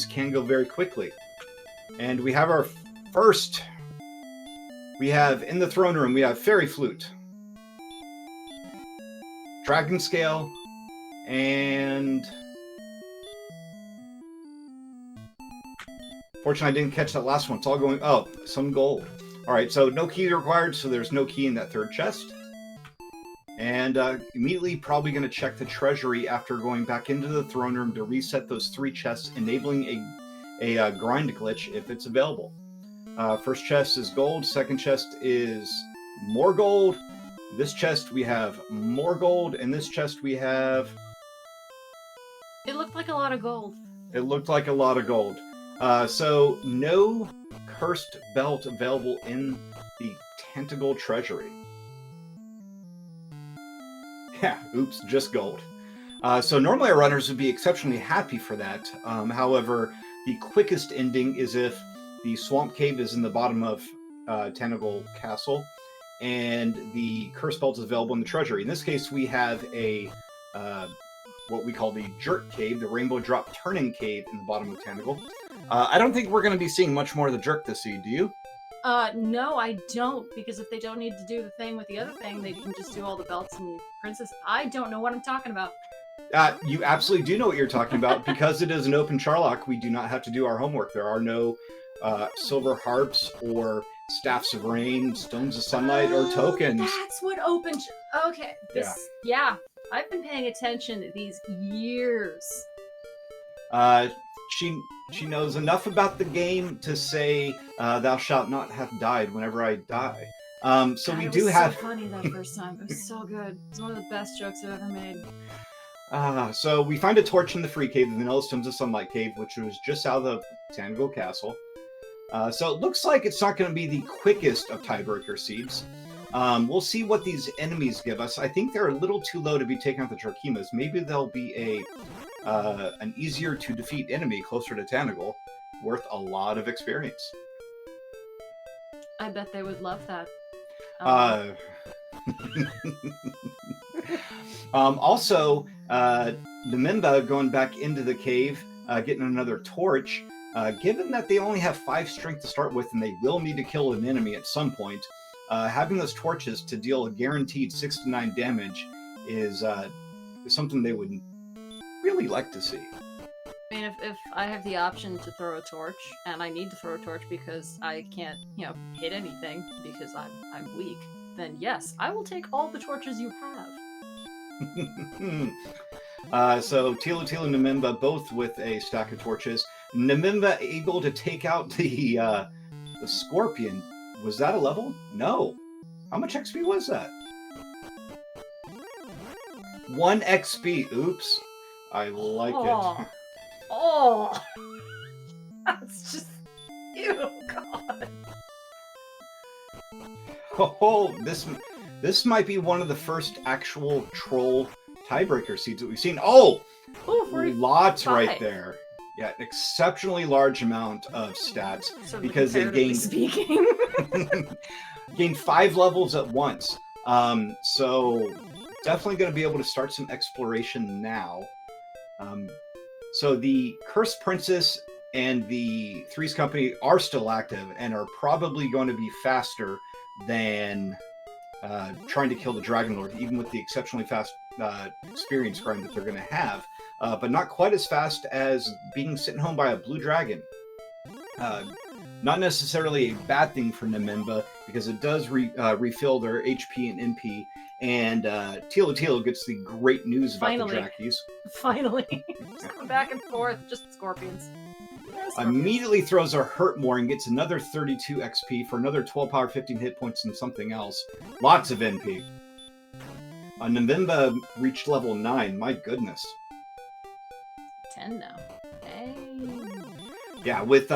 can go very quickly. And we have our first. We have in the throne room, we have Fairy Flute, Dragon Scale, and fortunately I didn't catch that last one. It's all going, oh, some gold. All right, so no key required, so there's no key in that third chest. And immediately probably going to check the treasury after going back into the throne room to reset those 3 chests, enabling a grind glitch if it's available. First chest is gold, second chest is more gold. This chest we have more gold, and this chest we have... It looked like a lot of gold. It looked like a lot of gold. So no cursed belt available in the Tentacle Treasury. Yeah, oops, just gold. So normally our runners would be exceptionally happy for that. However, the quickest ending is if the Swamp Cave is in the bottom of Tentacle Castle, and the Curse Belt is available in the Treasury. In this case, we have a what we call the Jerk Cave, the Rainbow Drop Turning Cave in the bottom of Tentacle. I don't think we're going to be seeing much more of the Jerk this seed, do you? No, I don't, because if they don't need to do the thing with the other thing, they can just do all the belts and princess. I don't know what I'm talking about. You absolutely do know what you're talking about. Because it is an open Charlock, we do not have to do our homework. There are no silver harps or staffs of rain, stones of sunlight, or tokens. That's what open... Okay. Yeah. I've been paying attention these years. She knows enough about the game to say, "Thou shalt not have died whenever I die." So we do have. It was so funny that first time. It was so good. It's one of the best jokes I've ever made. So we find a torch in the Free Cave, the Vanilla Stones of Sunlight Cave, which was just out of the Tanago Castle. So it looks like it's not going to be the quickest of Tiebreaker seeds. We'll see what these enemies give us. I think they're a little too low to be taking out the Trakimas. Maybe they'll be an easier to defeat enemy closer to Tanagal, worth a lot of experience. I bet they would love that. Also, Namimba going back into the cave, getting another torch. Given that they only have 5 strength to start with, and they will need to kill an enemy at some point, having those torches to deal a guaranteed 6 to 9 damage is something they would really like to see. I mean, if I have the option to throw a torch, and I need to throw a torch because I can't, hit anything because I'm weak, then yes, I will take all the torches you have. So Thilotilo and Namimba both with a stack of torches. Namimba able to take out the scorpion. Was that a level? No. How much XP was that? 1 XP. Oops. I like it. Oh! That's just... Ew, God. Oh, this might be one of the first actual troll Tiebreaker seeds that we've seen. Oh! Ooh, lots right there. Yeah, an exceptionally large amount of stats because they gained 5 levels at once. So definitely going to be able to start some exploration now. So the Cursed Princess and the Threes Company are still active and are probably going to be faster than trying to kill the Dragon Lord, even with the exceptionally fast experience grind that they're going to have. But not quite as fast as being sent home by a blue dragon. Not necessarily a bad thing for Namimba, because it does refill their HP and MP, and Thilotilo gets the great news about the Drakis. Finally. Just going back and forth, just scorpions. Immediately throws a Hurt More and gets another 32 XP for another 12 power, 15 hit points, and something else. Lots of NP. Namimba reached level 9, my goodness. 10 now. Hey. Yeah, with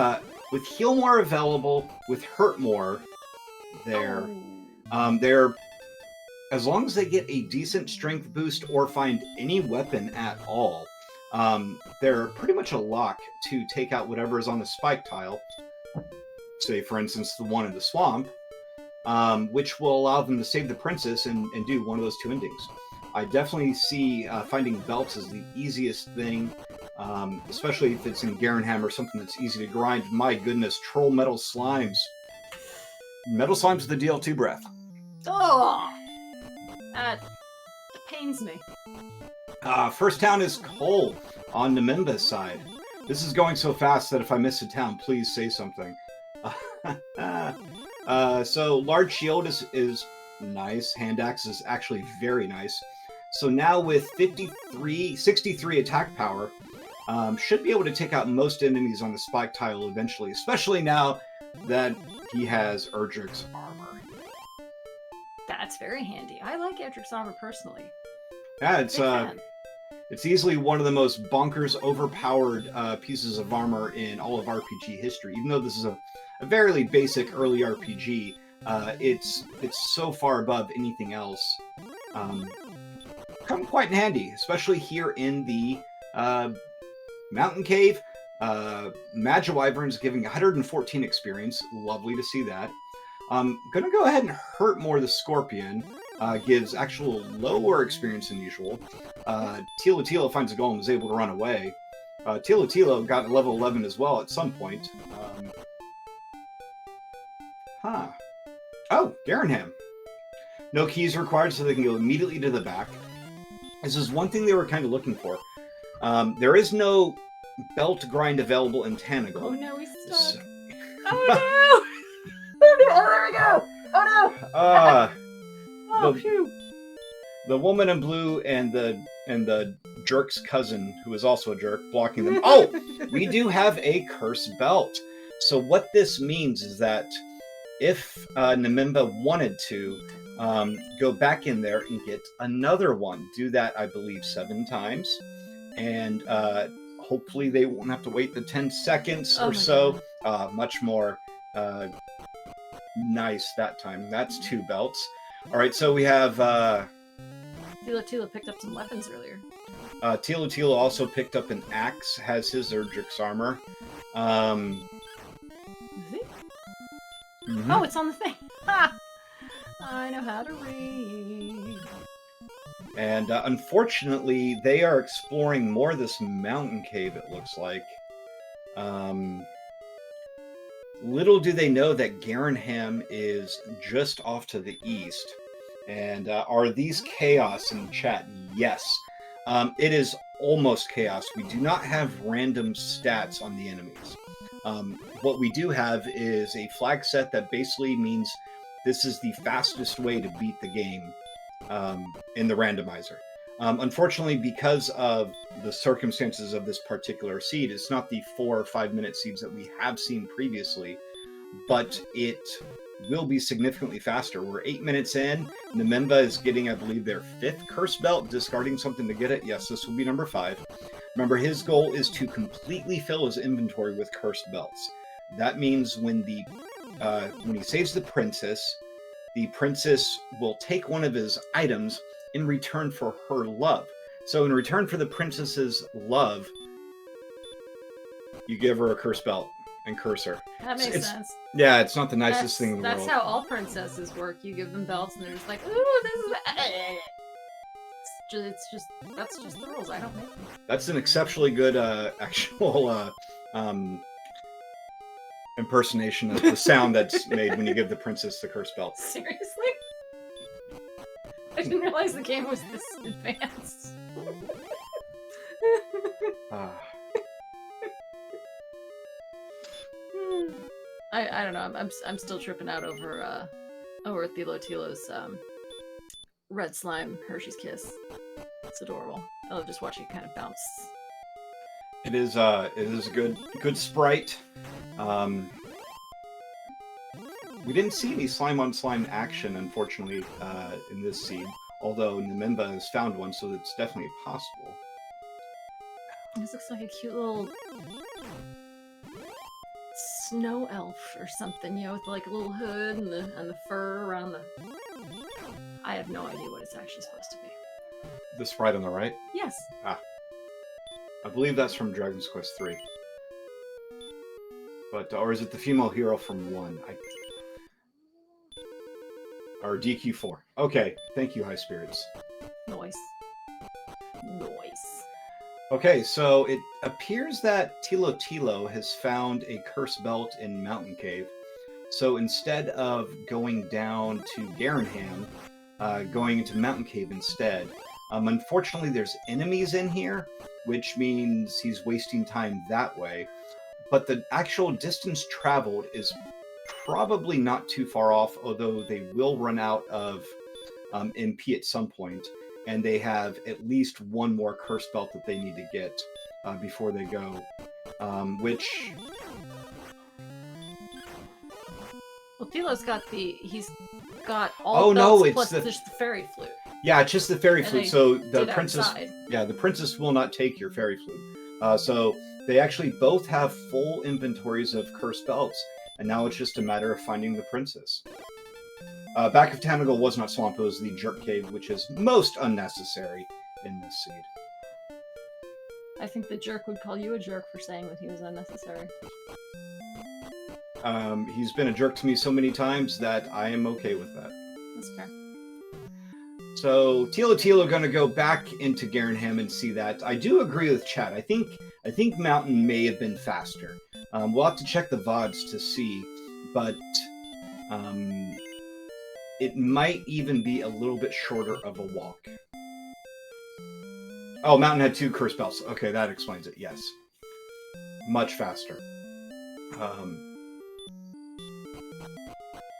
Heal More available, with Hurt More, they're as long as they get a decent strength boost or find any weapon at all, they're pretty much a lock to take out whatever is on the spike tile. Say, for instance, the one in the swamp, which will allow them to save the princess and do one of those 2 endings. I definitely see finding belts as the easiest thing especially if it's in Garenham or something that's easy to grind. My goodness, Troll Metal Slimes. Metal Slimes with the DL2 breath. Oh, that pains me. First town is Cole on Namimba's side. This is going so fast that if I miss a town, please say something. So large shield is nice. Hand axe is actually very nice. So now with 63 attack power, should be able to take out most enemies on the spike tile eventually, especially now that he has Erdrick's armor. That's very handy. I like Erdrick's armor personally. Yeah, Big fan. it's easily one of the most bonkers overpowered pieces of armor in all of RPG history. Even though this is a very basic early RPG, it's so far above anything else. Come quite in handy, especially here in the mountain cave. Magiwyvern's giving 114 experience. Lovely to see that. Gonna go ahead and hurt more the Scorpion. Gives actual lower experience than usual. Thilotilo finds a goal and is able to run away. Thilotilo got level 11 as well at some point. Oh, Garenham. No keys required, so they can go immediately to the back. This is one thing they were kind of looking for. There is no belt grind available in Tanagal. Oh no, he's stuck. Oh no! Oh, there we go! Oh no! Oh, phew. The woman in blue and the jerk's cousin, who is also a jerk, blocking them. Oh, we do have a curse belt. So what this means is that if Namimba wanted to go back in there and get another one, do that, I believe, 7 times, and hopefully they won't have to wait the 10 seconds or so. Much more nice that time. That's 2 belts. All right, so we have Thilotilo picked up some weapons earlier. Thilotilo also picked up an axe, has his Erdrick's armor. Is he? Mm-hmm. Oh, it's on the thing. Ha! I know how to read. And unfortunately, they are exploring more of this mountain cave, it looks like. Little do they know that Garenham is just off to the east. And are these chaos in the chat? Yes. It is almost chaos. We do not have random stats on the enemies. What we do have is a flag set that basically means this is the fastest way to beat the game in the randomizer. Unfortunately, because of the circumstances of this particular seed, it's not the 4 or 5 minute seeds that we have seen previously, but it will be significantly faster. We're 8 minutes in. Namimba is getting, I believe, their 5th curse belt, discarding something to get it. Yes, this will be number 5. Remember, his goal is to completely fill his inventory with cursed belts. That means when he saves the princess will take one of his items in return for her love. So in return for the princess's love, you give her a curse belt and curse her. That makes sense. Yeah, it's not the nicest thing in the world. That's how all princesses work. You give them belts and they're just like, ooh, this is... That's just the rules. I don't make them. That's an exceptionally good actual impersonation of the sound that's made when you give the princess the curse belt. Seriously? I didn't realize the game was this advanced. I don't know. I'm still tripping out over Thilotilo's red slime Hershey's Kiss. It's adorable. I love just watching it kind of bounce. It is a good sprite. We didn't see any slime on slime action, unfortunately, in this seed. Although Namimba has found one, so it's definitely possible. This looks like a cute little snow elf or something, you know, with like a little hood and the fur around the... I have no idea what it's actually supposed to be. The sprite on the right? Yes. I believe that's from Dragon's Quest 3. But, or is it the female hero from 1? Or DQ4. Okay, thank you, High Spirits. Noise. Okay, so it appears that Thilotilo has found a cursed belt in Mountain Cave. So instead of going down to Garenham, going into Mountain Cave instead. Unfortunately, there's enemies in here, which means he's wasting time that way. But the actual distance traveled is probably not too far off, although they will run out of MP at some point, and they have at least one more curse belt that they need to get before they go. Which Well, he's got all Oh no, belts it's plus the just the fairy flute. yeah, it's just the fairy And flute. they So the did princess, outside. yeah, the princess will not take your fairy flute. So they actually both have full inventories of cursed belts, and now it's just a matter of finding the princess. Back of Tamago was not swamp; it was the jerk cave, which is most unnecessary in this seed. I think the jerk would call you a jerk for saying that he was unnecessary. He's been a jerk to me so many times that I am okay with that. That's fair. So Thilotilo going to go back into Garenham and see that. I do agree with Chad. I think Mountain may have been faster. We'll have to check the VODs to see, but it might even be a little bit shorter of a walk. Oh, Mountain had 2 curse belts. Okay, that explains it. Yes, much faster.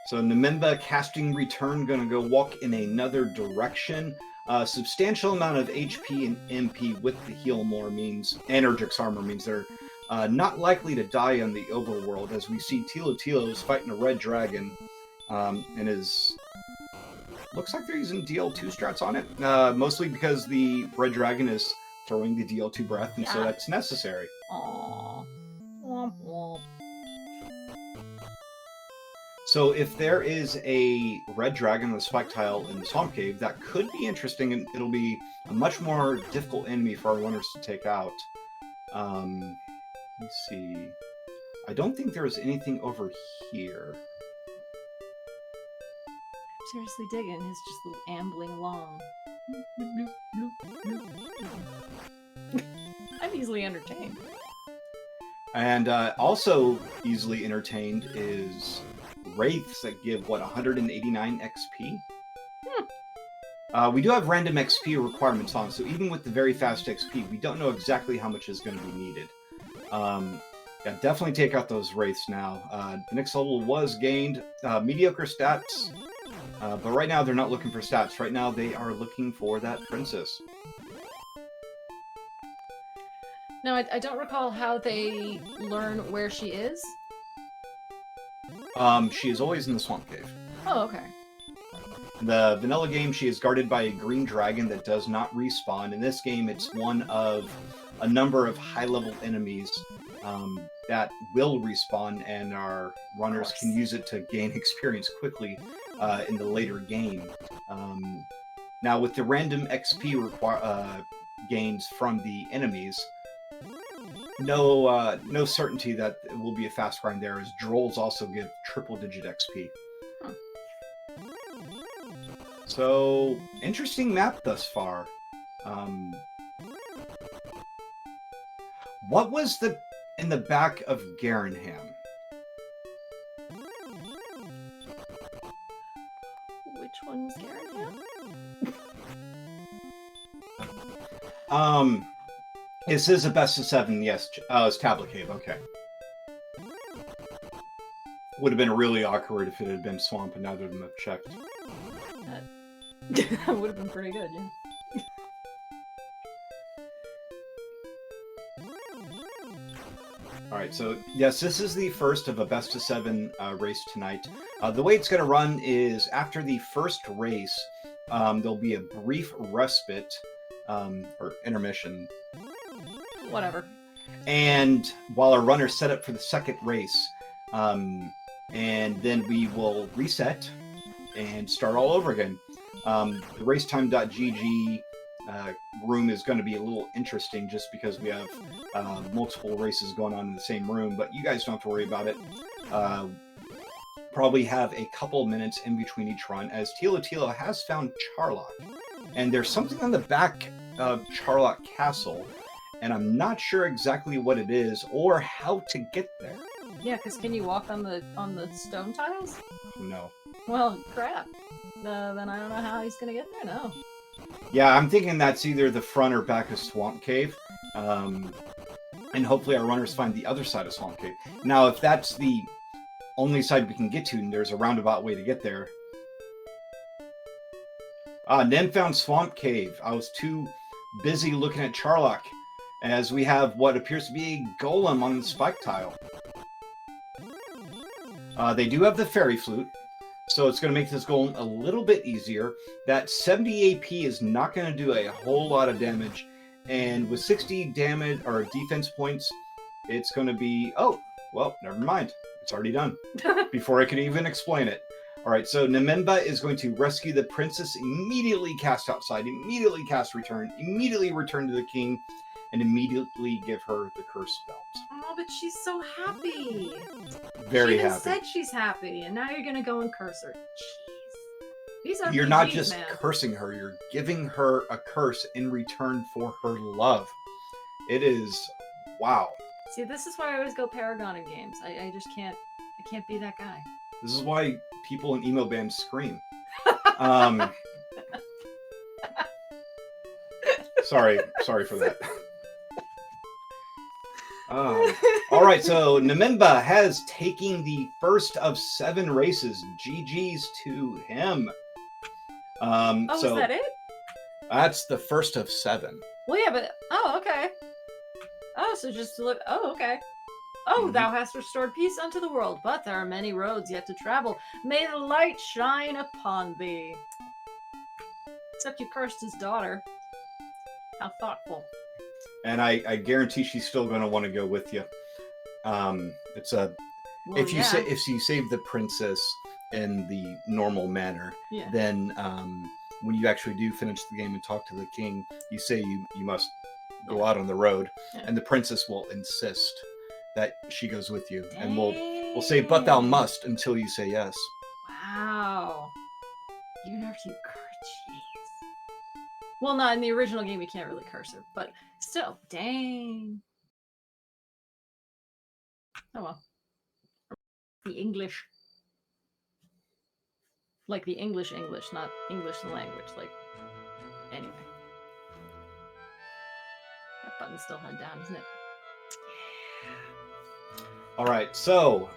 So Nememba casting return, gonna go walk in another direction. Substantial amount of HP and MP with the heal more means, Energix armor means they're not likely to die on the overworld, as we see Thilotilo is fighting a red dragon, and looks like they're using DL2 strats on it, mostly because the red dragon is throwing the DL2 breath, and so that's necessary. Aww. Womp womp. So if there is a red dragon with a spike tile in the swamp cave, that could be interesting, and it'll be a much more difficult enemy for our runners to take out. Let me see. I don't think there is anything over here. Seriously digging, he's just little ambling along. I'm easily entertained. And also easily entertained is wraiths that give, 189 XP? We do have random XP requirements on, so even with the very fast XP, we don't know exactly how much is going to be needed. Yeah, definitely take out those wraiths now. The next level was gained. Mediocre stats, but right now they're not looking for stats. Right now they are looking for that princess. Now, I don't recall how they learn where she is. She is always in the swamp cave. Oh, okay. In the vanilla game, she is guarded by a green dragon that does not respawn. In this game, it's one of a number of high-level enemies that will respawn, and our runners can use it to gain experience quickly in the later game. Now, with the random XP gains from the enemies, no certainty that it will be a fast grind there, as Drolls also give triple-digit XP. Huh. So, interesting map thus far. What was in the back of Garenham? Which one's Garenham? This is a best of 7, yes. It's Tablet Cave, okay. Would have been really awkward if it had been Swamp and neither of them have checked. That would have been pretty good, yeah. Alright, so yes, this is the first of a best of 7 race tonight. The way it's going to run is after the first race, there'll be a brief respite, or intermission. Whatever. And while our runners set up for the second race, and then we will reset and start all over again. The racetime.gg room is going to be a little interesting just because we have multiple races going on in the same room, but you guys don't have to worry about it. Probably have a couple minutes in between each run, as Thilotilo has found Charlock. And there's something on the back of Charlock Castle, and I'm not sure exactly what it is or how to get there. Yeah, because can you walk on the stone tiles? No. Well, crap. Then I don't know how he's gonna get there. No. Yeah, I'm thinking that's either the front or back of Swamp Cave. And hopefully our runners find the other side of Swamp Cave. Now, if that's the only side we can get to, and there's a roundabout way to get there. Nen found Swamp Cave. I was too busy looking at Charlock, as we have what appears to be a golem on the spike tile. They do have the fairy flute, so it's going to make this golem a little bit easier. That 70 AP is not going to do a whole lot of damage, and with 60 damage or defense points, it's going to be... Oh, well, never mind. It's already done. Before I can even explain it. All right, so Nememba is going to rescue the princess, immediately cast outside, immediately cast return, immediately return to the king, and immediately give her the curse belt. Oh, but she's so happy. Very she even happy. said she's happy, and now you're gonna go and curse her. Jeez. These are You're not RPGs, just man. cursing her, you're giving her a curse in return for her love. It is... wow. See, this is why I always go Paragon in games. I just can't... I can't be that guy. This is why people in emo bands scream. Sorry for that. All right, so Nememba has taken the first of 7 races. GG's to him. Oh, so is that it? That's the first of 7. Well, yeah, but... Oh, okay. Oh, so just to look... Oh, okay. Oh, thou hast restored peace unto the world, but there are many roads yet to travel. May the light shine upon thee. Except you cursed his daughter. How thoughtful. And I guarantee she's still going to want to go with you. It's a... Well, if you save the princess in the normal manner, then when you actually do finish the game and talk to the king, you say you must go out on the road, and the princess will insist that she goes with you. Dang. And we'll say, but thou must, until you say yes. Wow. Even after you curse, jeez. Well, not in the original game, you can't really curse her, but still, dang. Oh well. The English. Like the English, not English the language. Like, anyway. That button's still held down, isn't it? All right, so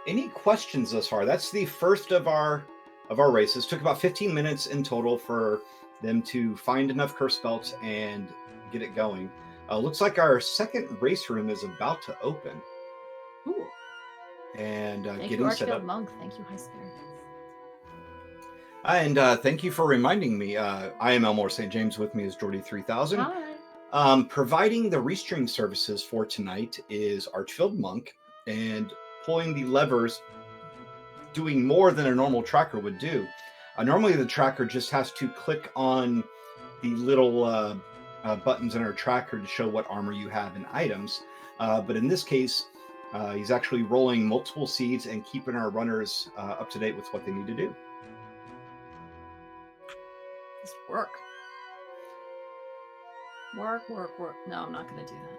any questions thus far? That's the first of our races. Took about 15 minutes in total for them to find enough curse belts and get it going. Looks like our second race room is about to open. Ooh. And thank getting you, set up. Monk. Thank you, High Spirit. And thank you for reminding me. I am Elmore St. James. With me is Jordy 3000. Hi. Providing the restream services for tonight is Archfield Monk, and pulling the levers, doing more than a normal tracker would do. Normally the tracker just has to click on the little buttons in our tracker to show what armor you have and items. But in this case, he's actually rolling multiple seeds and keeping our runners up to date with what they need to do. Just work. Work. No, I'm not going to do that.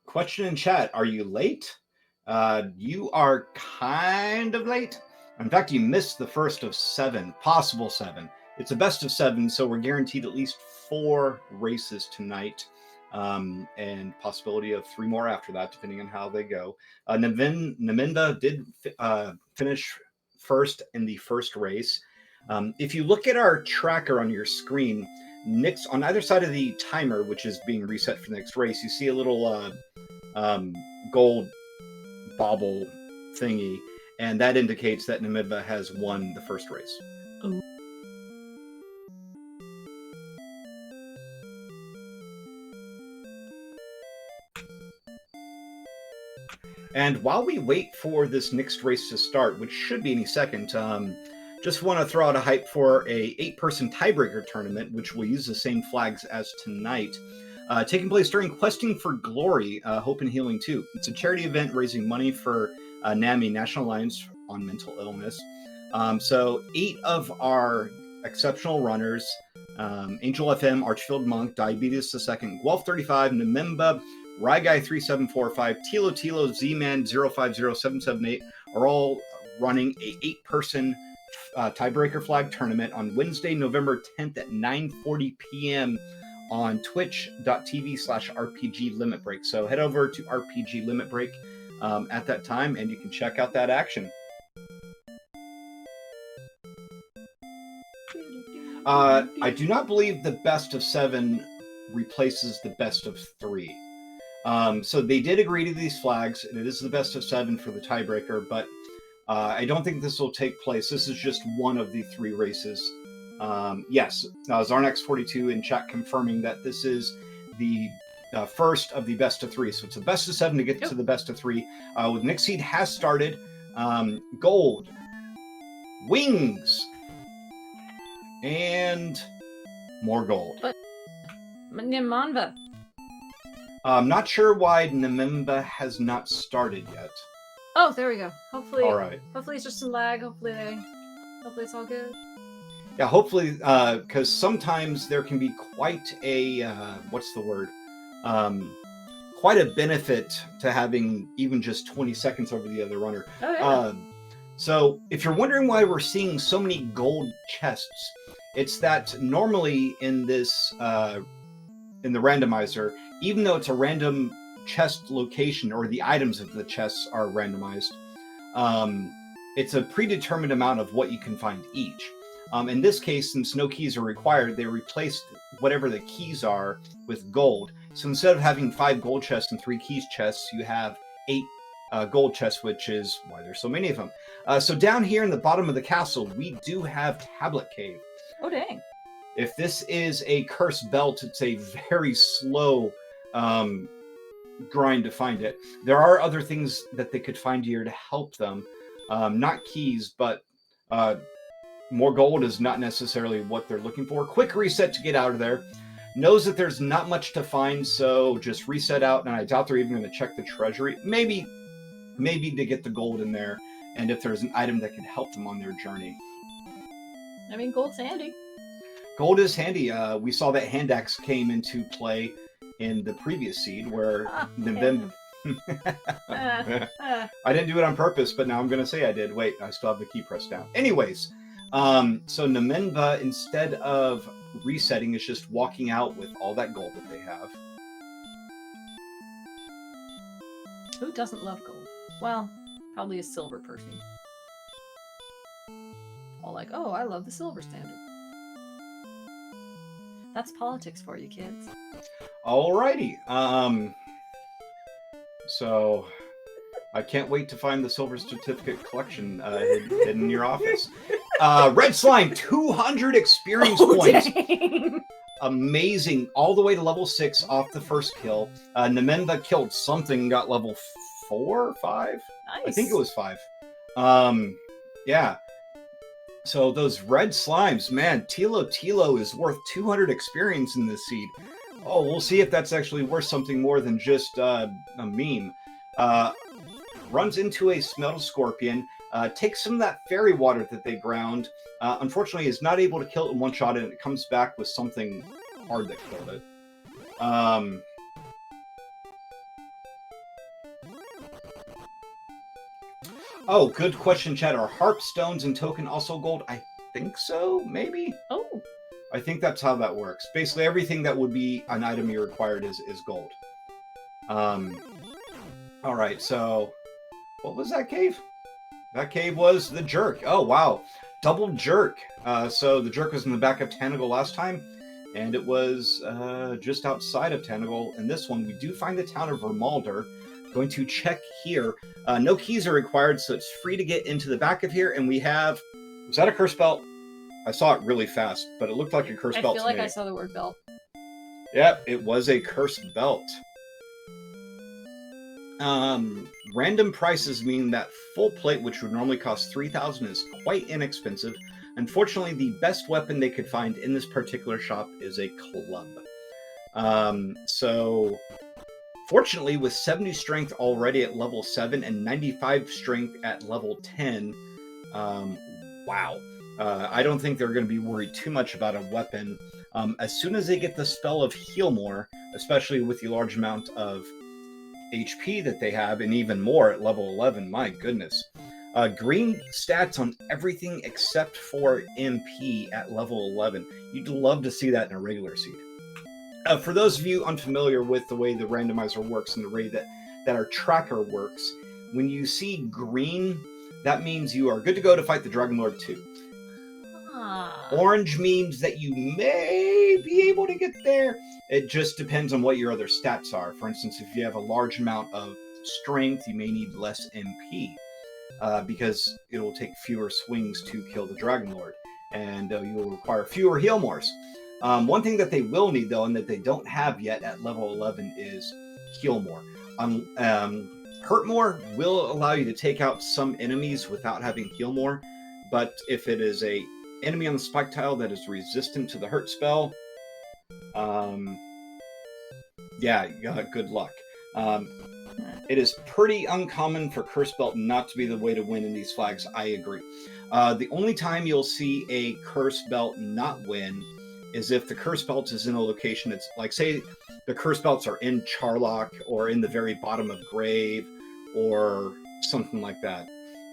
Question in chat: are you late? You are kind of late. In fact, you missed the first of 7, possible 7. It's a best of 7, so we're guaranteed at least 4 races tonight, and possibility of 3 more after that, depending on how they go. Nememba did finish first in the first race. If you look at our tracker on your screen, next on either side of the timer, which is being reset for the next race, you see a little gold bauble thingy, and that indicates that Nememba has won the first race. Ooh. And while we wait for this next race to start, which should be any second, Just want to throw out a hype for a 8-person tiebreaker tournament, which will use the same flags as tonight. Taking place during Questing for Glory, Hope and Healing 2. It's a charity event raising money for NAMI, National Alliance on Mental Illness. So 8 of our exceptional runners, Angel FM, Archfield Monk, Diabetes II, Guelph 35, Nememba, Ryguy 3745, Thilotilo, Z-Man 050778 are all running a 8-person tiebreaker flag tournament on Wednesday, November 10th at 9:40 p.m. on twitch.tv/RPG Limit Break. So head over to RPG Limit Break at that time and you can check out that action. I do not believe the best of 7 replaces the best of 3. So they did agree to these flags, and it is the best of 7 for the tiebreaker, but I don't think this will take place. This is just one of the 3 races. Yes, Zarnax42 in chat confirming that this is the first of the best of 3. So it's the best of 7 to get to the best of 3. With Nick Seed has started. Gold. Wings. And more gold. But Nimanva. I'm not sure why Nememba has not started yet. Oh, there we go. Hopefully, all right. Hopefully it's just some lag. Hopefully it's all good. Yeah, hopefully, because sometimes there can be quite a what's the word? Quite a benefit to having even just 20 seconds over the other runner. Oh yeah. So if you're wondering why we're seeing so many gold chests, it's that normally in this in the randomizer, even though it's a random chest location or the items of the chests are randomized, it's a predetermined amount of what you can find each. In this case, since no keys are required, they replaced whatever the keys are with gold. So instead of having 5 gold chests and 3 keys chests, you have 8 gold chests, which is why there's so many of them. So down here in the bottom of the castle, we do have Tablet Cave. Oh, dang. If this is a cursed belt, it's a very slow grind to find it. There are other things that they could find here to help them. Not keys, but more gold is not necessarily what they're looking for. Quick reset to get out of there. Knows that there's not much to find, so just reset out, and I doubt they're even going to check the treasury. Maybe to get the gold in there, and if there's an item that can help them on their journey. I mean, gold's handy. Gold is handy. We saw that hand axe came into play in the previous seed, where I didn't do it on purpose, but now I'm going to say I did. Wait, I still have the key pressed down. Anyways, so Nemenba, instead of resetting, is just walking out with all that gold that they have. Who doesn't love gold? Well, probably a silver person. All like, oh, I love the silver standard. That's politics for you, kids. Alrighty. So I can't wait to find the silver certificate collection hidden in your office. Red Slime, 200 experience points. Dang. Amazing. All the way to level 6 off the first kill. Nememba killed something, got level 4, 5? Nice. I think it was 5. Yeah. So those red slimes, man, Thilotilo is worth 200 experience in this seed. Oh, we'll see if that's actually worth something more than just a meme. Runs into a Smelted Scorpion, takes some of that fairy water that they ground. Unfortunately, is not able to kill it in one shot, and it comes back with something hard that killed it. Oh, good question, chat. Are harp stones and token also gold? I think so, maybe? Oh. I think that's how that works. Basically, everything that would be an item you required is gold. Alright, so what was that cave? That cave was the jerk. Oh, wow. Double jerk. So the jerk was in the back of Tanagal last time, and it was just outside of Tanagal. In this one, we do find the town of Vermalder. Going to check here. No keys are required, so it's free to get into the back of here. And we have... Was that a curse belt? I saw it really fast, but it looked like a curse belt to me. I feel like I saw the word belt. Yep, it was a cursed belt. Random prices mean that full plate, which would normally cost 3,000, is quite inexpensive. Unfortunately, the best weapon they could find in this particular shop is a club. So, fortunately, with 70 strength already at level 7 and 95 strength at level 10, wow. I don't think they're going to be worried too much about a weapon. As soon as they get the spell of Heal More, especially with the large amount of HP that they have, and even more at level 11, my goodness. Green stats on everything except for MP at level 11. You'd love to see that in a regular seed. For those of you unfamiliar with the way the randomizer works and the way that our tracker works, when you see green, that means you are good to go to fight the Dragon Lord 2. Orange means that you may be able to get there. It just depends on what your other stats are. For instance, if you have a large amount of strength, you may need less MP because it will take fewer swings to kill the Dragon Lord, and you will require fewer heal mores. One thing that they will need, though, and that they don't have yet at level 11 is heal more. Hurt more will allow you to take out some enemies without having heal more, but if it is a enemy on the spike tile that is resistant to the hurt spell, good luck. It is pretty uncommon for Curse Belt not to be the way to win in these flags, I agree. The only time you'll see a Curse Belt not win is if the Curse Belt is in a location that's, like, say, the Curse Belts are in Charlock or in the very bottom of Grave or something like that.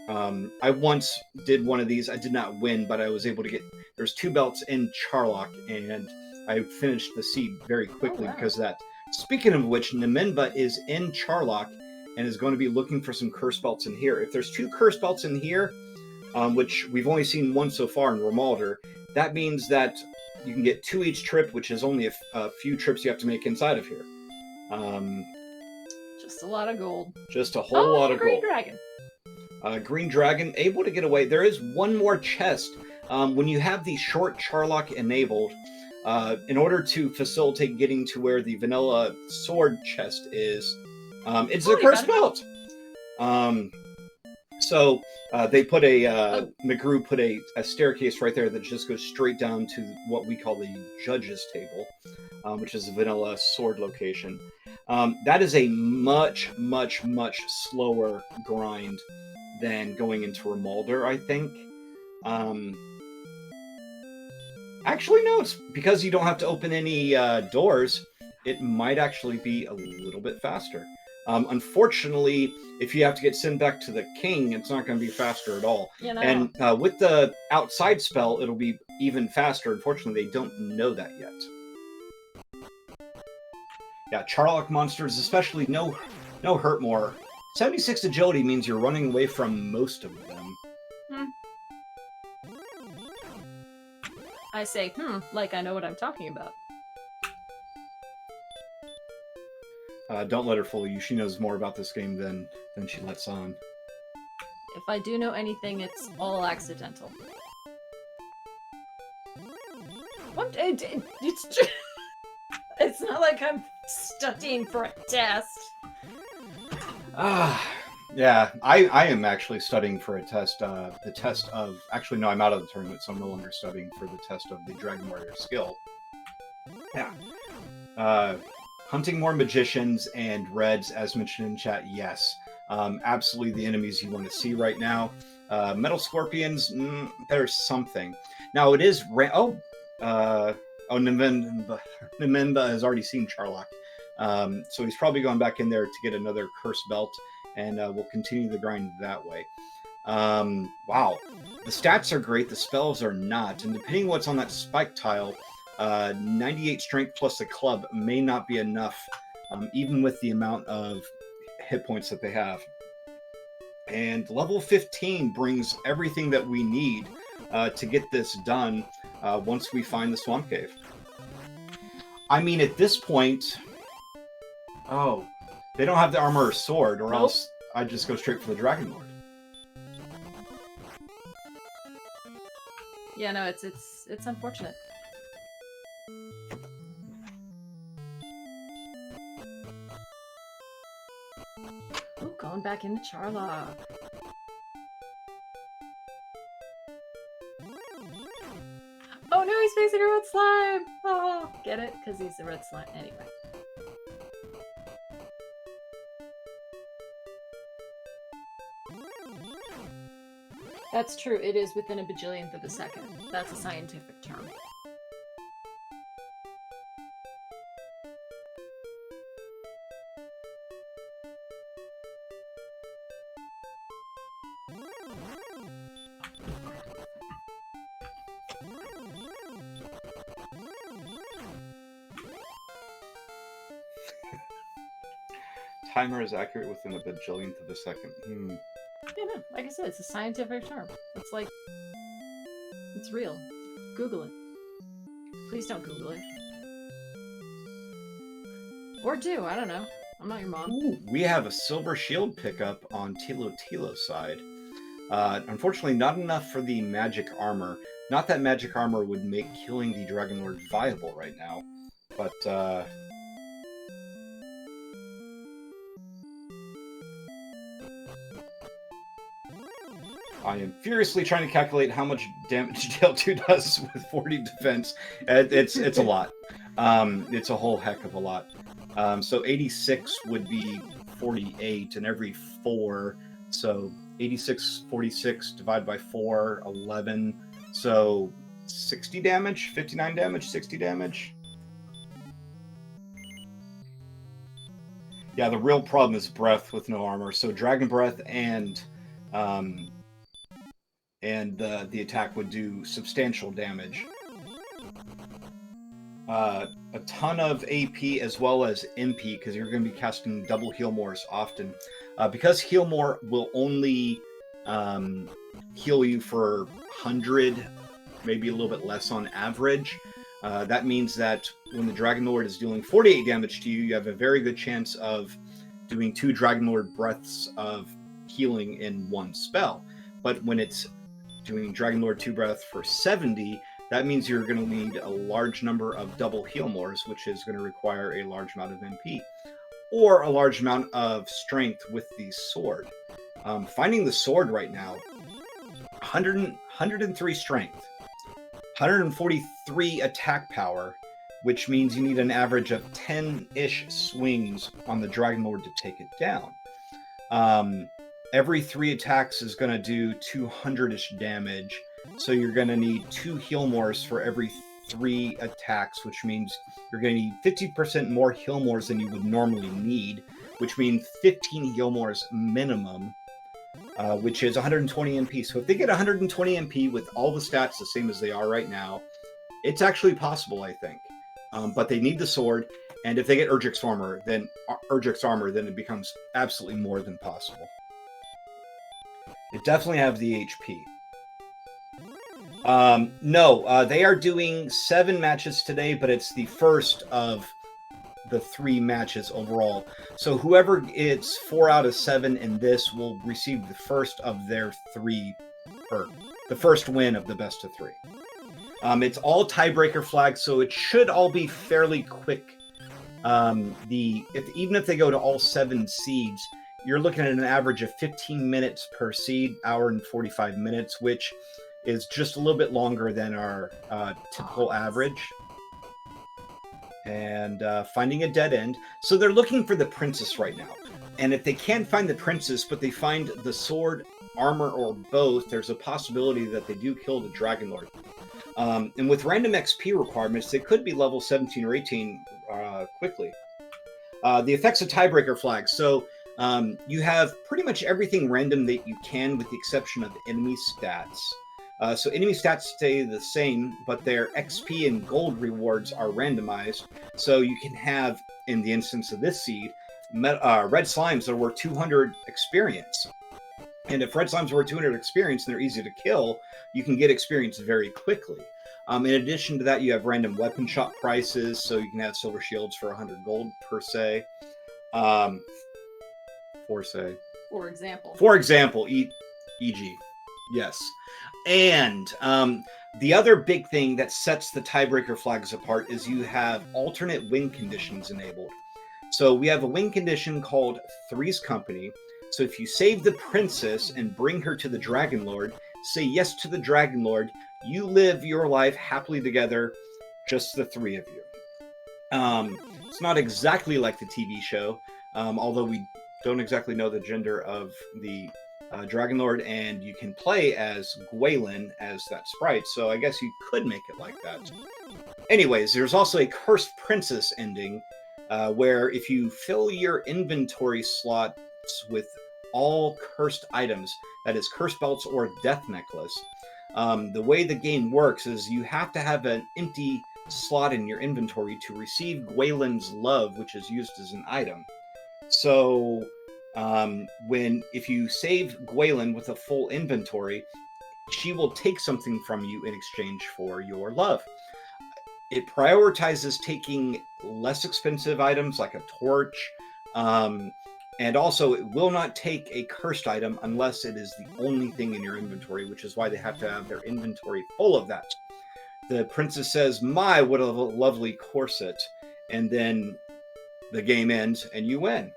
I once did one of these. I did not win, but I was able to get... There's 2 belts in Charlock, and I finished the seed very quickly because of that. Speaking of which, Nemenba is in Charlock and is going to be looking for some Curse Belts in here. If there's 2 Curse Belts in here, which we've only seen one so far in Romalder, that means that you can get 2 each trip, which is only a few trips you have to make inside of here. Just a lot of gold. Just a whole lot of Green gold. Dragon. Green Dragon, able to get away. There is one more chest. When you have the short Charlock enabled, in order to facilitate getting to where the vanilla sword chest is, it's a Curse Belt. So they put McGrew put a staircase right there that just goes straight down to what we call the judge's table, which is a vanilla sword location. That is a much, much, much slower grind than going into Romalder, I think. Actually, no, it's because you don't have to open any doors. It might actually be a little bit faster. Unfortunately, if you have to get sent back to the king, it's not going to be faster at all. And with the outside spell, it'll be even faster. Unfortunately, they don't know that yet. Yeah, Charlock monsters, especially no hurt more. 76 agility means you're running away from most of them. I say, like I know what I'm talking about. Don't let her fool you. She knows more about this game than she lets on. If I do know anything, it's all accidental. What? It's not like I'm studying for a test. Yeah, I am actually studying for a test. The test of... Actually, no, I'm out of the tournament, so I'm no longer studying for the test of the Dragon Warrior skill. Yeah. Hunting more magicians and reds, as mentioned in chat, yes. Absolutely the enemies you want to see right now. Metal Scorpions, there's something. Now, it is... Nemenba has already seen Charlock. So he's probably going back in there to get another Curse Belt, and we'll continue the grind that way. Wow. The stats are great, the spells are not, and depending what's on that spike tile, 98 strength plus the club may not be enough, even with the amount of hit points that they have. And level 15 brings everything that we need to get this done once we find the Swamp Cave. I mean, at this point... Oh, they don't have the armor or sword, or else I'd just go straight for the Dragon Lord. Yeah, no, it's unfortunate. going back into Charlock. Oh no, he's facing a red slime! Oh, get it? Because he's a red slime. Anyway. That's true. It is within a bajillionth of a second. That's a scientific term. Timer is accurate within a bajillionth of a second. Yeah, no, like I said, it's a scientific term. It's like, it's real. Google it. Please don't Google it. Or do, I don't know. I'm not your mom. Ooh, we have a silver shield pickup on Thilotilo's side. Unfortunately, not enough for the magic armor. Not that magic armor would make killing the Dragon Lord viable right now, but I am furiously trying to calculate how much damage DL2 does with 40 defense. It's a lot. It's a whole heck of a lot. So 86 would be 48, and every 4, so 86, 46 divided by 4, 11. So 60 damage, 59 damage, 60 damage. Yeah, the real problem is breath with no armor. So dragon breath and the attack would do substantial damage. A ton of AP as well as MP, because you're going to be casting double heal mores often. Because heal more will only heal you for 100, maybe a little bit less on average. That means that when the Dragon Lord is dealing 48 damage to you, you have a very good chance of doing 2 Dragon Lord breaths of healing in one spell. But when it's doing Dragon Lord 2 breath for 70, that means you're going to need a large number of double heal mores, which is going to require a large amount of MP, or a large amount of strength with the sword. Finding the sword right now, 103 strength, 143 attack power, which means you need an average of 10-ish swings on the Dragon Lord to take it down. Every 3 attacks is going to do 200-ish damage, so you're going to need 2 heal mores for every 3 attacks, which means you're going to need 50% more heal mores than you would normally need, which means 15 heal mores minimum, which is 120 MP. So if they get 120 MP with all the stats the same as they are right now, it's actually possible, I think. But they need the sword, and if they get Urgix armor, then it becomes absolutely more than possible. It definitely have the HP. No, they are doing 7 matches today, but it's the first of the 3 matches overall. So whoever gets 4 out of 7 in this will receive the first of their 3, or the first win of the best of 3. It's all tiebreaker flags, so it should all be fairly quick. Even if they go to all 7 seeds, you're looking at an average of 15 minutes per seed, hour and 45 minutes, which is just a little bit longer than our typical average. And finding a dead end. So they're looking for the princess right now. And if they can't find the princess, but they find the sword, armor, or both, there's a possibility that they do kill the Dragon Lord. And with random XP requirements, they could be level 17 or 18 quickly. The effects of tiebreaker flags. So you have pretty much everything random that you can, with the exception of enemy stats. So enemy stats stay the same, but their XP and gold rewards are randomized. So you can have, in the instance of this seed, red slimes that are worth 200 experience. And if red slimes are worth 200 experience and they're easy to kill, you can get experience very quickly. In addition to that, you have random weapon shop prices, so you can have silver shields for 100 gold per se. For example, e.g. Yes. And the other big thing that sets the tiebreaker flags apart is you have alternate win conditions enabled. So we have a win condition called Three's Company. So if you save the princess and bring her to the Dragon Lord, say yes to the Dragon Lord, you live your life happily together, just the three of you. It's not exactly like the TV show, although we don't exactly know the gender of the Dragon Lord, and you can play as Gwaylin as that sprite, so I guess you could make it like that. Anyways, there's also a Cursed Princess ending, where if you fill your inventory slots with all cursed items, that is, cursed belts or death necklace, the way the game works is you have to have an empty slot in your inventory to receive Gwaylin's love, which is used as an item. So, if you save Gwaylin with a full inventory, she will take something from you in exchange for your love. It prioritizes taking less expensive items like a torch, and also it will not take a cursed item unless it is the only thing in your inventory, which is why they have to have their inventory full of that. The princess says, "My, what a lovely corset," and then the game ends and you win.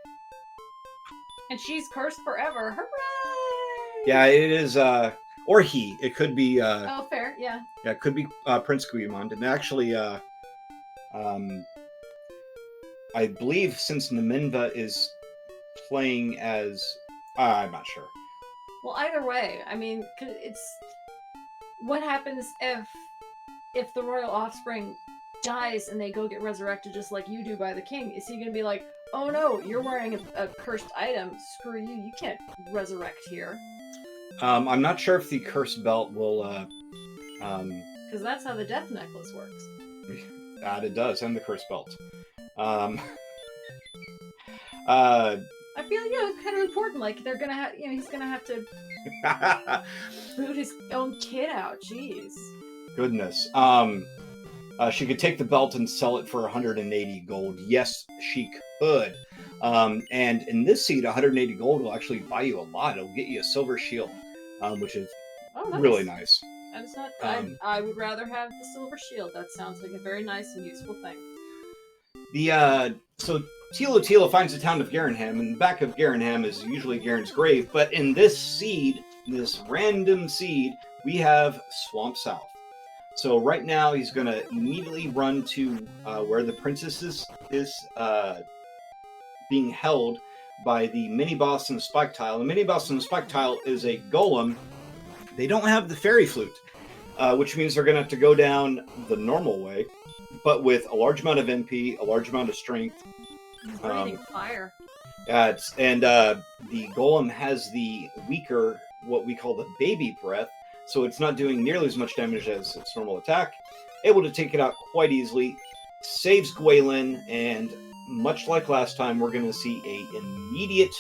And she's cursed forever. Hooray! Yeah, it is, or he. It could be, Oh, fair, yeah. yeah, it could be Prince Guimond. And actually, I believe since Naminva is playing as, I'm not sure. Well, either way, I mean, it's what happens if the royal offspring dies and they go get resurrected just like you do by the king? Is he going to be like, oh no, you're wearing a cursed item, screw you, you can't resurrect here? I'm not sure if the cursed belt will, because that's how the death necklace works. It does, and the cursed belt. I feel it's kind of important. Like they're gonna have, he's gonna have to boot his own kid out. Jeez. Goodness. She could take the belt and sell it for 180 gold. Yes, she could. And in this seed, 180 gold will actually buy you a lot. It'll get you a silver shield, which is really nice. That's not. I would rather have the silver shield. That sounds like a very nice and useful thing. So Thilotilo finds the town of Garenham, and the back of Garenham is usually Garen's grave. But in this seed, this random seed, we have Swamp South. So right now, he's going to immediately run to where the princess is being held by the mini-boss and the spike tile. The mini-boss and the spike tile is a golem. They don't have the fairy flute, which means they're going to have to go down the normal way, but with a large amount of MP, a large amount of strength. He's breathing fire. And the golem has the weaker, what we call the baby breath, so it's not doing nearly as much damage as its normal attack. Able to take it out quite easily. Saves Gwaylin, and much like last time, we're going to see a immediate...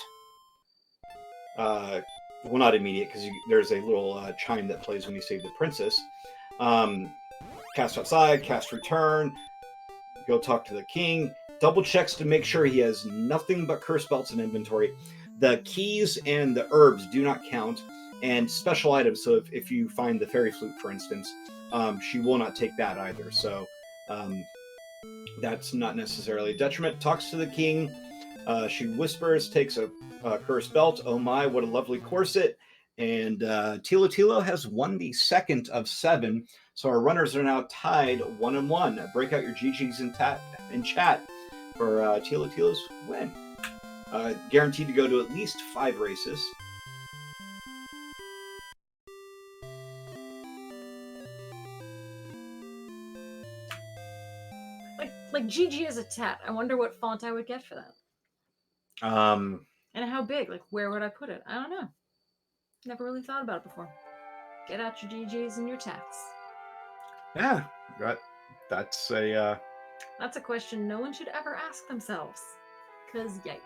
well, not immediate, because there's a little chime that plays when you save the princess. Cast outside, cast return, go talk to the king, double checks to make sure he has nothing but curse belts in inventory. The keys and the herbs do not count, and special items, so if you find the fairy flute, for instance, she will not take that either, so that's not necessarily a detriment. Talks to the king, she whispers, takes a cursed belt, oh my, what a lovely corset, and Thilotilo has won the second of 7, so our runners are now tied 1-1. Break out your GGs in chat for Thilotilo's win. Guaranteed to go to at least 5 races. Like GG is a tat. I wonder what font I would get for that. And how big? Like, where would I put it? I don't know. Never really thought about it before. Get out your GGs and your tats. Yeah, that's a... That's a question no one should ever ask themselves. 'Cause yikes.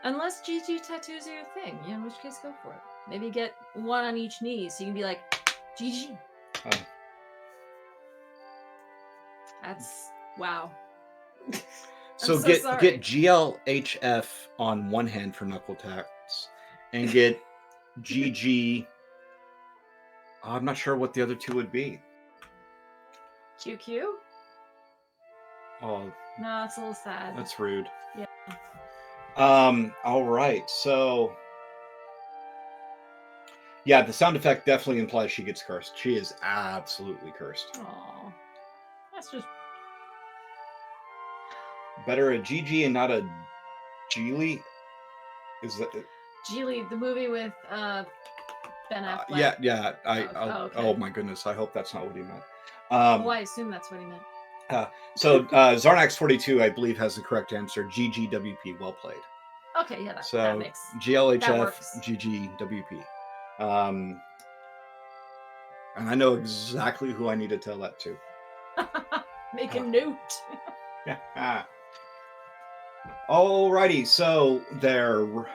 Unless GG tattoos are your thing, in which case go for it. Maybe get one on each knee so you can be like, GG. Oh. That's... wow. So get GLHF on one hand for knuckle taps, and get GG. I'm not sure what the other two would be. QQ? Oh, no, that's a little sad. That's rude. Yeah. All right. So, yeah, the sound effect definitely implies she gets cursed. She is absolutely cursed. Oh, that's just Better a GG and not a Geely? Is that Geely, the movie with Ben Affleck. yeah. Okay. Oh my goodness. I hope that's not what he meant. I assume that's what he meant. So Zarnax 42, I believe, has the correct answer. GGWP. Well played. Okay, yeah, that So makes that GLHF works. GGWP. And I know exactly who I need to tell that to. Make a note. Alrighty, so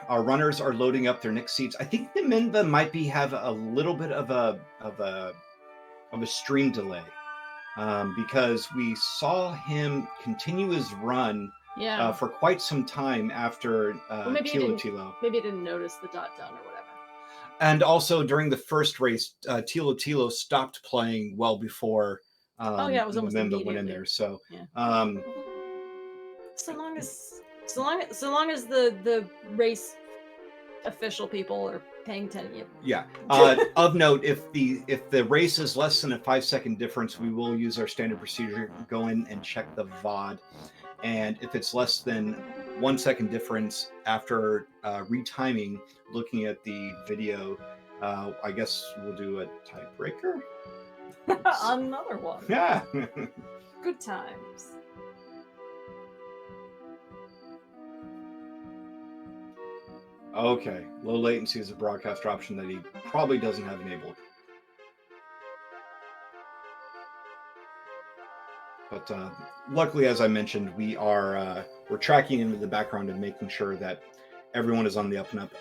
our runners are loading up their next seats. I think the Minva might have a little bit of a stream delay, because we saw him continue his run for quite some time after Thilotilo. Maybe he didn't notice the dot done or whatever. And also during the first race, Thilotilo stopped playing well before it was almost Minva went in there. So so long as the race official people are paying attention. Yeah. Of note, if the race is less than a 5-second difference, we will use our standard procedure, go in and check the VOD. And if it's less than 1 second difference after retiming, looking at the video, I guess we'll do a tiebreaker. Another one. Yeah. Good times. Okay, low latency is a broadcaster option that he probably doesn't have enabled. But luckily, as I mentioned, we're tracking into the background and making sure that everyone is on the up and up.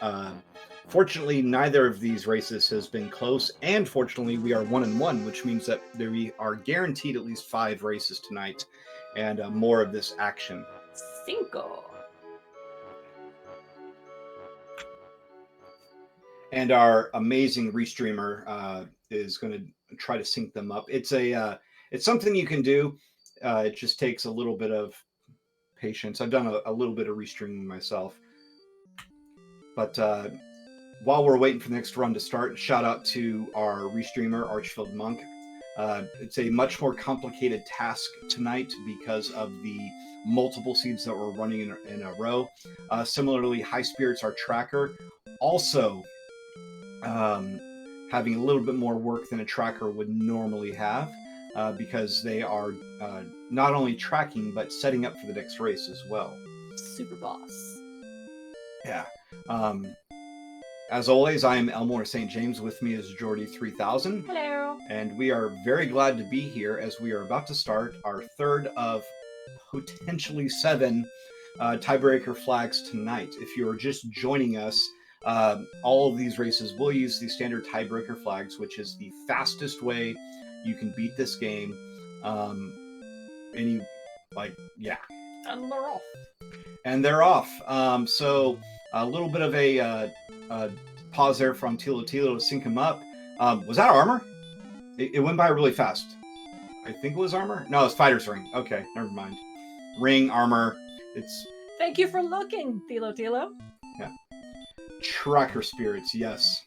Fortunately, neither of these races has been close, and fortunately, we are 1-1, which means that we are guaranteed at least 5 races tonight, and more of this action. 5. And our amazing restreamer is going to try to sync them up. It's something you can do. It just takes a little bit of patience. I've done a little bit of restreaming myself. But while we're waiting for the next run to start, shout out to our restreamer, Archfield Monk. It's a much more complicated task tonight because of the multiple seeds that we're running in a row. Similarly, High Spirits, our tracker, also having a little bit more work than a tracker would normally have, because they are not only tracking but setting up for the next race as well. Super boss. Yeah. As always, I am Elmore St. James. With me is Jordy 3000. Hello. And we are very glad to be here as we are about to start our third of potentially 7 tiebreaker flags tonight. If you're just joining us, all of these races will use the standard tiebreaker flags, which is the fastest way you can beat this game. And they're off. So a little bit of a pause there from Thilotilo to sync him up. Was that armor? It went by really fast. I think it was armor. No, it's fighter's ring. Okay, never mind. Ring, armor. It's. Thank you for looking, Thilotilo. Yeah. Tracker spirits, yes.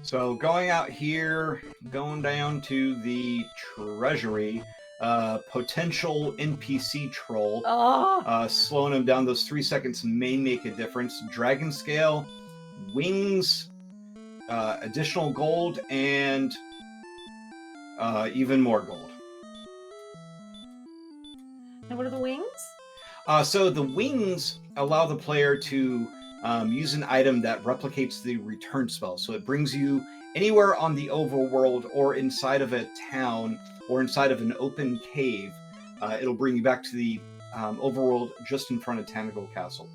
So going out here, going down to the treasury, potential NPC troll, slowing him down. Those 3 seconds may make a difference. Dragon scale, wings, additional gold, and even more gold. And what are the wings? So the wings allow the player to use an item that replicates the return spell. So it brings you anywhere on the overworld or inside of a town or inside of an open cave. It'll bring you back to the overworld just in front of Tanagle Castle.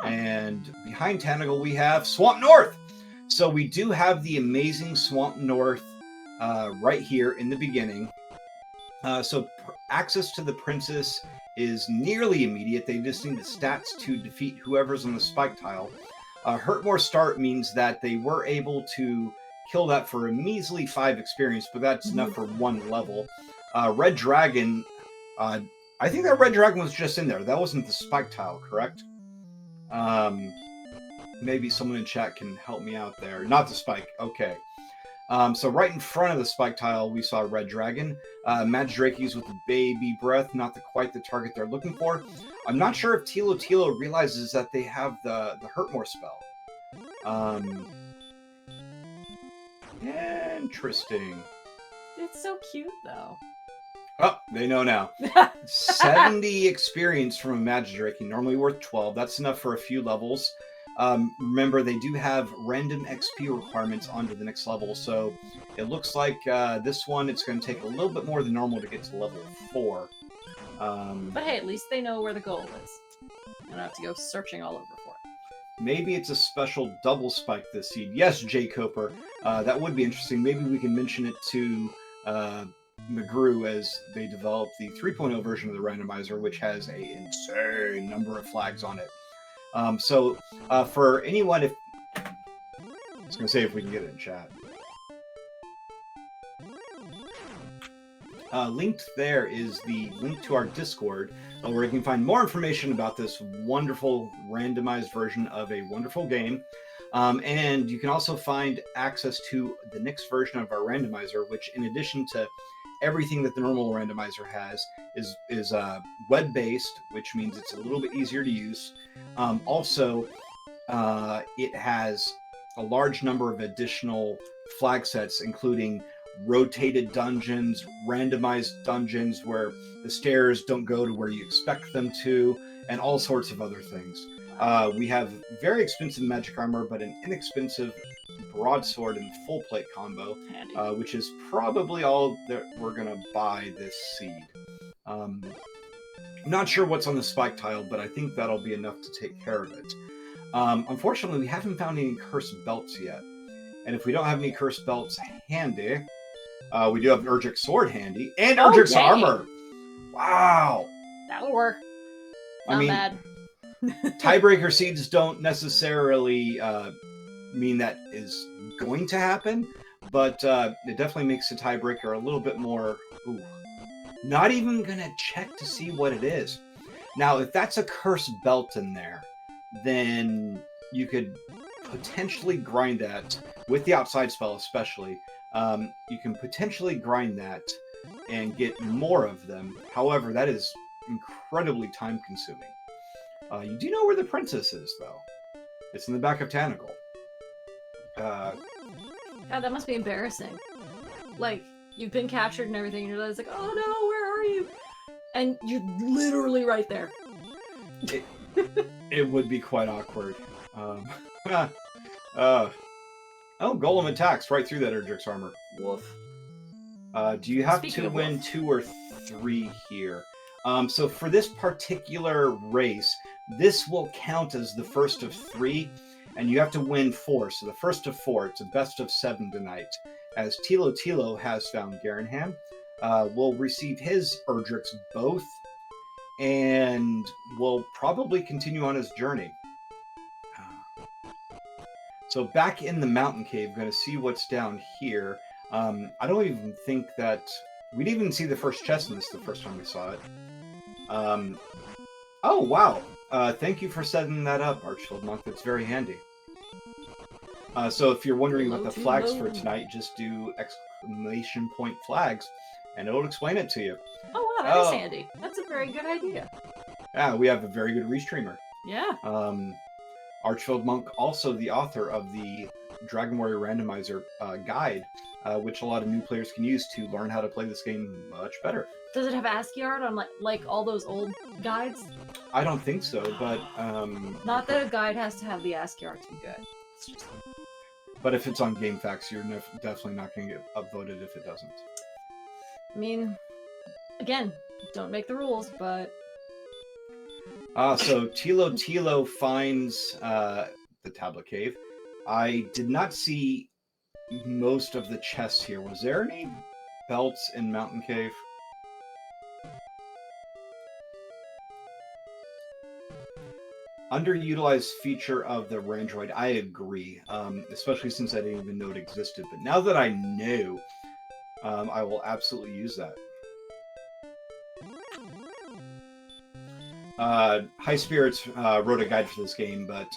And behind Tanagle, we have Swamp North. So we do have the amazing Swamp North right here in the beginning. So access to the princess is nearly immediate. They just need the stats to defeat whoever's on the spike tile. Hurt More Start means that they were able to kill that for a measly 5 experience, but that's enough for 1 level. Red Dragon I think that red dragon was just in there. That wasn't the spike tile, correct? Maybe someone in chat can help me out there. Not the spike. Okay. So right in front of the spike tile, we saw a red dragon. Magidrakes with the baby breath, not quite the target they're looking for. I'm not sure if Thilotilo realizes that they have the hurt more spell. Interesting. It's so cute, though. Oh, they know now. 70 experience from a Magidrake, normally worth 12. That's enough for a few levels. Remember, they do have random XP requirements onto the next level, so it looks like this one, it's going to take a little bit more than normal to get to level 4. But hey, at least they know where the goal is. I don't have to go searching all over for it. Maybe it's a special double spike this seed. Yes, Jay Coper. That would be interesting. Maybe we can mention it to McGrew as they develop the 3.0 version of the randomizer, which has an insane number of flags on it. So for anyone, I was going to say if we can get it in chat. Linked there is the link to our Discord, where you can find more information about this wonderful randomized version of a wonderful game. And you can also find access to the next version of our randomizer, which, in addition to everything that the normal randomizer has, is web-based, which means it's a little bit easier to use. Also, it has a large number of additional flag sets, including rotated dungeons, randomized dungeons where the stairs don't go to where you expect them to, and all sorts of other things. We have very expensive magic armor, but an inexpensive broadsword and full plate combo, which is probably all that we're going to buy this seed. Not sure what's on the spike tile, but I think that'll be enough to take care of it. Unfortunately, we haven't found any cursed belts yet. And if we don't have any cursed belts handy, we do have Urgic's sword handy, and Urgic's armor! Wow! That'll work. Not bad. Tiebreaker seeds don't necessarily mean that is going to happen, but it definitely makes the tiebreaker a little bit more... Ooh. Not even going to check to see what it is. Now, if that's a cursed belt in there, then you could potentially grind that, with the outside spell especially, you can potentially grind that and get more of them. However, that is incredibly time-consuming. You do know where the princess is, though. It's in the back of Tanagle. God, that must be embarrassing. Like, you've been captured and everything, and you're like, oh no, where are you? And you're literally right there. It would be quite awkward. Oh, Golem attacks right through that Erdrick's armor. Woof. Do you have to win 2 or 3 here? So for this particular race, this will count as the first of 3, and you have to win 4. So the first of 4, it's a best of 7 tonight. As Thilotilo has found Garanham, will receive his Erdricks both, and will probably continue on his journey. So back in the mountain cave, going to see what's down here. I don't even think that... We didn't even see the first chest in this the first time we saw it. Oh, wow. Thank you for setting that up, Archfield Monk. That's very handy. So if you're wondering about the flags for tonight, just do exclamation point flags, and it'll explain it to you. Oh, wow, that is handy. That's a very good idea. Yeah, we have a very good restreamer. Yeah. Archfield Monk, also the author of the Dragon Warrior Randomizer guide, which a lot of new players can use to learn how to play this game much better. Does it have ASCII art on like all those old guides? I don't think so, but... Not that a guide has to have the ASCII art to be good. It's just... But if it's on GameFAQs, you're definitely not going to get upvoted if it doesn't. I mean, again, don't make the rules, but... So Thilotilo finds the tablet cave. I did not see most of the chests here. Was there any belts in Mountain Cave? Underutilized feature of the Randroid, I agree, especially since I didn't even know it existed. But now that I know, I will absolutely use that. High Spirits wrote a guide for this game, but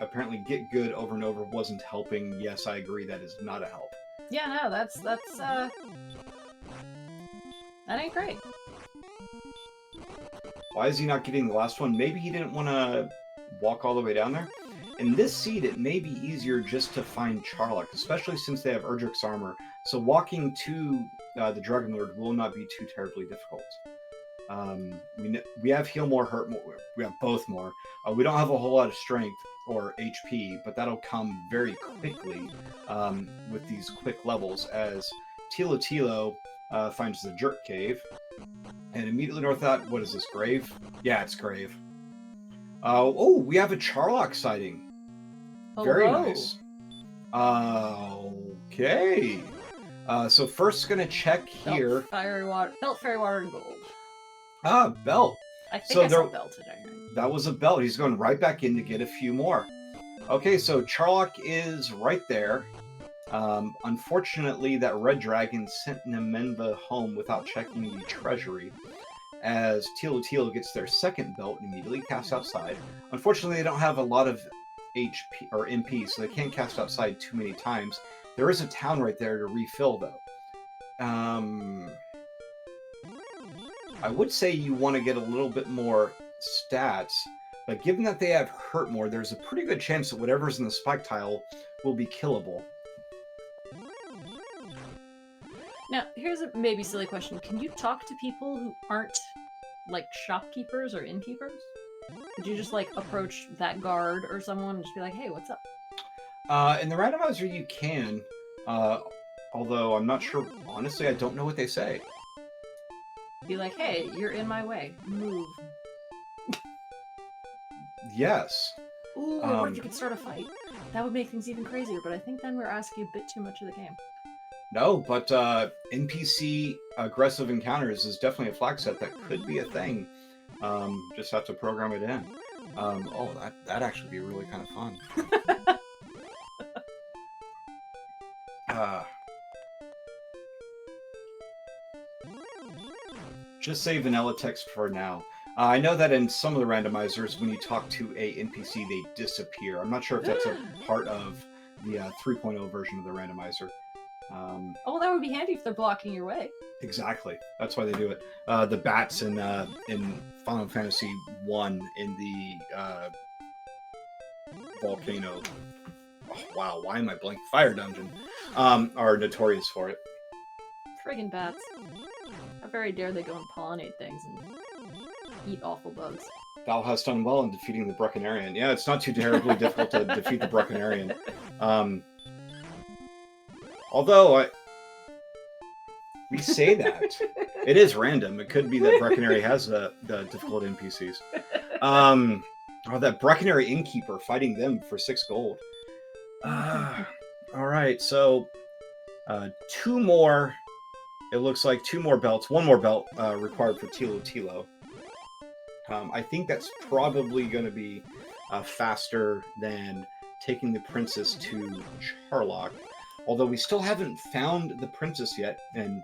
apparently Get Good over and over wasn't helping. Yes, I agree, that is not a help. Yeah, no, that ain't great. Why is he not getting the last one? Maybe he didn't want to walk all the way down there. In this seed, it may be easier just to find Charlock, especially since they have Erdrick's armor. So walking to the Dragon Lord will not be too terribly difficult. We have heal more, hurt more. We have both more. We don't have a whole lot of strength or HP, but that'll come very quickly with these quick levels as Thilotilo finds the Jerk Cave. And immediately north of that, what is this, Grave? Yeah, it's Grave. Oh, we have a Charlock sighting. Very nice. Okay. So first gonna check here. Belt, fairy water, and gold. Ah, belt. I think I saw belt today. That was a belt. He's going right back in to get a few more. Okay, so Charlock is right there. Unfortunately, that red dragon sent Nimenva home without checking the treasury, as Thilotilo gets their second belt and immediately casts outside. Unfortunately, they don't have a lot of HP or MP, so they can't cast outside too many times. There is a town right there to refill, though. I would say you want to get a little bit more stats, but given that they have hurt more, there's a pretty good chance that whatever's in the spike tile will be killable. Now, here's a maybe silly question. Can you talk to people who aren't, like, shopkeepers or innkeepers? Could you just, like, approach that guard or someone and just be like, hey, what's up? In the randomizer, you can. Although I'm not sure. Honestly, I don't know what they say. Be like, hey, you're in my way. Move. Yes. Ooh, or what if you could start a fight? That would make things even crazier, but I think then we're asking a bit too much of the game. No, but NPC aggressive encounters is definitely a flag set that could be a thing. Just have to program it in. Oh, that'd actually be really kind of fun. Just say vanilla text for now. I know that in some of the randomizers, when you talk to a NPC, they disappear. I'm not sure if that's a part of the 3.0 version of the randomizer. Oh, well, that would be handy if they're blocking your way. Exactly. That's why they do it. The bats in Final Fantasy 1 in the volcano. Oh, wow, why am I blanking? Fire dungeon are notorious for it. Friggin' bats. How very dare they go and pollinate things and eat awful bugs. Thou hast done well in defeating the Bruckenarian. Yeah, it's not too terribly difficult to defeat the Bruckenarian. Although, we say that. It is random. It could be that Bruckenary has the difficult NPCs. Or that Bruckenary innkeeper, fighting them for 6 gold. Alright, so 2 more. It looks like 2 more belts. 1 more belt required for Thilotilo. I think that's probably going to be faster than taking the princess to Charlock. Although we still haven't found the princess yet, and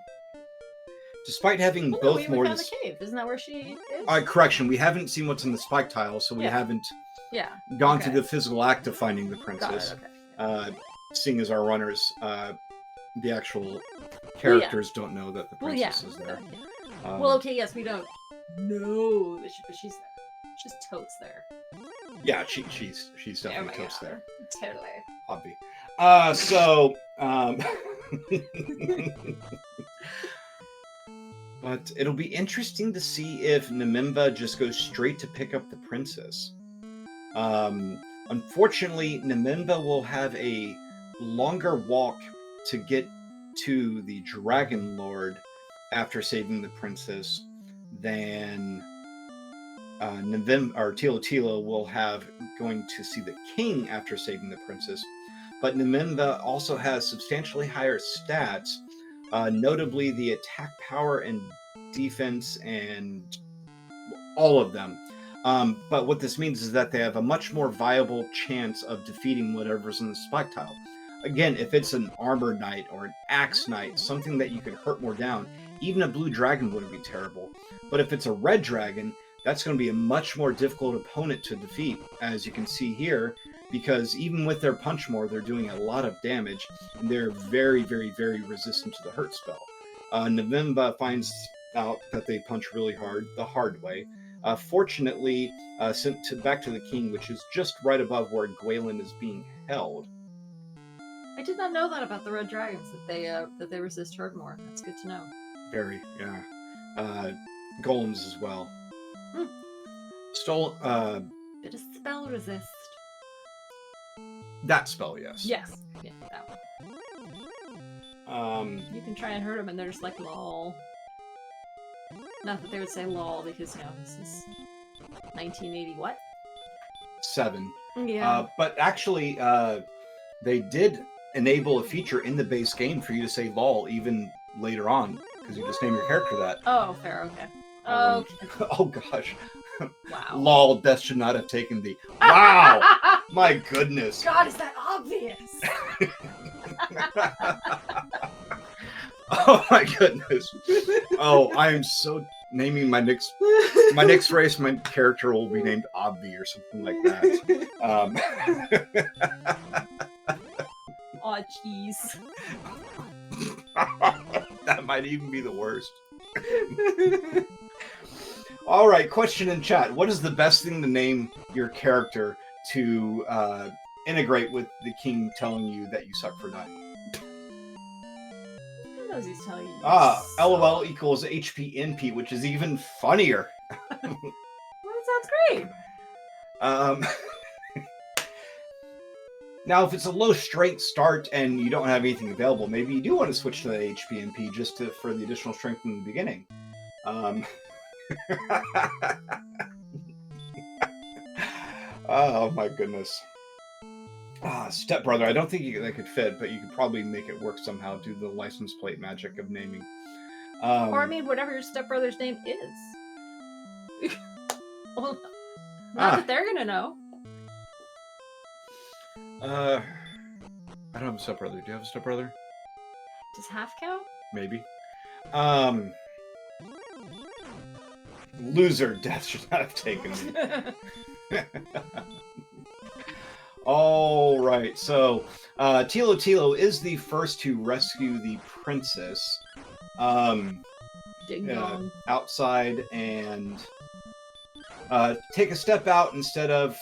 despite having both more... We found the cave. Isn't that where she is? Correction, we haven't seen what's in the spike tile, so we haven't gone through the physical act of finding the princess. Got it, okay. Seeing as our runners, the actual characters don't know that the princess is there. Well, okay, yes, we don't know that but she's there. She's totes there. Yeah, she's definitely totes there. Totally. Hobby. So, but it'll be interesting to see if Nimenva just goes straight to pick up the princess. Unfortunately, Nimenva will have a longer walk to get to the Dragon Lord after saving the princess than Thilotilo will have going to see the king after saving the princess. But Nimenva also has substantially higher stats, notably the attack power and defense and all of them. But what this means is that they have a much more viable chance of defeating whatever's in the spike tile. Again, if it's an armor knight or an axe knight, something that you can hurt more down, even a blue dragon wouldn't be terrible. But if it's a red dragon, that's going to be a much more difficult opponent to defeat, as you can see here, because even with their punch more, they're doing a lot of damage, and they're very, very, very resistant to the hurt spell. Navimba finds out that they punch really hard, the hard way. Fortunately, sent back to the king, which is just right above where Gwaelin is being held. I did not know that about the red dragons, that they resist hurt more. That's good to know. Very, yeah. Golems as well. Did a spell resist? That spell, yes. Yes. Yeah, that one. You can try and hurt them, and they're just like, lol. Not that they would say lol, because, this is 1980 what? 7. Yeah. But actually, they did enable a feature in the base game for you to say lol even later on, because you just name your character that. Oh, fair, okay. Okay. Oh gosh. Wow. Lol, death should not have taken thee. Wow! My goodness. God, is that obvious? Oh my goodness. Oh, I am so naming my next race, my character will be named Obvi or something like that. Aw, jeez. That might even be the worst. All right, question in chat. What is the best thing to name your character to integrate with the king telling you that you suck for dying? Who knows he's telling you? LOL equals HPNP, which is even funnier. Well, that sounds great. Now, if it's a low strength start and you don't have anything available, maybe you do want to switch to the HPNP just for the additional strength in the beginning. Oh my goodness. Stepbrother, I don't think that could fit, but you could probably make it work somehow due to the license plate magic of naming. Or I mean, whatever your stepbrother's name is. Well, not that they're gonna know. I don't have a stepbrother. Do you have a stepbrother? Does half count? Maybe. Loser, death should not have taken me. All right, so Thilotilo is the first to rescue the princess Ding dong. outside and take a step out instead of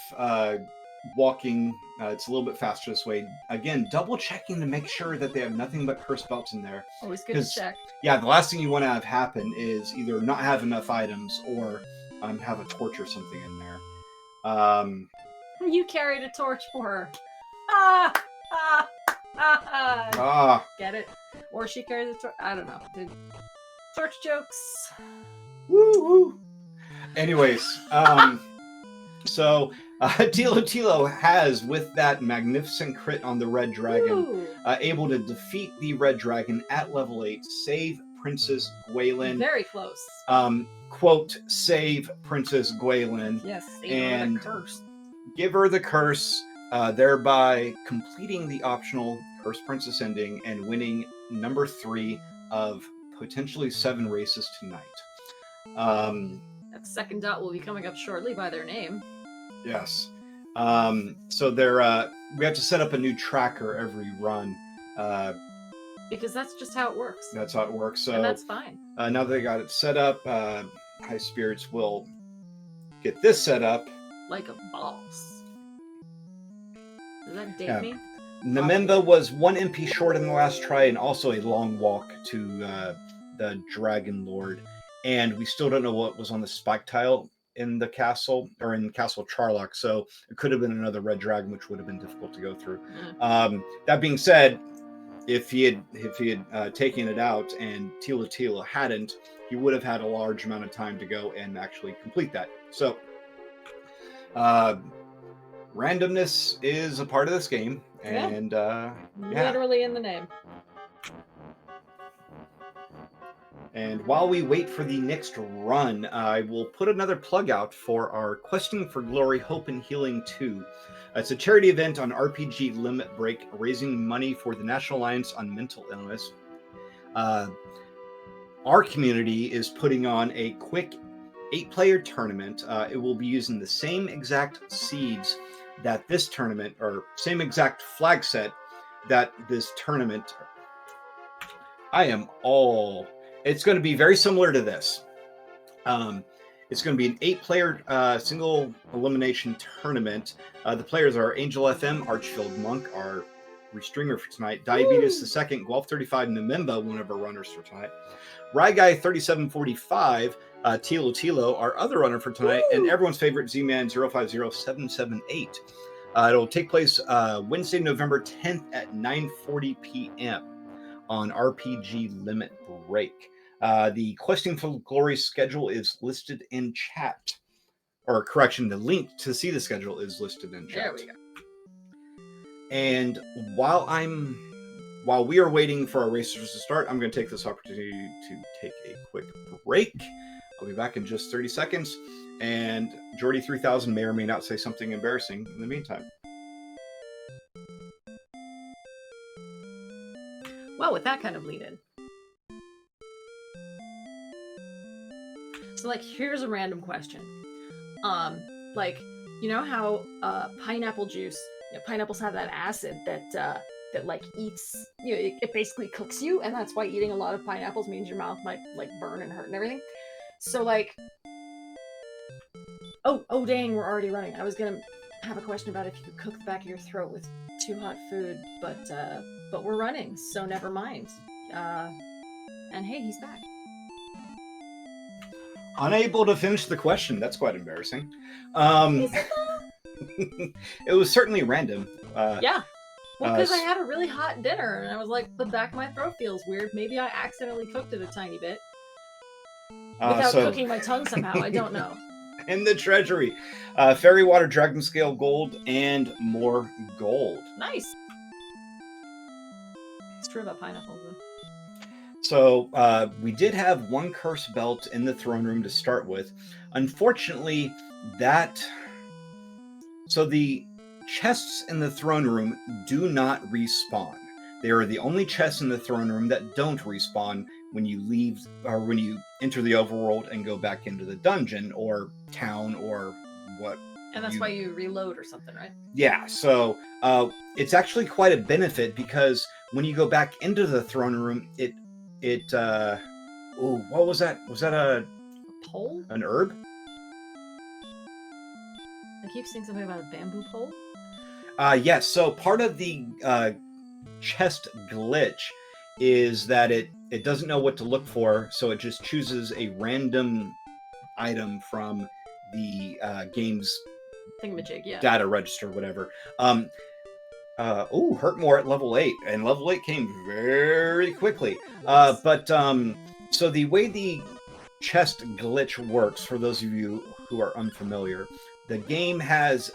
walking. It's a little bit faster this way. Again, double checking to make sure that they have nothing but curse belts in there. Always good to check. Yeah, the last thing you want to have happen is either not have enough items or have a torch or something in there. You carried a torch for her. Get it? Or she carries a torch. I don't know. Torch jokes. Woo woo. Anyways, so Thilotilo has, with that magnificent crit on the red dragon, able to defeat the red dragon at level 8, save Princess Gwaelin. Very close. Quote, save Princess Gwaelin. Yes, and the curse. Give her the curse, thereby completing the optional Curse Princess ending and winning number 3 of potentially 7 races tonight. That second dot will be coming up shortly by their name. Yes. So we have to set up a new tracker every run. Because that's just how it works. That's how it works. So and that's fine. Now that they got it set up, High Spirits will get this set up. Like a boss. Does that date me? Namimba was 1 MP short in the last try and also a long walk to the Dragon Lord. And we still don't know what was on the spike tile in the castle, or in Castle Charlock, so it could have been another red dragon, which would have been difficult to go through. That being said, if he had taken it out and Thilotilo hadn't, he would have had a large amount of time to go and actually complete that. So randomness is a part of this game, and literally in the name. And while we wait for the next run, I will put another plug out for our Questing for Glory Hope and Healing 2. It's a charity event on RPG Limit Break, raising money for the National Alliance on Mental Illness. Our community is putting on a quick 8-player tournament. It will be using the same exact seeds that this tournament, or same exact flag set that this tournament. It's going to be very similar to this. It's going to be an 8-player single elimination tournament. The players are Angel FM, Archfield Monk, our restringer for tonight. Diabetes the Second, Guelph 35, Namimba, one of our runners for tonight. Ryguy 3745, Thilotilo, our other runner for tonight, and everyone's favorite Z-Man 050778. It'll take place Wednesday, November 10th at 9:40 p.m. on RPG Limit Break. The Questing for Glory schedule is listed in chat. Or correction, the link to see the schedule is listed in chat. There we go. And while we are waiting for our racers to start, I'm going to take this opportunity to take a quick break. I'll be back in just 30 seconds. And Jordy 3000 may or may not say something embarrassing in the meantime. Well, with that kind of lead in. So, like, here's a random question. Like, you know how pineapple juice, pineapples have that acid that like eats, it basically cooks you, and that's why eating a lot of pineapples means your mouth might like burn and hurt and everything. So, like, oh dang, we're already running. I was gonna have a question about if you could cook the back of your throat with too hot food, but we're running, so never mind. And hey, he's back. Unable to finish the question. That's quite embarrassing. Is it though? It was certainly random. Yeah. Well, because I had a really hot dinner, and I was like, the back of my throat feels weird. Maybe I accidentally cooked it a tiny bit. Without cooking my tongue somehow. I don't know. In the treasury. Fairy Water, Dragon Scale Gold, and more gold. Nice. It's true about pineapples, though. So we did have one curse belt in the throne room to start with. Unfortunately, so the chests in the throne room do not respawn. They are the only chests in the throne room that don't respawn when you leave, or when you enter the overworld and go back into the dungeon or town or what. And that's why you reload or something, right? Yeah, so it's actually quite a benefit, because when you go back into the throne room, what was that? Was that a pole? An herb? I keep seeing something about a bamboo pole. Yes. So part of the chest glitch is that it doesn't know what to look for, so it just chooses a random item from the game's thingamajig, yeah. Data register, whatever. Hurt more at level 8, and level 8 came very quickly. So the way the chest glitch works, for those of you who are unfamiliar, the game has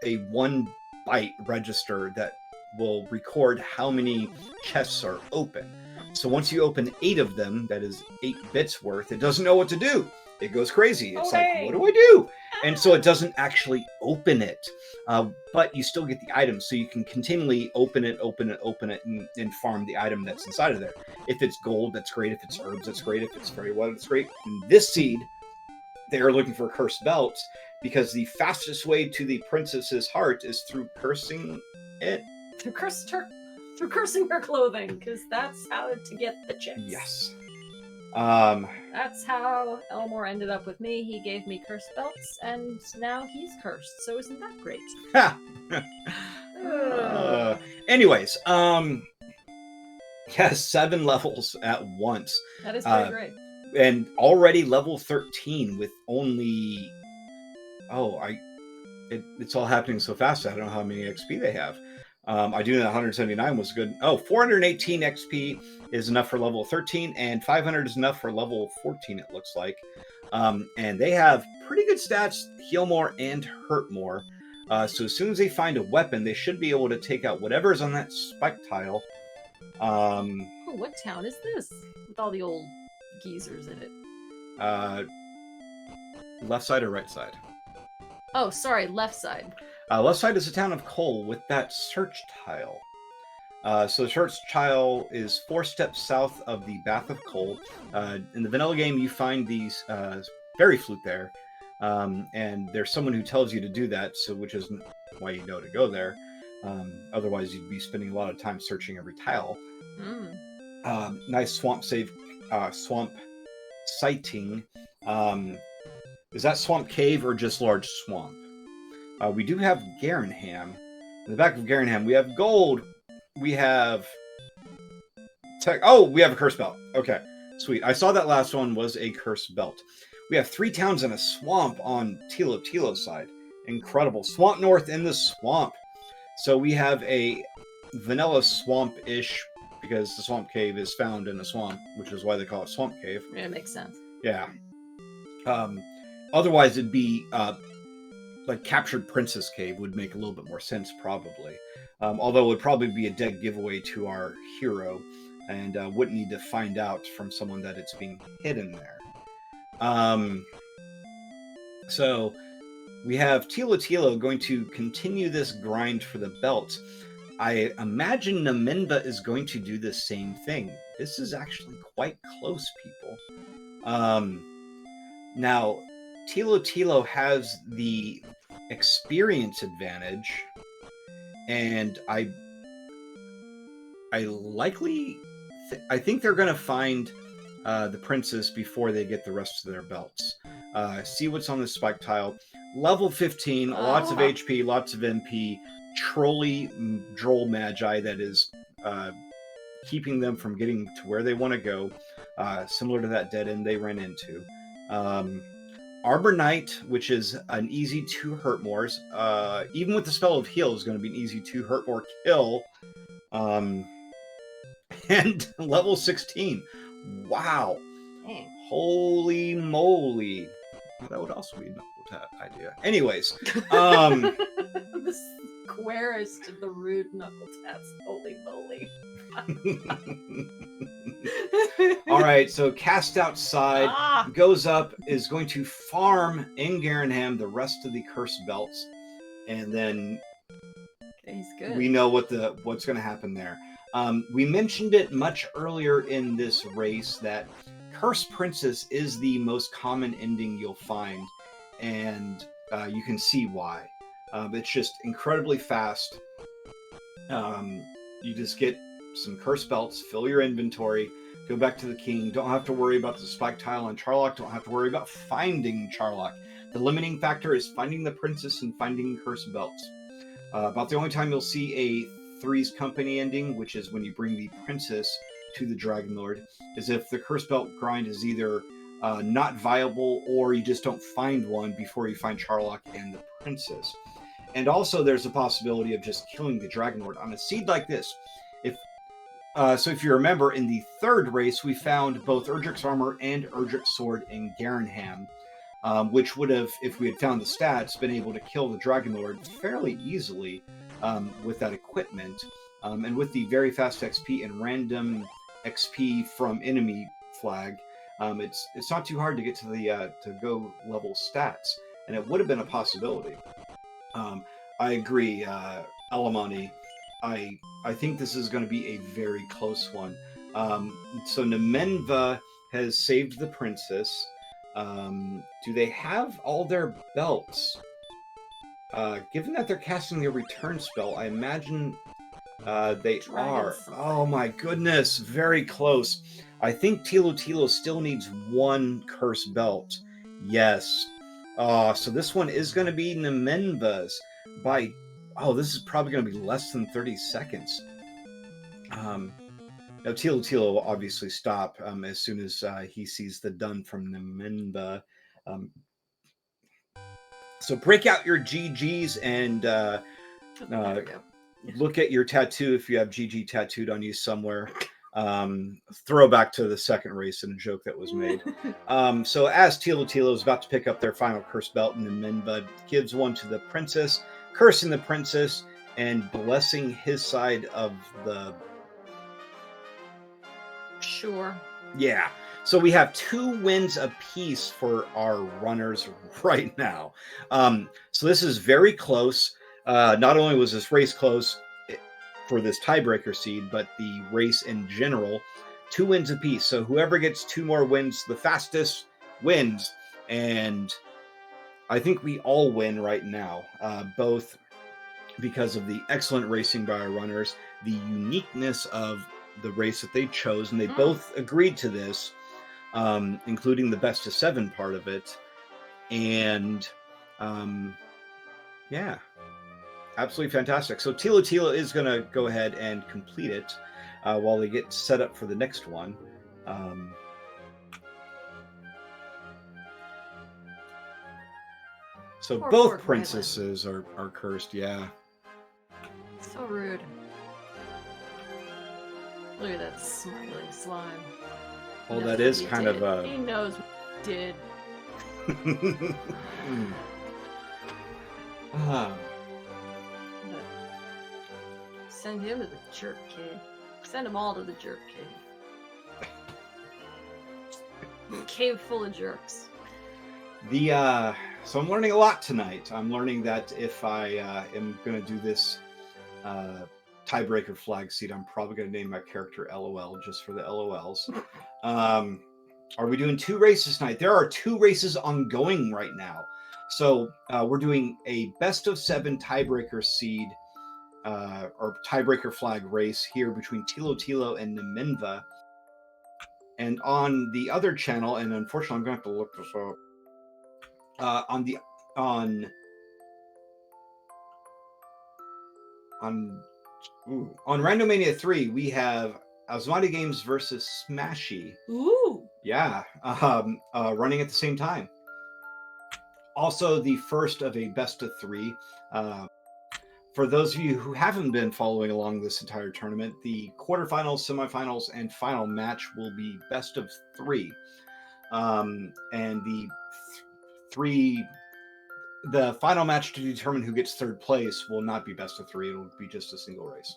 a 1 byte register that will record how many chests are open. So once you open 8 of them, that is 8 bits worth, it doesn't know what to do. It goes crazy. It's like, what do I do? And so it doesn't actually open it. But you still get the items, so you can continually open it, and farm the item that's inside of there. If it's gold, that's great. If it's herbs, that's great. If it's fairy water, that's great. In this seed, they are looking for cursed belts, because the fastest way to the princess's heart is through cursing it. Through cursing her clothing, because that's how to get the chicks. Yes. That's how Elmore ended up with me. He gave me cursed belts, and now he's cursed. So isn't that great? Anyways, yes, 7 levels at once. That is pretty great. And already level 13 with only... it's all happening so fast, I don't know how many XP they have. I do know 179 was good. 418 XP is enough for level 13, and 500 is enough for level 14, it looks like. And they have pretty good stats, heal more and hurt more. So as soon as they find a weapon, they should be able to take out whatever's on that spike tile. What town is this? With all the old geezers in it. Left side or right side? Oh, sorry, left side. Left side is the town of Cole with that search tile. So the search tile is 4 steps south of the Bath of Cole. In the vanilla game, you find these fairy flute there. And there's someone who tells you to do that, so which isn't why you know to go there. Otherwise, you'd be spending a lot of time searching every tile. Nice swamp sighting. Is that swamp cave or just large swamp? We do have Garenham. In the back of Garenham, we have gold. We have we have a curse belt. Okay, sweet. I saw that last one was a curse belt. We have 3 towns and a swamp on Thilotilo's side. Incredible. Swamp North in the swamp. So we have a vanilla swamp-ish, because the swamp cave is found in a swamp, which is why they call it Swamp Cave. Yeah, it makes sense. Yeah. Otherwise, it'd be like Captured Princess Cave would make a little bit more sense, probably. Although it would probably be a dead giveaway to our hero, and wouldn't need to find out from someone that it's being hidden there. So we have Thilotilo going to continue this grind for the belt. I imagine Naminba is going to do the same thing. This is actually quite close, people. Now, Thilotilo has the experience advantage, and I think they're going to find the princess before they get the rest of their belts. See what's on the spike tile. Level 15, lots of HP, lots of MP, droll magi that is keeping them from getting to where they want to go, similar to that dead end they ran into. Arbor Knight, which is an easy 2 hurt mores, even with the spell of heal, is going to be an easy 2 hurt more kill. And level 16. Wow. Dang. Holy moly. That would also be a knuckle tap idea. Anyways. The squarest of the rude knuckle taps. Holy moly. All right, so Cast Outside goes up, is going to farm in Garenham the rest of the cursed belts, and then He's good. we know what's going to happen there. We mentioned it much earlier in this race that Cursed Princess is the most common ending you'll find, and you can see why. It's just incredibly fast. You just get some cursed belts, fill your inventory, go back to the king. Don't have to worry about the spike tile on Charlock. Don't have to worry about finding Charlock. The limiting factor is finding the princess and finding cursed belts. About the only time you'll see a Three's Company ending, which is when you bring the princess to the Dragon Lord, is if the cursed belt grind is either not viable or you just don't find one before you find Charlock and the princess. And also there's a possibility of just killing the Dragon Lord on a seed like this. So if you remember, in the 3rd race, we found both Erdrick's Armor and Erdrick's Sword in Garenham, which would have, if we had found the stats, been able to kill the Dragon Lord fairly easily with that equipment. And with the very fast XP and random XP from enemy flag, it's not too hard to get to the to go level stats, and it would have been a possibility. I agree, Alamani. I think this is going to be a very close one. So Namenva has saved the princess. Do they have all their belts? Given that they're casting a return spell, I imagine they are. Oh my goodness, very close. I think Thilotilo still needs 1 curse belt. Yes. So this one is going to be Namenva's by... Oh, this is probably going to be less than 30 seconds. Now, Thilotilo will obviously stop as soon as he sees the done from Namenva. So break out your GGs and look at your tattoo if you have GG tattooed on you somewhere. Throwback to the 2nd race and a joke that was made. So as Thilotilo is about to pick up their final curse belt, Namenva gives one to the princess, cursing the princess and blessing his side of the... Sure. Yeah. So we have 2 wins apiece for our runners right now. So this is very close. Not only was this race close for this tiebreaker seed, but the race in general, 2 wins apiece. So whoever gets 2 more wins the fastest wins. And I think we all win right now, both because of the excellent racing by our runners, the uniqueness of the race that they chose, and they both agreed to this, including the best of 7 part of it. And yeah, absolutely fantastic. So Thilotilo is going to go ahead and complete it while they get set up for the next one. So both princesses are cursed, yeah. So rude. Look at that smiling slime. Well, that is kind of a... He knows what he did. Send him to the jerk cave. Send them all to the jerk cave. Cave full of jerks. So I'm learning a lot tonight. I'm learning that if I am going to do this tiebreaker flag seed, I'm probably going to name my character LOL just for the LOLs. Are we doing 2 races tonight? There are 2 races ongoing right now. So we're doing a best of 7 tiebreaker seed or tiebreaker flag race here between Thilotilo and Neminva. And on the other channel, and unfortunately I'm going to have to look this up, on Randomania 3, we have Asmati Games versus Smashy. Ooh! Yeah, running at the same time. Also, the first of a best of 3. For those of you who haven't been following along this entire tournament, the quarterfinals, semifinals, and final match will be best of 3. And the final match to determine who gets 3rd place will not be best of 3. It'll be just a single race.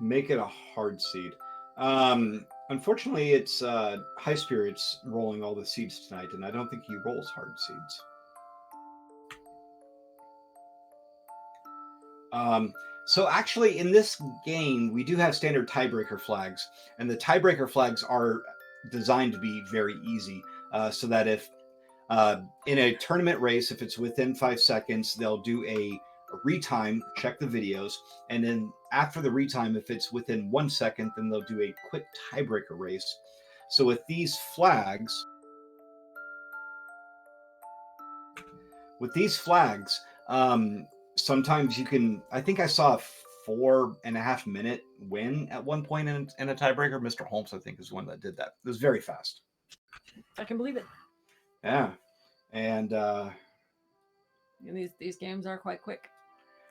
Make it a hard seed. Unfortunately, it's High Spirits rolling all the seeds tonight, and I don't think he rolls hard seeds. So actually, in this game, we do have standard tiebreaker flags, and the tiebreaker flags are designed to be very easy, so that if in a tournament race, if it's within 5 seconds, they'll do a retime, check the videos, and then after the retime, if it's within 1 second, then they'll do a quick tiebreaker race. So with these flags, sometimes you can, I think I saw a 4.5 minute win at one point in a tiebreaker. Mr. Holmes, I think, is the one that did that. It was very fast. I can believe it. Yeah. And these games are quite quick.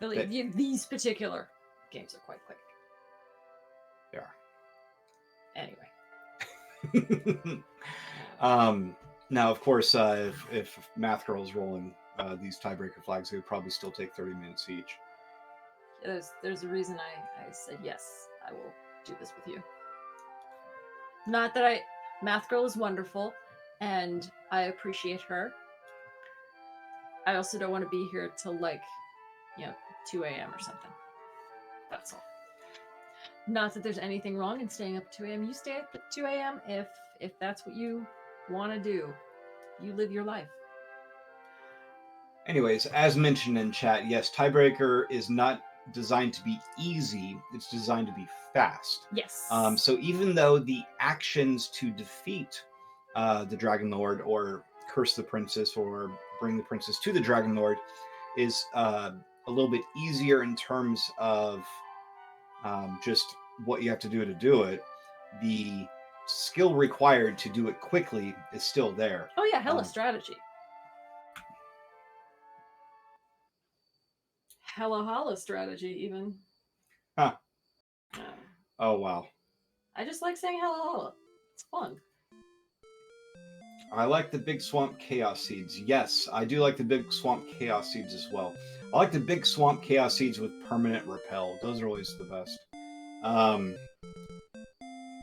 These particular games are quite quick. They are. Anyway. Now, of course, if Math Girl's rolling these tiebreaker flags, they would probably still take 30 minutes each. There's a reason I said yes, I will do this with you. Not that Math Girl is wonderful, and I appreciate her. I also don't want to be here till 2 a.m. or something. That's all. Not that there's anything wrong in staying up at 2 a.m. You stay up at 2 a.m. if that's what you want to do. You live your life. Anyways, as mentioned in chat, yes, tiebreaker is not designed to be easy. It's designed to be fast. Yes. So even though the actions to defeat the Dragon Lord or curse the princess or bring the princess to the Dragon Lord is a little bit easier in terms of just what you have to do it, the skill required to do it quickly is still there. Oh yeah, hella strategy. Hella strategy even. Huh. Oh wow. I just like saying hella. It's fun. I like the Big Swamp Chaos Seeds. Yes, I do like the Big Swamp Chaos Seeds as well. I like the Big Swamp Chaos Seeds with permanent repel. Those are always the best.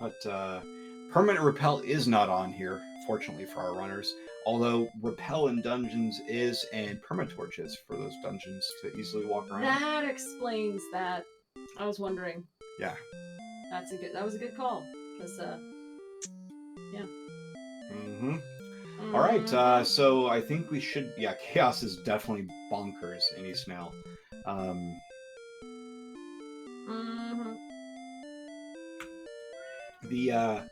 But permanent repel is not on here, fortunately for our runners. Although Repel in dungeons is, and Permatorch is for those dungeons to easily walk around. That explains that. I was wondering. Yeah. That was a good call. Because, yeah. Mm-hmm. All right, so I think we should... Yeah, Chaos is definitely bonkers in East now. The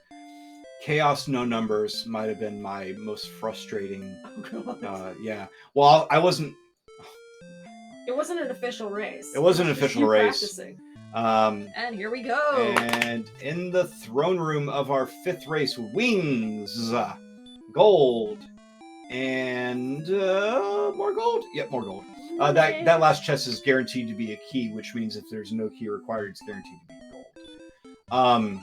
Chaos no numbers might have been my most frustrating. Oh, God. Yeah. Well, I wasn't... It wasn't an official race. It wasn't an official race. Practicing. And here we go. And in the throne room of our 5th race, wings, gold, and more gold. Yep, more gold. That last chest is guaranteed to be a key, which means if there's no key required, it's guaranteed to be gold.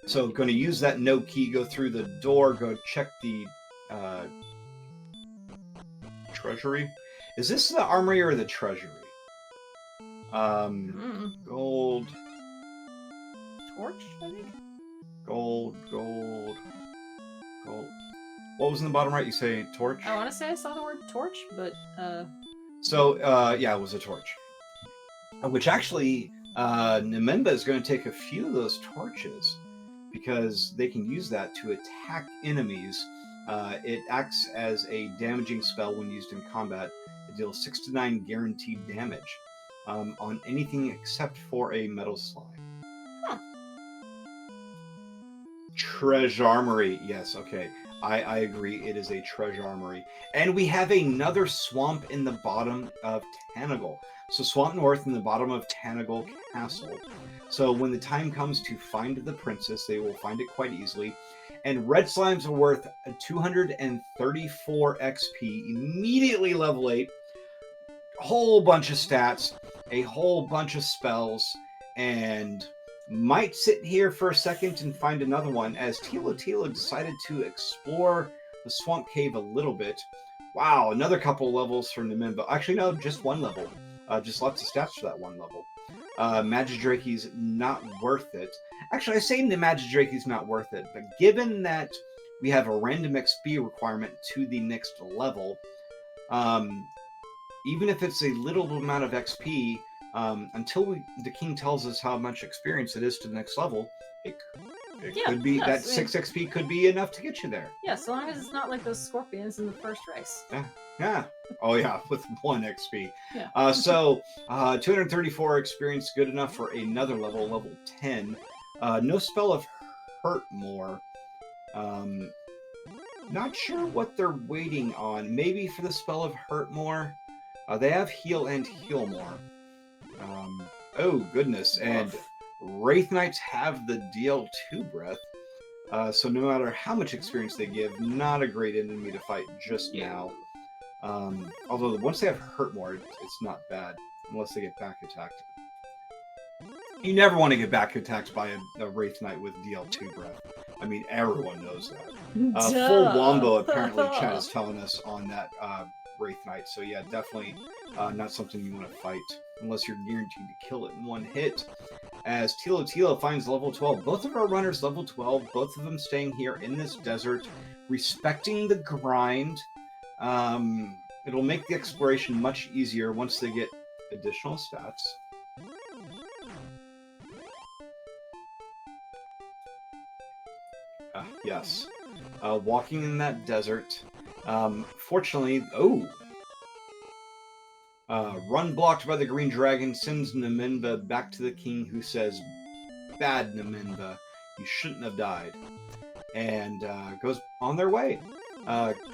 So going to use that no key, go through the door, go check the treasury. Is this the armory or the treasury? Gold. Torch, I think? Gold. What was in the bottom right? You say torch? I want to say I saw the word torch, but... So, yeah, it was a torch. Which actually, Nememba is going to take a few of those torches because they can use that to attack enemies. It acts as a damaging spell when used in combat. It deals 6 to 9 guaranteed damage on anything except for a metal slime. Huh. Treasure Armory. Yes, okay. I agree. It is a treasure armory. And we have another swamp in the bottom of Tanagal. So Swamp North in the bottom of Tanagal Castle. So when the time comes to find the princess, they will find it quite easily. And red slimes are worth 234 XP. Immediately level 8. A whole bunch of stats. A whole bunch of spells. And... might sit here for a second and find another one, as Thilotilo decided to explore the swamp cave a little bit. Wow, another couple levels for Nememba. Actually, no, just one level. Just lots of stats for that one level. Magidrake's not worth it. Actually, I say the Magidrake's not worth it, but given that we have a random XP requirement to the next level, even if it's a little amount of XP, until the king tells us how much experience it is to the next level, it could be that 6 XP could be enough to get you there. Yeah, so long as it's not like those scorpions in the first race. Yeah. Oh yeah, with 1 XP. Yeah. So 234 experience, good enough for another level, level 10. No spell of hurt more. Not sure what they're waiting on. Maybe for the spell of hurt more. They have heal and heal more. Oh goodness, and Wraith Knights have the DL2 breath, so no matter how much experience they give, not a great enemy to fight just now. Although once they have hurt more, it's not bad, unless they get back attacked. You never want to get back attacked by a Wraith Knight with DL2 breath. I mean, everyone knows that. Full Wombo, apparently, Chad is telling us on that Wraith Knight, so yeah, definitely not something you want to fight. Unless you're guaranteed to kill it in one hit. As Thilotilo finds level 12. Both of our runners level 12. Both of them staying here in this desert. Respecting the grind. It'll make the exploration much easier once they get additional stats. Yes. Walking in that desert. Fortunately... Oh! Run blocked by the green dragon sends Nememba back to the king, who says, "Bad Nememba, you shouldn't have died," and goes on their way.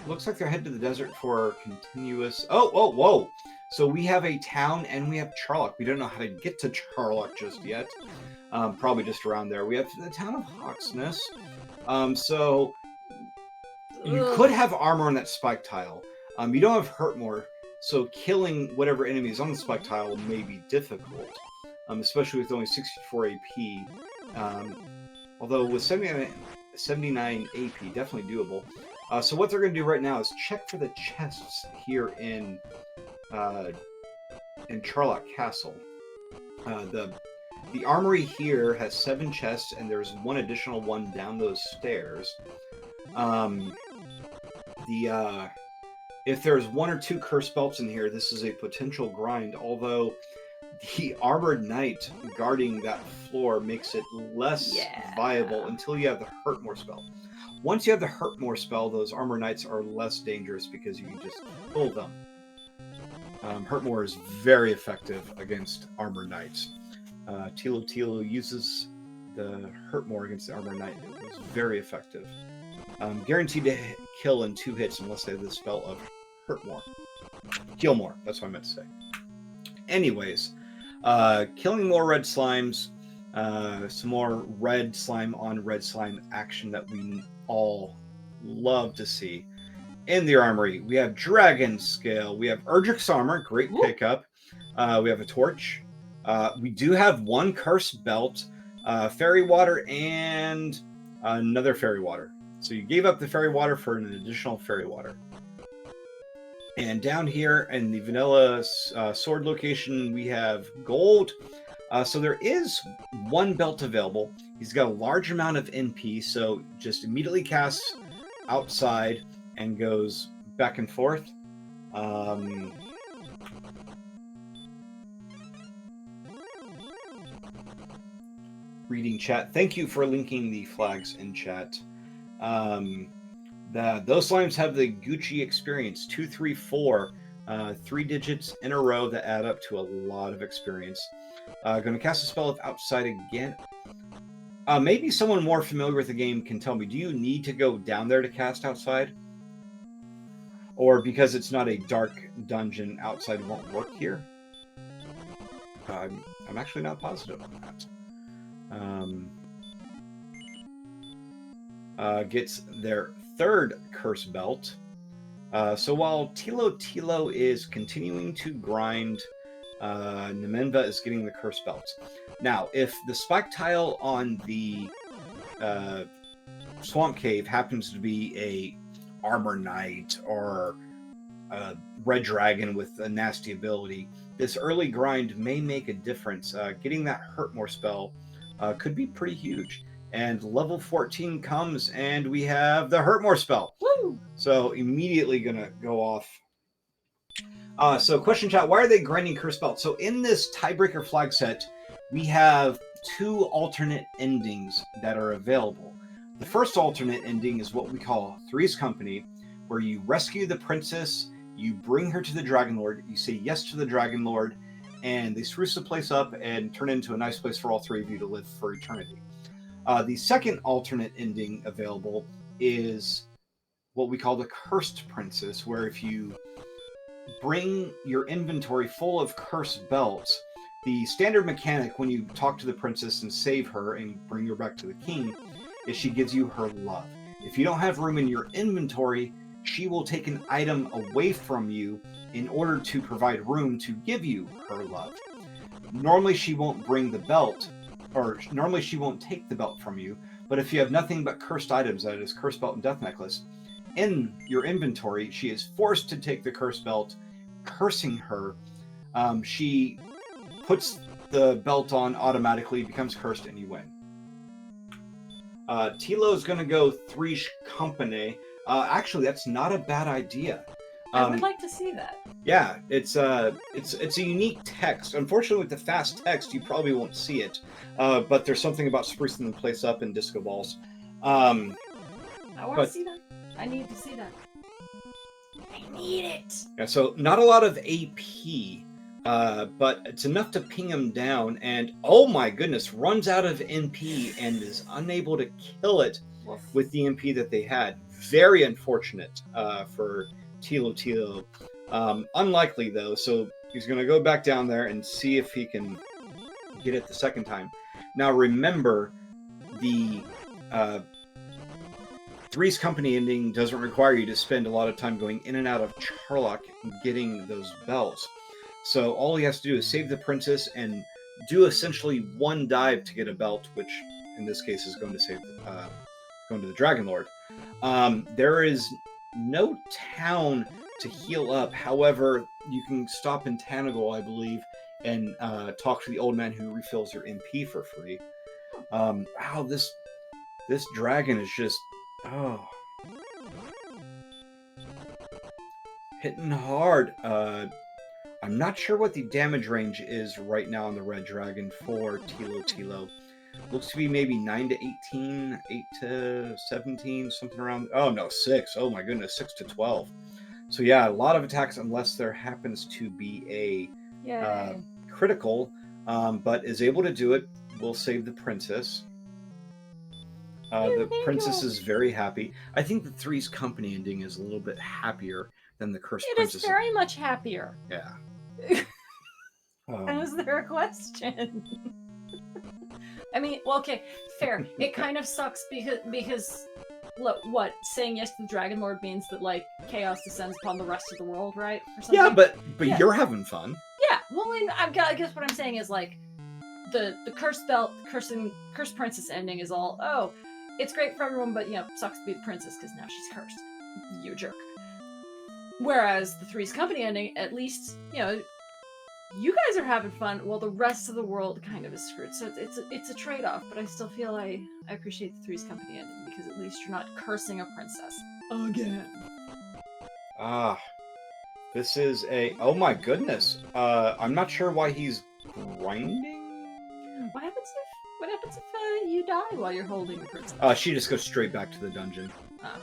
Looks like they're headed to the desert for continuous... Oh, whoa! So we have a town and we have Charlock. We don't know how to get to Charlock just yet. Probably just around there. We have the town of Hawksness. So you could have armor on that spike tile. You don't have hurt more. So killing whatever enemy is on the spike tile may be difficult, especially with only 64 AP. Although with 79 AP, definitely doable. So what they're going to do right now is check for the chests here in Charlock Castle. The armory here has 7 chests, and there's one additional one down those stairs. if there's 1 or 2 curse belts in here, this is a potential grind. Although the armored knight guarding that floor makes it less viable until you have the hurt more spell. Once you have the hurt more spell, those armor knights are less dangerous because you can just pull them. Hurt more is very effective against armor knights. Thilotilo uses the hurt more against the armor knight. It was very effective. Guaranteed to kill in 2 hits unless they have the spell of hurt more. Kill more, that's what I meant to say. Anyways, killing more red slimes, some more red slime on red slime action that we all love to see. In the armory, we have Dragon Scale, we have Erdrick's Armor, great pickup. We have a torch. We do have 1 curse belt, fairy water, and another fairy water. So you gave up the fairy water for an additional fairy water. And down here in the vanilla sword location, we have gold. So there is 1 belt available. He's got a large amount of NP, so just immediately casts outside and goes back and forth. Reading chat. Thank you for linking the flags in chat. Those slimes have the Gucci experience. 2, 3, 4. 3 digits in a row that add up to a lot of experience. Going to cast a spell of outside again. Maybe someone more familiar with the game can tell me, do you need to go down there to cast outside? Or because it's not a dark dungeon, outside won't work here? I'm actually not positive on that. Gets their 3rd curse belt. So while Thilotilo is continuing to grind, Nemenva is getting the curse belt. Now, if the spike tile on the swamp cave happens to be a armor knight or a red dragon with a nasty ability, this early grind may make a difference. Getting that hurt more spell could be pretty huge. And level 14 comes, and we have the hurt more spell. Woo! So immediately gonna go off. So question chat, why are they grinding curse belt? So in this Tiebreaker flag set, we have 2 alternate endings that are available. The first alternate ending is what we call Three's Company, where you rescue the princess, you bring her to the Dragon Lord, you say yes to the Dragon Lord, and they spruce the place up and turn it into a nice place for all 3 of you to live for eternity. The second alternate ending available is what we call the Cursed Princess, where if you bring your inventory full of cursed belts, the standard mechanic when you talk to the princess and save her and bring her back to the king is she gives you her love. If you don't have room in your inventory, she will take an item away from you in order to provide room to give you her love. Normally she won't bring the belt, or normally she won't take the belt from you, but if you have nothing but cursed items, that is cursed belt and death necklace, in your inventory, she is forced to take the cursed belt, cursing her. She puts the belt on automatically, becomes cursed, and you win. Tilo's going to go Three's Company. Actually, that's not a bad idea. I would like to see that. Yeah, it's a unique text. Unfortunately, with the fast text, you probably won't see it. But there's something about sprucing the place up in disco balls. I want to see that. I need to see that. I need it. Yeah, so not a lot of AP, but it's enough to ping him down. And oh my goodness, runs out of NP and is unable to kill it with the NP that they had. Very unfortunate for Thilotilo. Unlikely though, so he's going to go back down there and see if he can get it the second time. Now remember, the Three's Company ending doesn't require you to spend a lot of time going in and out of Charlock and getting those belts. So all he has to do is save the princess and do essentially 1 dive to get a belt, which in this case is going to save going to the Dragon Lord. There is no town to heal up. However, you can stop in Tanagal, I believe, and talk to the old man who refills your MP for free. Wow, this dragon is just... Oh. Hitting hard. I'm not sure what the damage range is right now on the Red Dragon for Thilotilo. Looks to be maybe 9 to 18, 8 to 17, something around. Oh no, 6. Oh my goodness, 6 to 12. So yeah, a lot of attacks unless there happens to be a critical, but is able to do it. Will save the princess. The princess is very happy. I think the Three's Company ending is a little bit happier than the Cursed Princess. It is very much happier. Yeah. Is there a question? I mean, well, okay, fair. It kind of sucks because look, what, saying yes to the Dragon Lord means that like chaos descends upon the rest of the world, right? Or something? Yeah, but you're having fun. Yeah. Well, and I guess what I'm saying is like the cursed belt, cursed princess ending is all, oh, it's great for everyone, but sucks to be the princess because now she's cursed. You jerk. Whereas the Three's Company ending, at least, you guys are having fun while the rest of the world kind of is screwed. So it's a trade-off, but I still feel I appreciate the Three's Company ending because at least you're not cursing a princess again. This is oh my goodness. I'm not sure why he's grinding. What happens if you die while you're holding the princess? She just goes straight back to the dungeon. Oh,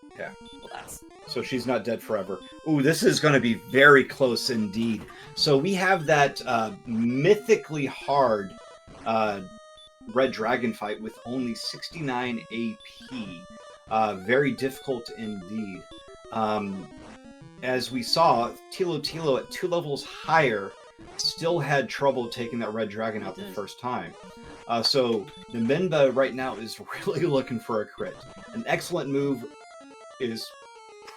okay. Yeah. Well, that's... So she's not dead forever. Ooh, this is going to be very close indeed. So we have that mythically hard Red Dragon fight with only 69 AP. Very difficult indeed. As we saw, Thilotilo at 2 levels higher still had trouble taking that Red Dragon out the first time. So Niminba right now is really looking for a crit. An excellent move is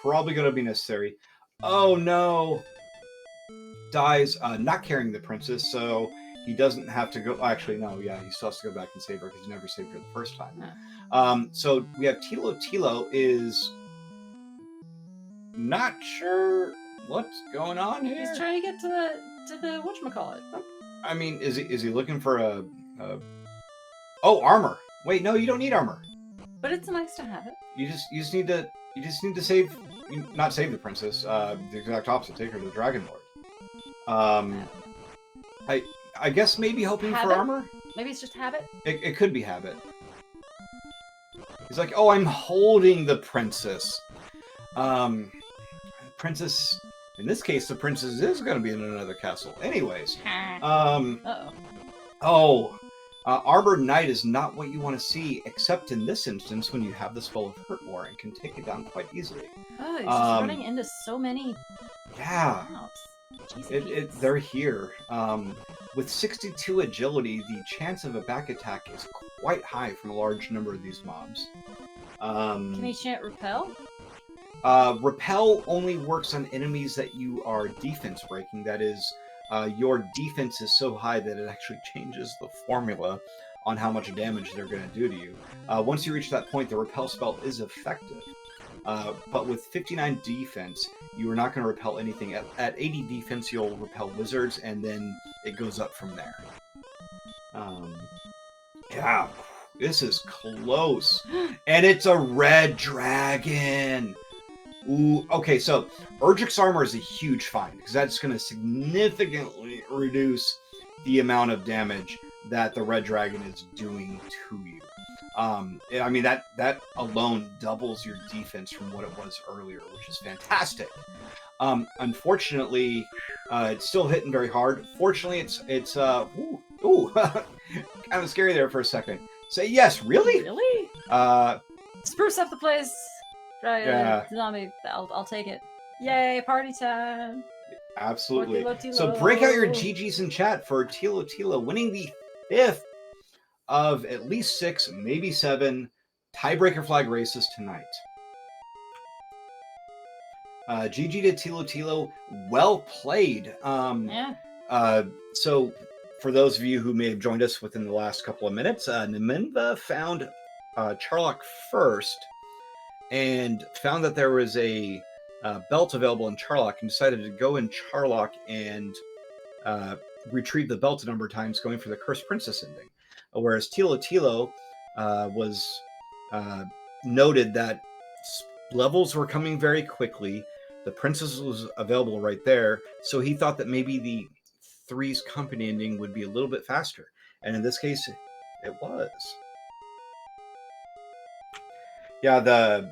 probably going to be necessary. Oh no! Dies, not carrying the princess, so he doesn't have to go. Actually, no, yeah, he still has to go back and save her because he never saved her the first time. So we have Thilotilo is not sure what's going on here. He's trying to get to the whatchamacallit. I mean, is he looking for a Oh, armor. Wait, no, you don't need armor. But it's nice to have it. You just need to save, not save the princess. The exact opposite. Take her to the Dragon Lord. I guess maybe hoping habit? for armor. Maybe it's just habit. It could be habit. He's like, oh, I'm holding the princess. Princess. In this case, the princess is going to be in another castle. Anyways. Armored Knight is not what you want to see, except in this instance when you have the spell of Hurt War and can take it down quite easily. Oh, he's just running into so many. Yeah. They're here. With 62 agility, the chance of a back attack is quite high from a large number of these mobs. Can he chant Repel? Repel only works on enemies that you are defense breaking. That is, your defense is so high that it actually changes the formula on how much damage they're going to do to you. Once you reach that point, the repel spell is effective. But with 59 defense, you are not going to repel anything. At 80 defense, you'll repel wizards, and then it goes up from there. Yeah, this is close. And it's a red dragon! Ooh, okay, so Urgic's armor is a huge find, because that's going to significantly reduce the amount of damage that the red dragon is doing to you. I mean, that alone doubles your defense from what it was earlier, which is fantastic. Unfortunately, it's still hitting very hard. Fortunately, it's kind of scary there for a second. Say yes, really? Really? Spruce up the place. Yeah. Zombie, I'll take it. Yay, party time. Absolutely. Thilotilo. So break out your GGs in chat for Thilotilo winning the 5th of at least 6, maybe 7 tiebreaker flag races tonight. GG to Thilotilo. Well played. Yeah. So for those of you who may have joined us within the last couple of minutes, Niminba found Charlock first and found that there was a belt available in Charlock and decided to go in Charlock and retrieve the belt a number of times, going for the Cursed Princess ending. Whereas Thilotilo was noted that levels were coming very quickly. The princess was available right there, so he thought that maybe the three's company ending would be a little bit faster. And in this case, it was. Yeah, the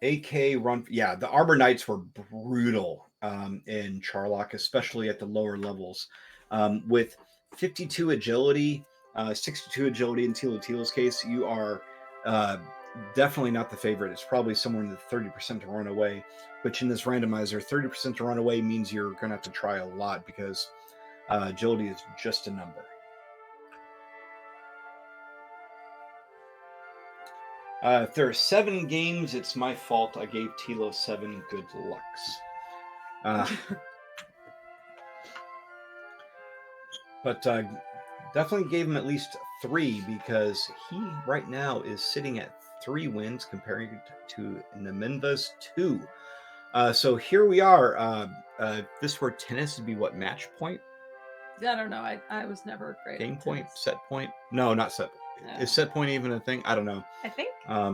AK run. Yeah, the Arbor Knights were brutal in Charlock, especially at the lower levels. With 52 agility, 62 agility in Thilotilo's case, you are definitely not the favorite. It's probably somewhere in the 30% to run away, which in this randomizer, 30% to run away means you're going to have to try a lot because agility is just a number. If there are 7 games, it's my fault. I gave Tilo 7 good lucks. But definitely gave him at least 3 because he right now is sitting at 3 wins comparing to Neminva's 2. So here we are. This were tennis to be what, match point? I don't know. I was never great. Game at point? tennis. Set point? No, not set. No. Is set point even a thing? I don't know. I think. I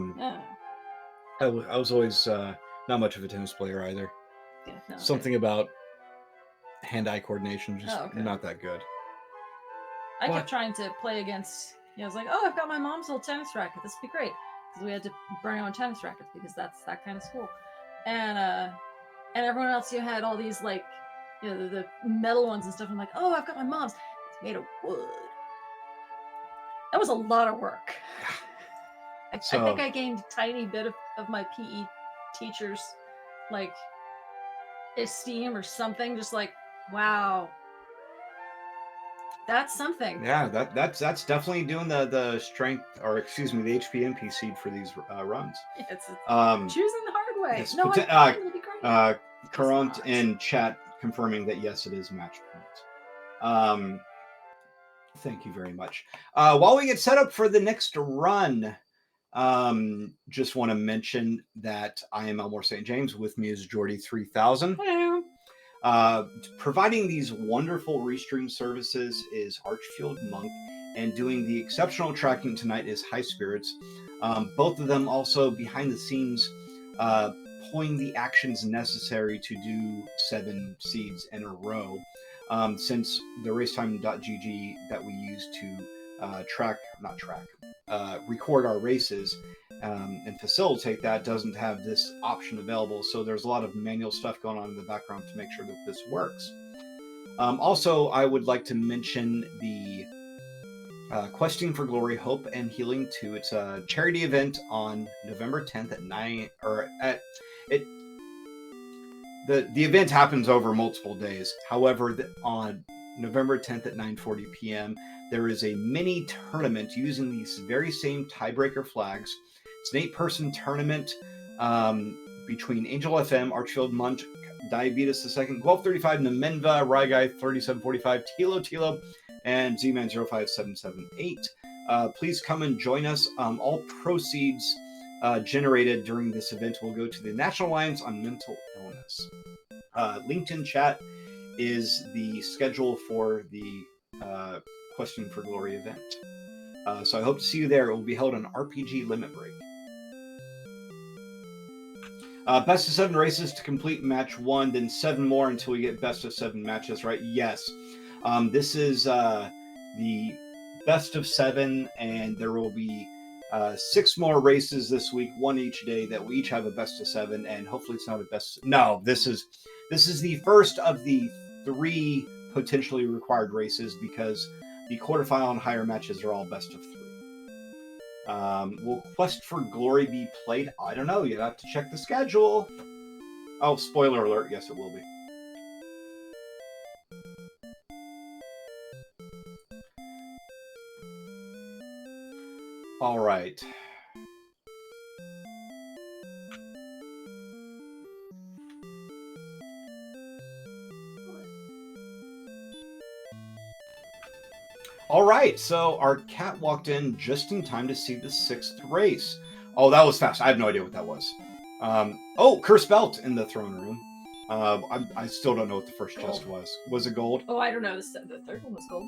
was always not much of a tennis player either. Yeah, no, Something about hand-eye coordination, just Oh, okay. not that good. I kept trying to play against. I was like, oh, I've got my mom's old tennis racket. This would be great because we had to bring our own tennis rackets because that's that kind of school. And everyone else had all these like, the metal ones and stuff. I'm like, oh, I've got my mom's. It's made of wood. That was a lot of work. I think I gained a tiny bit of my PE teacher's like esteem or something. Just like, wow. That's something. Yeah, that's definitely doing the strength, or excuse me, the HP seed for these runs. It's choosing the hard way. Yes, No, it'll be great. Current in chat confirming that yes, it is match point. Thank you very much. While we get set up for the next run, just want to mention that I am Elmore St. James. With me is Jordy 3000. Hello. Providing these wonderful restream services is Archfield Monk, and doing the exceptional tracking tonight is High Spirits. Both of them also behind the scenes pulling the actions necessary to do 7 seeds in a row. Since the racetime.gg that we use to record our races and facilitate that doesn't have this option available, so there's a lot of manual stuff going on in the background to make sure that this works. Also, I would like to mention the Questing for Glory, Hope, and Healing 2. It's a charity event on November 10th at 9, or at it. The event happens over multiple days. However, on November 10th at 9:40 p.m., there is a mini tournament using these very same tiebreaker flags. It's an 8-person tournament between Angel FM, Archfield Monk, Diabetes II, 1235, Nemenva, Ryguy 3745, Thilotilo, and Z-Man 05778. Please come and join us. All proceeds generated during this event will go to the National Alliance on Mental Illness. Linked in chat is the schedule for the Questing for Glory event. So I hope to see you there. It will be held on RPG Limit Break. Best of 7 races to complete match 1, then 7 more until we get best of 7 matches, right? Yes. This is the best of 7, and there will be 6 more races this week, 1 each day, that we each have a best of 7, and hopefully it's not a best. No, this is the first of the 3 potentially required races because the quarterfinal and higher matches are all best of 3. Will Quest for Glory be played? I don't know. You'd have to check the schedule. Oh, spoiler alert. Yes, it will be. All right. All right, so our cat walked in just in time to see the 6th race. Oh, that was fast. I have no idea what that was. Oh, Curse Belt in the throne room. I still don't know what the first chest was. Was it gold? Oh, I don't know. The third one was gold.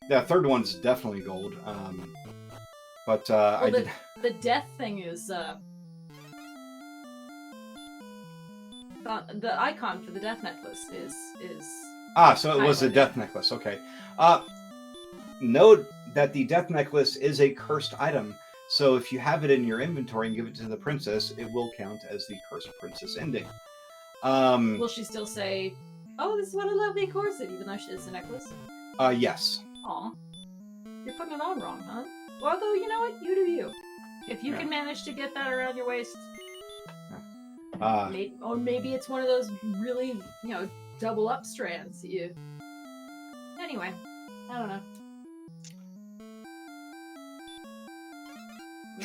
Yeah, third one's definitely gold. But the death thing is icon for the death necklace is So it was a highlighted. death necklace. Okay. Note that the death necklace is a cursed item. So if you have it in your inventory and give it to the princess, it will count as the cursed princess ending. Will she still say, "Oh, this is what a lovely corset," even though it's a necklace? Yes. Aw. You're putting it on wrong, huh? Well, though, you know what? You do you. If you Yeah. can manage to get that around your waist, Uh, or maybe it's one of those really, double up strands. Anyway, I don't know.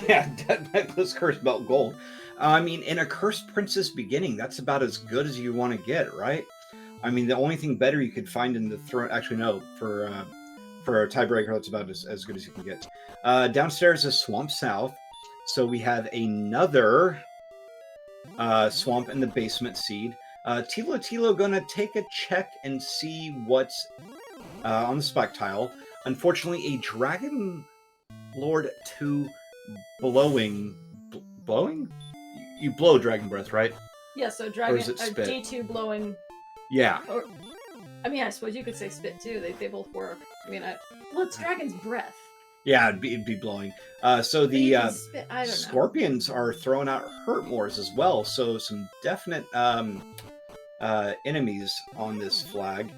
Yeah, death necklace, cursed belt, gold. I mean, in a cursed princess beginning, that's about as good as you want to get, right? I mean, the only thing better you could find in the throne. Actually, no, for a tiebreaker, that's about as good as you can get. Downstairs is Swamp South, so we have another swamp in the basement seed. Thilotilo gonna take a check and see what's on the spike tile. Unfortunately, a Dragon Lord 2 blowing. You blow dragon breath, right? Yeah, so Or is it spit? D2 blowing. Yeah. Or, I mean, I suppose you could say spit too. They both work. I mean, well, it's dragon's breath. Yeah, it'd be blowing. So But you the can spit. I don't know. scorpions are throwing out Hurtmores as well. So some definite enemies on this flag.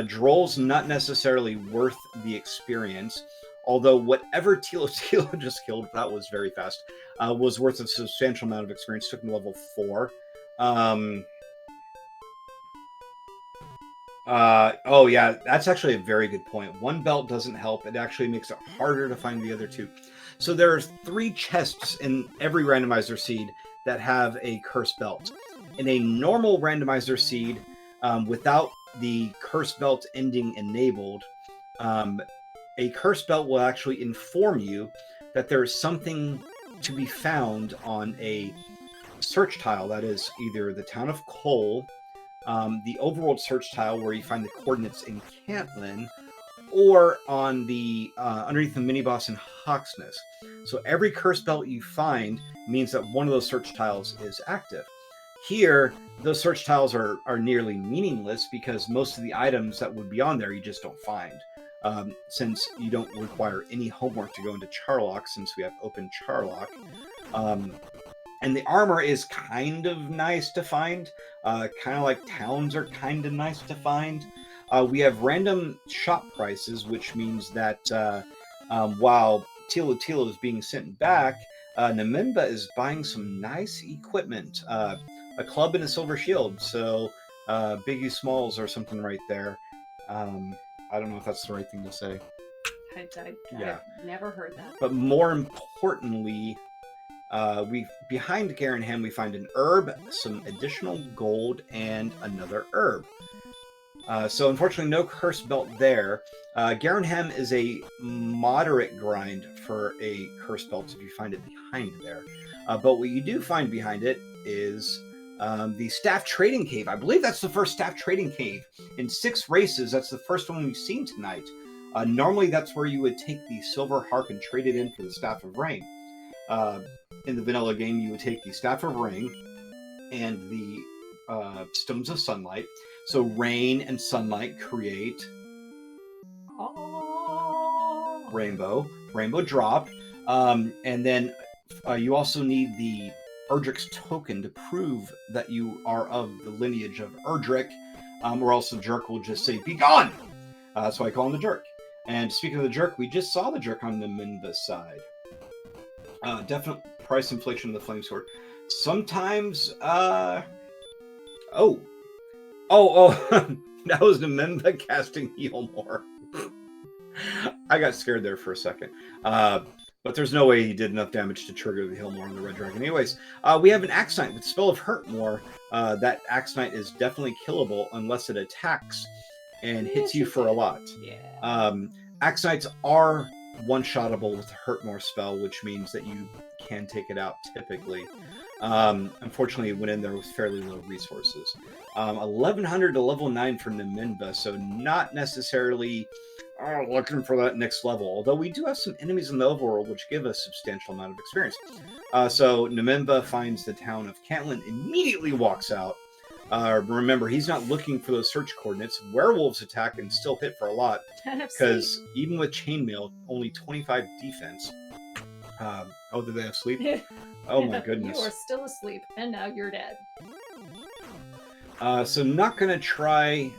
Droll's not necessarily worth the experience. Although whatever Thilotilo just killed, that was very fast, was worth a substantial amount of experience. Took him to level 4. Oh yeah, that's actually a very good point. One belt doesn't help. It actually makes it harder to find the other two. So there are 3 chests in every randomizer seed that have a cursed belt. In a normal randomizer seed, without the cursed belt ending enabled, a cursed belt will actually inform you that there is something to be found on a search tile. That is either the town of Cole, the overworld search tile where you find the coordinates in Cantlin, or on the underneath the mini boss in Hawksness. So every curse belt you find means that one of those search tiles is active. Here, those search tiles are nearly meaningless because most of the items that would be on there you just don't find. Since you don't require any homework to go into Charlock, since we have open Charlock. And the armor is kind of nice to find, kind of like towns are kind of nice to find. We have random shop prices, which means that while Thilotilo is being sent back, Namimba is buying some nice equipment, a club and a silver shield. So Biggie Smalls or something right there. I don't know if that's the right thing to say. I've never heard that. But more importantly, behind Garenham we find an herb, some additional gold, and another herb. So unfortunately, no cursed belt there. Garenham is a moderate grind for a cursed belt if you find it behind there. But what you do find behind it is the staff trading cave. I believe that's the first staff trading cave in 6 races. That's the first one we've seen tonight. Normally, that's where you would take the silver harp and trade it in for the staff of rain. In the vanilla game, you would take the Staff of Rain and the Stones of Sunlight. So rain and sunlight create rainbow drop. And then you also need the Erdrick's token to prove that you are of the lineage of Erdrick, or else the jerk will just say, "Be gone!" That's why I call him the jerk. And speaking of the jerk, we just saw the jerk on the Minva side. Definite price inflation of the flame sword. Sometimes, oh, that was Namimba casting heal more. I got scared there for a second. But there's no way he did enough damage to trigger the heal more on the red dragon. Anyways, we have an Axe Knight with Spell of Hurt more. That Axe Knight is definitely killable unless it attacks and hits you for a lot. Yeah. Axe Knights are one-shottable with the Hurt More spell, which means that you can take it out typically. Unfortunately, it went in there with fairly low resources. 1100 to level 9 for Namimba, so not necessarily looking for that next level, although we do have some enemies in the overworld which give a substantial amount of experience. So Namimba finds the town of Cantlin, immediately walks out, Remember, he's not looking for those search coordinates. Werewolves attack and still hit for a lot, because even with chainmail, only 25 defense. Oh, did they have sleep? Oh my goodness. You are still asleep, and now you're dead. So not going to try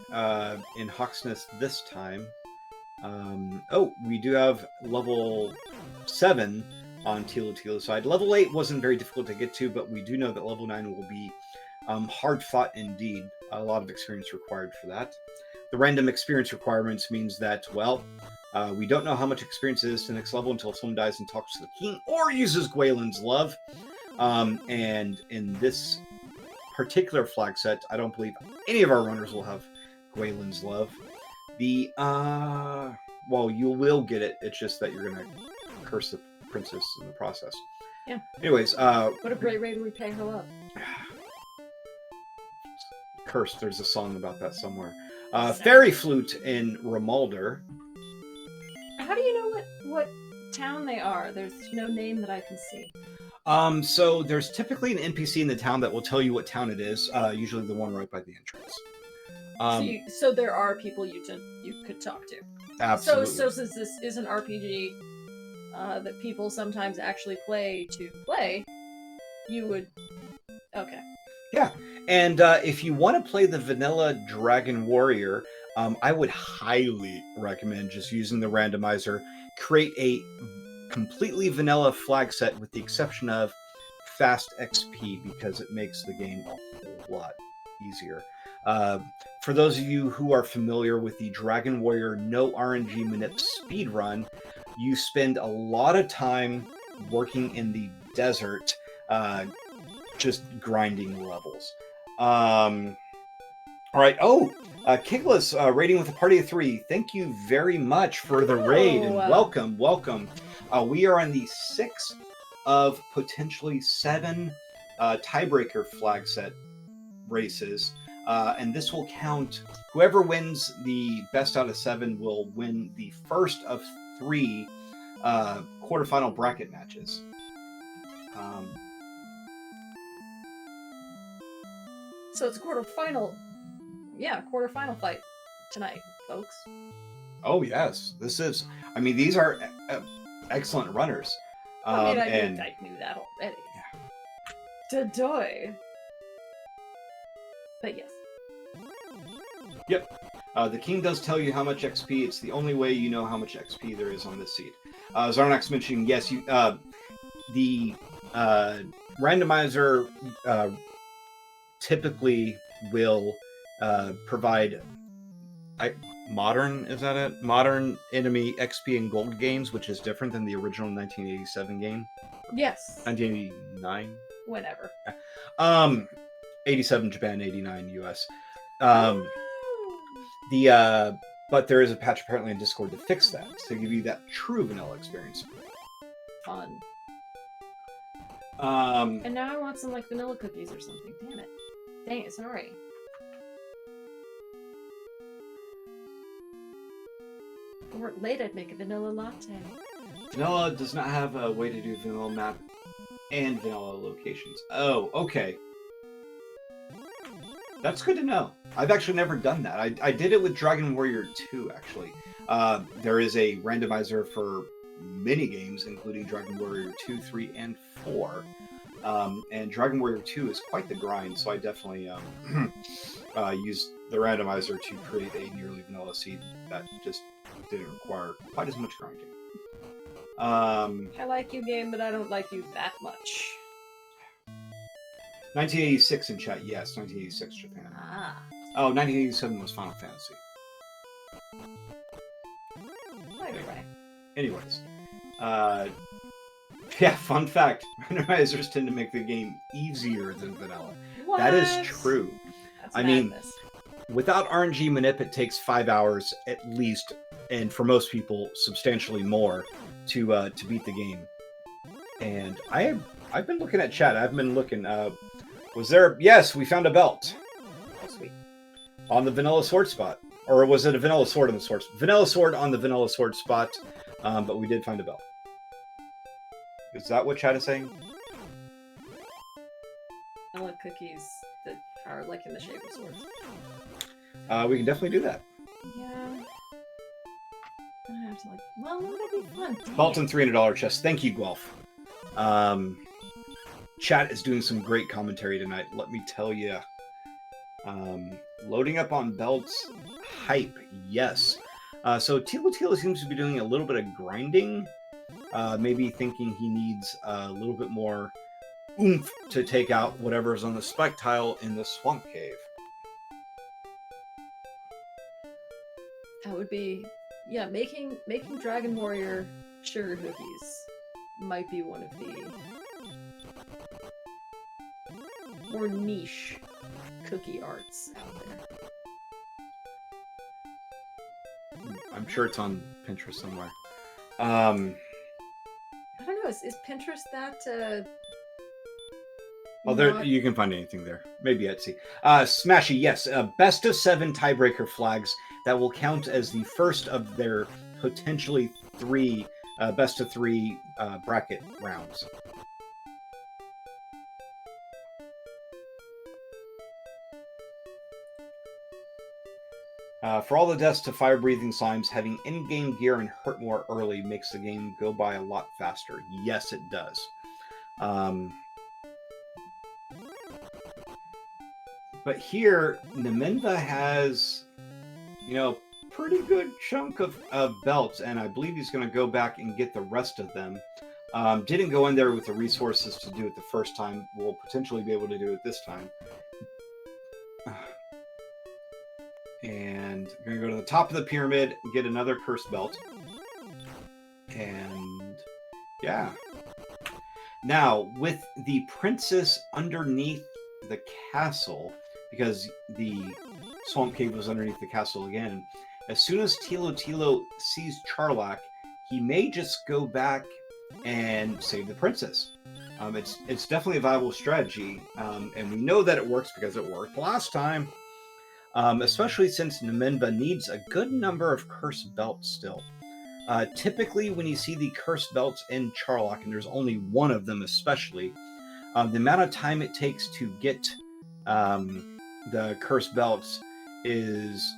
in Hawk's Nest this time. We do have level 7 on Thilotilo side. Level 8 wasn't very difficult to get to, but we do know that level 9 will be hard-fought indeed. A lot of experience required for that. The random experience requirements means that, well, we don't know how much experience it is to the next level until someone dies and talks to the king or uses Gwaelin's Love. And in this particular flag set, I don't believe any of our runners will have Gwaelin's Love. Well, you will get it. It's just that you're gonna curse the princess in the process. Yeah. Anyways, what a great way to repay her love. Cursed. There's a song about that somewhere. Fairy Flute in Romalder. How do you know what town they are? There's no name that I can see. So there's typically an NPC in the town that will tell you what town it is. Usually the one right by the entrance. So there are people you could talk to. Absolutely. So since this is an RPG that people sometimes actually play, you would. Okay. Yeah, and if you want to play the vanilla Dragon Warrior, I would highly recommend just using the randomizer. Create a completely vanilla flag set with the exception of fast XP, because it makes the game a whole lot easier. For those of you who are familiar with the Dragon Warrior no RNG manip speedrun, you spend a lot of time working in the desert, just grinding levels. All right. Kiglis raiding with a party of 3. Thank you very much for the raid, and welcome. We are on the 6th of potentially 7 tiebreaker flag set races, and this will count. Whoever wins the best out of 7 will win the first of 3 quarterfinal bracket matches. So it's a quarterfinal fight tonight, folks. Oh yes, this is. I mean, these are excellent runners. I knew that already. Yeah. Dodoy. But yes. Yep. The king does tell you how much XP. It's the only way you know how much XP there is on this seed. Zarnax mentioning, yes, the randomizer typically will provide modern enemy XP and gold gains, which is different than the original 1987 game. Yes. 1989. Whenever. 87 Japan, 89 US. But there is a patch apparently in Discord to fix that, to give you that true vanilla experience. Fun. And now I want some vanilla cookies or something. Damn it. Dang it, sorry. If it weren't late, I'd make a vanilla latte. Vanilla does not have a way to do vanilla map and vanilla locations. Oh, okay. That's good to know. I've actually never done that. I did it with Dragon Warrior 2, actually. There is a randomizer for many games, including Dragon Warrior 2, 3, and 4. And Dragon Warrior 2 is quite the grind, so I definitely used the randomizer to create a nearly vanilla seed that just didn't require quite as much grinding. I like you, game, but I don't like you that much. 1986 in chat, yes, 1986 Japan. Ah. Oh, 1987 was Final Fantasy. Anyway. Anyways. Yeah, fun fact. Randomizers tend to make the game easier than vanilla. What? That is true. That's I madness. mean, without RNG manip, it takes 5 hours at least, and for most people, substantially more, to beat the game. And I've been looking at chat. I've been looking. Was there? Yes, we found a belt. Oh, sweet. On the vanilla sword spot, or was it a vanilla sword on the sword? Vanilla sword on the vanilla sword spot, but we did find a belt. Is that what chat is saying? Vanilla cookies that power, like in the shape of swords. We can definitely do that. Yeah. I have to like. Well, wouldn't that be fun? Belt and $300 chest. Thank you, Guelph. Chat is doing some great commentary tonight. Let me tell you. Loading up on belts, hype, yes. So Thilotilo seems to be doing a little bit of grinding, maybe thinking he needs a little bit more oomph to take out whatever's on the spike tile in the swamp cave. That would be, yeah, making Dragon Warrior sugar cookies might be one of the more niche cookie arts out there. I'm sure it's on Pinterest somewhere. I don't know. Is Pinterest that? There you can find anything there. Maybe Etsy. Smashy, yes. Best of 7 tiebreaker flags that will count as the first of their potentially 3 best of 3 bracket rounds. For all the deaths to fire-breathing slimes, having in-game gear and hurt more early makes the game go by a lot faster. Yes, it does. But here, Nemenva has, pretty good chunk of belts, and I believe he's going to go back and get the rest of them. Didn't go in there with the resources to do it the first time. Will potentially be able to do it this time. And we're going to go to the top of the pyramid and get another cursed belt. And yeah. Now, with the princess underneath the castle, because the swamp cave was underneath the castle again, as soon as Thilotilo sees Charlock, he may just go back and save the princess. It's definitely a viable strategy, and we know that it works because it worked last time. Especially since Nemenva needs a good number of cursed belts still. Typically, when you see the cursed belts in Charlock, and there's only one of them especially, the amount of time it takes to get the cursed belts is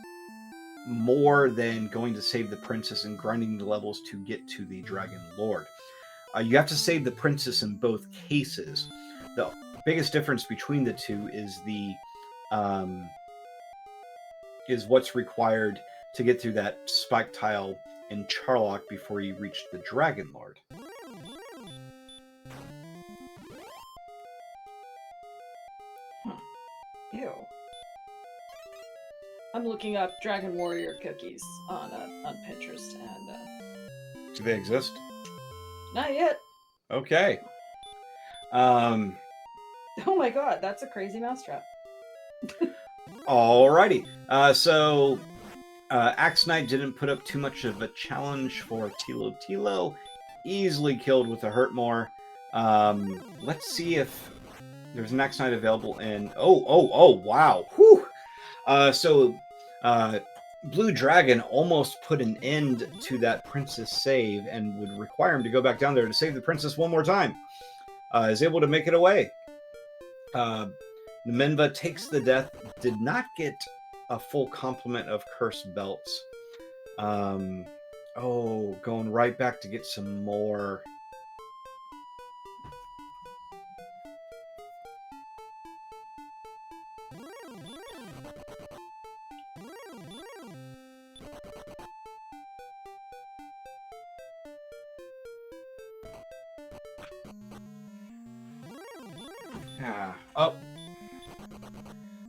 more than going to save the princess and grinding the levels to get to the Dragon Lord. You have to save the princess in both cases. The biggest difference between the two is is what's required to get through that spike tile in Charlock before you reach the Dragon Lord. Ew. I'm looking up Dragon Warrior cookies on Pinterest, and do they exist? Not yet. Okay. Oh my god, that's a crazy mousetrap. Alrighty. So Axe Knight didn't put up too much of a challenge for Thilotilo. Easily killed with a hurt more. Let's see if there's an Axe Knight available in. Oh! Wow! Whew. So Blue Dragon almost put an end to that princess save and would require him to go back down there to save the princess one more time. Is able to make it away. Nemenva takes the death, did not get a full complement of cursed belts. Going right back to get some more.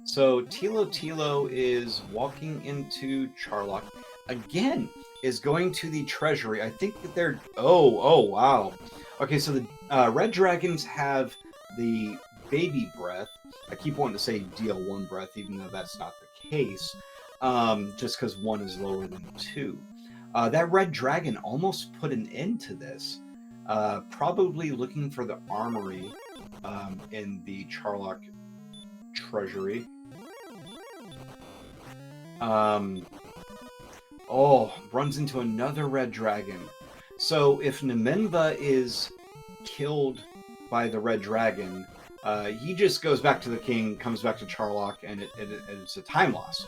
So Thilotilo is walking into Charlock. Again, is going to the treasury. I think that they're... Oh, wow. Okay, so the red dragons have the baby breath. I keep wanting to say deal 1 breath, even though that's not the case. Just because 1 is lower than 2. That red dragon almost put an end to this. Probably looking for the armory in the Charlock treasury. Runs into another red dragon. So if Nemenva is killed by the red dragon, He just goes back to the king, comes back to Charlock, and it's a time loss.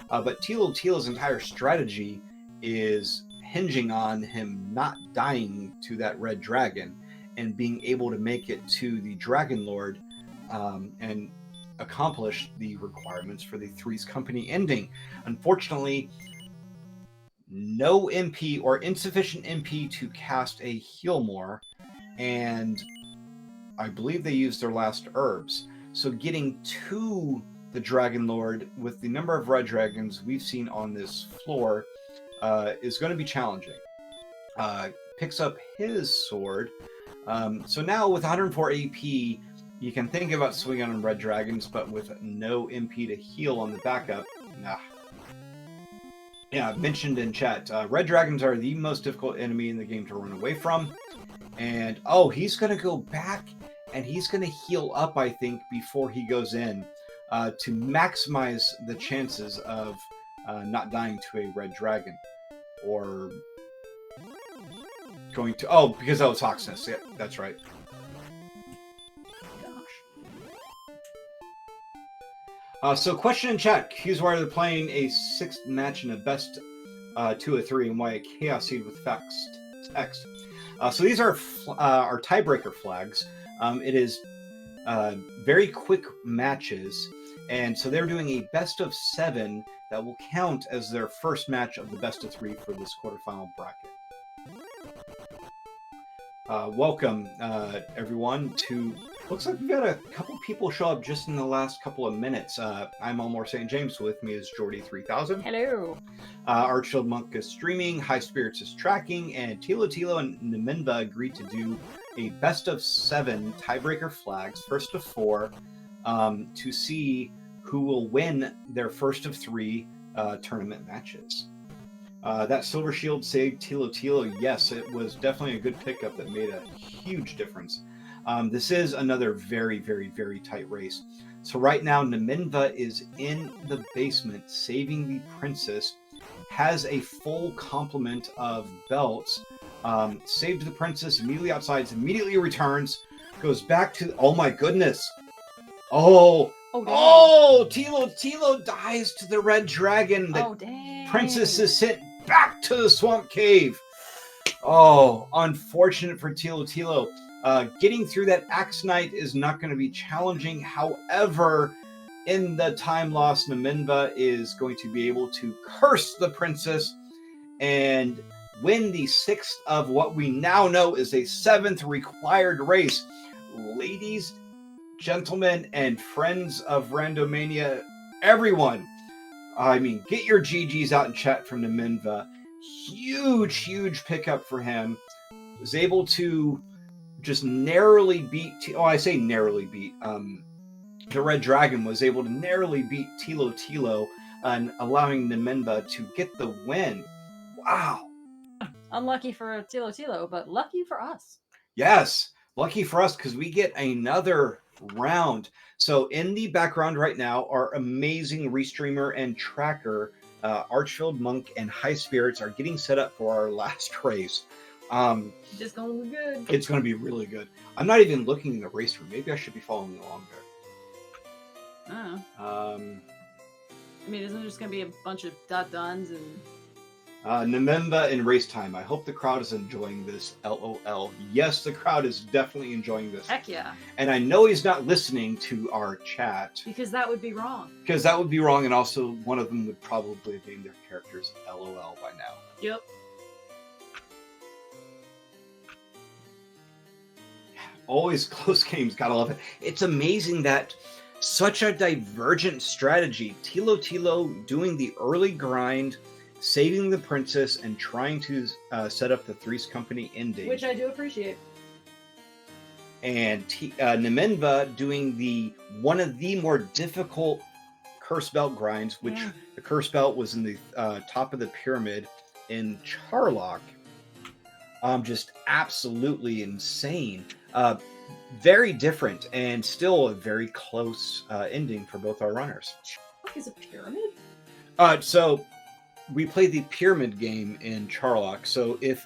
But Tilo's entire strategy is hinging on him not dying to that red dragon and being able to make it to the Dragon Lord and accomplish the requirements for the Three's Company ending. Unfortunately, no MP or insufficient MP to cast a heal more, and I believe they used their last herbs. So getting to the Dragon Lord with the number of red dragons we've seen on this floor is going to be challenging. Picks up his sword. So now with 104 AP, you can think about swinging on red dragons, but with no MP to heal on the backup, nah. Yeah, mentioned in chat, red dragons are the most difficult enemy in the game to run away from. And, oh, he's going to go back and he's going to heal up, I think, before he goes in to maximize the chances of not dying to a red dragon. Or going to... Oh, because that was Hawksness. Yeah, that's right. So question in chat. Here's why they're playing a 6th match in a best 2 of 3 and why a Chaos Seed with text. So these are our tiebreaker flags. It is very quick matches, and so they're doing a best of 7 that will count as their first match of the best of 3 for this quarterfinal bracket. Welcome, everyone, to... Looks like we've got a couple people show up just in the last couple of minutes. I'm Elmore St. James. With me is Jordy3000. Hello. Archfield Monk is streaming, High Spirits is tracking, and Thilotilo and Naminba agreed to do a best of 7 tiebreaker flags, first of 4, to see who will win their first of 3 tournament matches. That Silver Shield saved Thilotilo. Yes, it was definitely a good pickup that made a huge difference. This is another very, very, very tight race. So right now, Naminba is in the basement, saving the princess, has a full complement of belts, saved the princess immediately outside, immediately returns, goes back to... Oh my goodness! Oh! Tilo dies to the red dragon. The princess is sent back to the swamp cave. Oh, unfortunate for Thilotilo. Getting through that Axe Knight is not going to be challenging. However, in the time loss, Naminba is going to be able to curse the princess and win the 6th of what we now know is a 7th required race. Ladies, gentlemen, and friends of Randomania, everyone, I mean, get your GGs out in chat from Naminba. Huge pickup for him. Was able to just narrowly beat... the Red Dragon was able to narrowly beat Thilotilo and allowing Naminba to get the win. Wow. Unlucky for Thilotilo, but lucky for us. Yes, lucky for us because we get another round. So in the background right now, our amazing restreamer and tracker, Archfield Monk and High Spirits, are getting set up for our last race. It's gonna be good. It's gonna be really good. I'm not even looking in the race room. Maybe I should be following along there. I mean, isn't there just gonna be a bunch of dot-duns and... Naminba in race time. I hope the crowd is enjoying this. LOL. Yes, the crowd is definitely enjoying this. Heck yeah. And I know he's not listening to our chat. Because that would be wrong. Because that would be wrong, and also one of them would probably have named their characters LOL by now. Yep. Always close games. Gotta love it. It's amazing that such a divergent strategy. Thilotilo doing the early grind, saving the princess, and trying to set up the Three's Company ending. Which I do appreciate. And Naminba doing one of the more difficult curse belt grinds, which the curse belt was in the top of the pyramid in Charlock. Just absolutely insane. Very different and still a very close ending for both our runners. What is a pyramid? So we play the pyramid game in Charlock. So if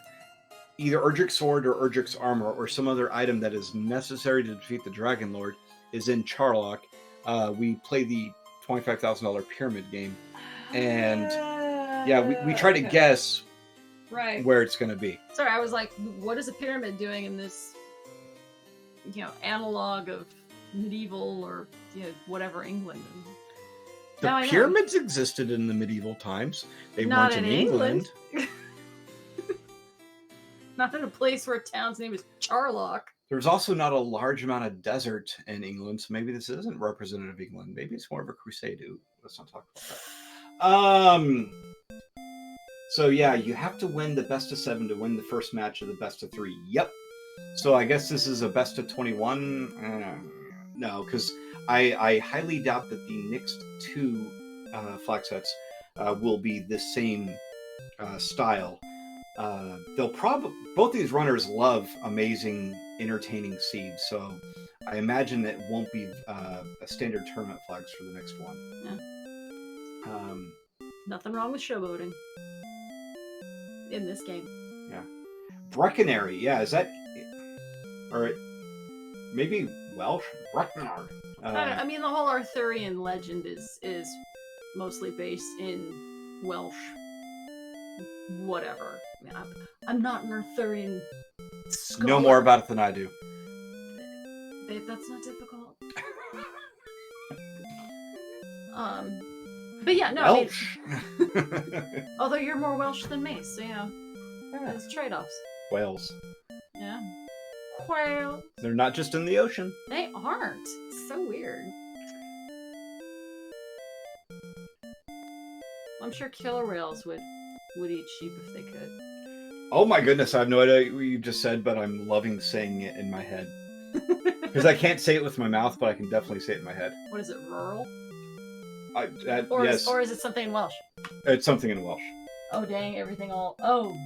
either Erdrick's sword or Erdrick's armor or some other item that is necessary to defeat the Dragon Lord is in Charlock. We play the $25,000 pyramid game, and yeah, we try to Okay. guess Right. where it's going to be. Sorry, I was like, what is a pyramid doing in this, analog of medieval or whatever England? Now I The know. pyramids existed in the medieval times. They Not weren't in in England. Not in a place where a town's name is Charlock. There's also not a large amount of desert in England, so maybe this isn't representative of England. Maybe it's more of a crusade. Ooh, let's not talk about that. So yeah, you have to win the best of 7 to win the first match of the best of 3. Yep. So I guess this is a best of 21. No, because I highly doubt that the next 2 flag sets will be the same style. They'll probably both these runners love amazing, entertaining seeds, so I imagine it won't be a standard tournament flags for the next one. Yeah. Nothing wrong with showboating in this game. Yeah. Breckenary, yeah, is that, or maybe Welsh? Breckenard. I mean, the whole Arthurian legend is mostly based in Welsh. Whatever. I mean, I'm not an Arthurian scholar. Know more about it than I do. Babe, that's not difficult. But yeah, no. Welsh. I mean, although you're more Welsh than me, so there's trade-offs. Whales. Yeah. Whales. They're not just in the ocean. They aren't. It's so weird. I'm sure killer whales would eat sheep if they could. Oh my goodness, I have no idea what you just said, but I'm loving saying it in my head. Because I can't say it with my mouth, but I can definitely say it in my head. What is it, rural? Yes. Or is it something in Welsh? It's something in Welsh. Oh, dang, everything all... Oh.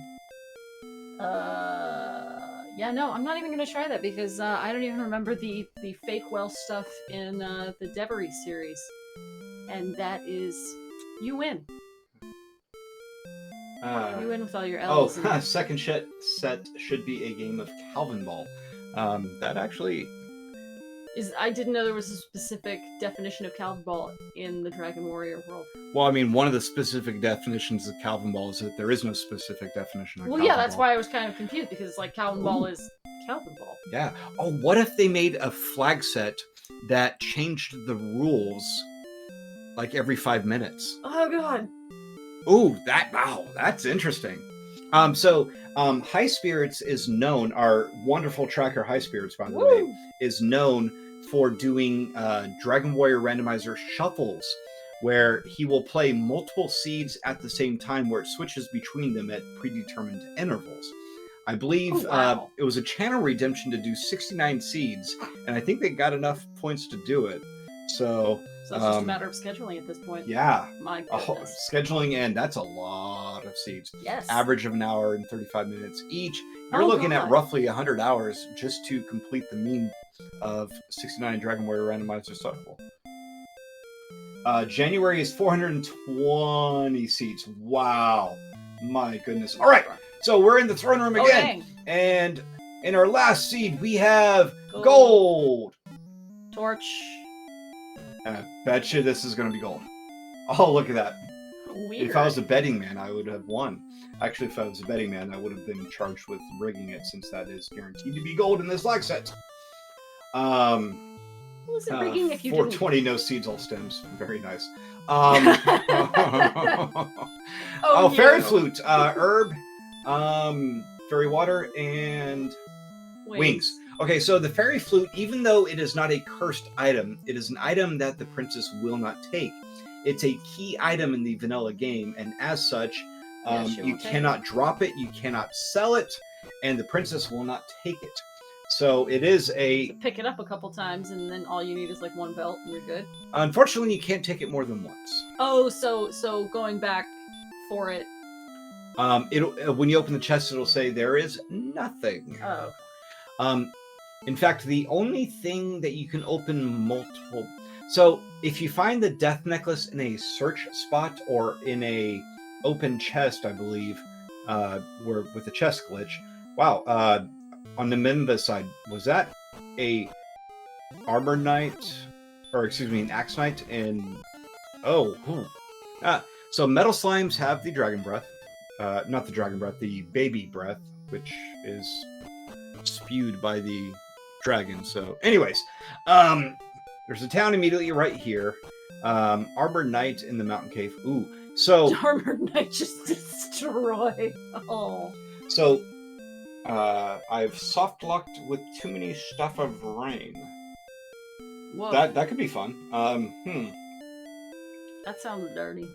Yeah, no, I'm not even going to try that because I don't even remember the fake Welsh stuff in the Devery series. And that is... You win. You win with all your L's. Second set should be a game of Calvin Ball. That actually... I didn't know there was a specific definition of Calvin Ball in the Dragon Warrior world. Well, I mean, one of the specific definitions of Calvin Ball is that there is no specific definition of Calvin yeah, that's Ball. why I was kind of confused, because like Calvin Ball is Calvin Ball. Yeah. Oh, what if they made a flag set that changed the rules like every 5 minutes? Oh, God. Ooh, that's interesting. So High Spirits is known, our wonderful tracker High Spirits, by the way, is known for doing Dragon Warrior Randomizer shuffles, where he will play multiple seeds at the same time, where it switches between them at predetermined intervals. I believe it was a channel redemption to do 69 seeds, and I think they got enough points to do it. So it's just a matter of scheduling at this point. Yeah. My goodness. Scheduling, and that's a lot of seeds. Yes. Average of an hour and 35 minutes each. You're looking at roughly 100 hours just to complete the mean of 69 Dragon Warrior Randomizer cycle. January is 420 seeds. Wow. My goodness. All right. So we're in the throne room again. And in our last seed, we have gold. Torch. I bet you this is going to be gold. Oh, look at that. Weird. If I was a betting man, I would have won. Actually, if I was a betting man, I would have been charged with rigging it, since that is guaranteed to be gold in this flag set. What was it rigging if you 420, no seeds, all stems. Very nice. Fairy flute, herb, fairy water, and wings. Okay, so the fairy flute, even though it is not a cursed item, it is an item that the princess will not take. It's a key item in the vanilla game, and as such, you cannot drop it, you cannot sell it, and the princess will not take it. So it is a... Pick it up a couple times, and then all you need is like one belt, and you're good. Unfortunately, you can't take it more than once. Oh, so going back for it. When you open the chest, it'll say there is nothing. Oh. In fact, the only thing that you can open multiple... So if you find the death necklace in a search spot or in a open chest, I believe, with a chest glitch. Wow. On the Mimba side, was that a Armor Knight, or excuse me, an Axe Knight, and so Metal Slimes have the Dragon Breath, not the Dragon Breath, the Baby Breath, which is spewed by the dragon. So, anyways, there's a town immediately right here. Arbor Knight in the Mountain Cave. Ooh, so Armored Knight just destroyed. Oh. So, I've soft locked with too many stuff of rain. Whoa. That could be fun. That sounds dirty.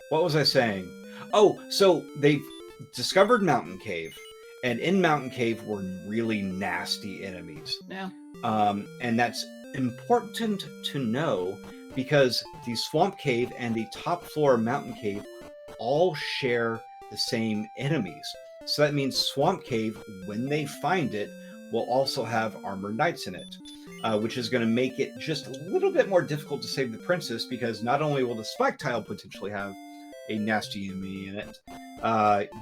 What was I saying? Oh, so they've discovered Mountain Cave, and in Mountain Cave were really nasty enemies. Yeah. And that's important to know because the Swamp Cave and the top floor Mountain Cave all share the same enemies. So that means Swamp Cave, when they find it, will also have Armored Knights in it, which is going to make it just a little bit more difficult to save the princess because not only will the Spike Tile potentially have a nasty enemy in it,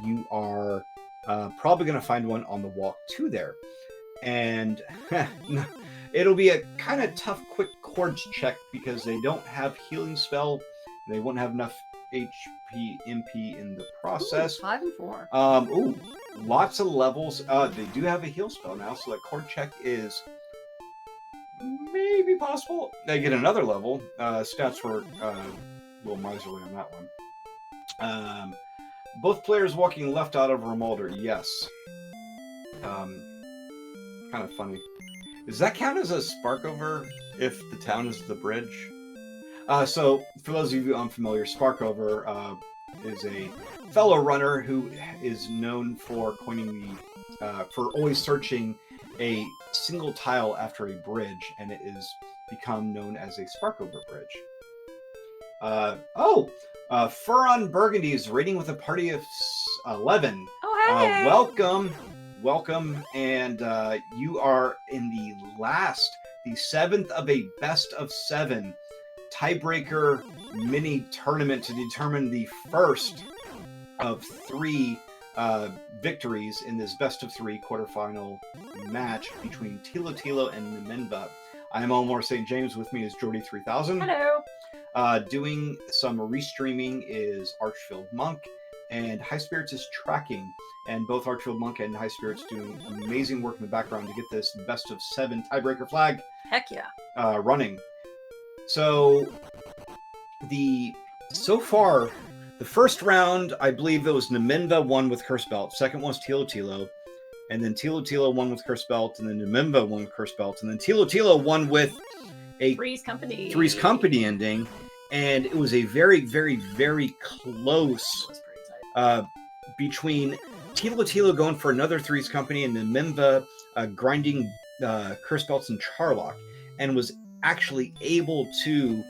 you are probably going to find one on the walk to there. And it'll be a kind of tough, quick chords check because they don't have healing spell. They won't have enough HP, MP in the process. 5 and 4. Lots of levels. They do have a heal spell now, so that chord check is maybe possible. They get another level. Stats were a little miserly on that one. Both players walking left out of Romualder. Yes. Kind of funny. Does that count as a Sparkover if the town is the bridge? So, for those of you unfamiliar, Sparkover is a fellow runner who is known for coining for always searching a single tile after a bridge, and it is become known as a Sparkover bridge. Furon Burgundy is raiding with a party of 11. Oh, hey! Welcome, and you are in the 7th of a best of 7 tiebreaker mini tournament to determine the first of 3 victories in this best of 3 quarterfinal match between Thilotilo and Nimenva. I am Elmore St. James. With me is Jordy 3000. Hello. Doing some restreaming is Archfield Monk, and High Spirits is tracking. And both Archfield Monk and High Spirits doing amazing work in the background to get this best of 7 tiebreaker flag. Heck yeah. Running. So so far, the first round, I believe it was Nimenva won with Curse Belt. Second one was Thilotilo. And then Thilotilo won with Curse Belt. And then Nimenva won with Curse Belt. And then Thilotilo won with a Three's Company ending. And it was a very, very, very close between Thilotilo going for another Three's Company and Nimenva grinding Curse Belts and Charlock. And was actually able to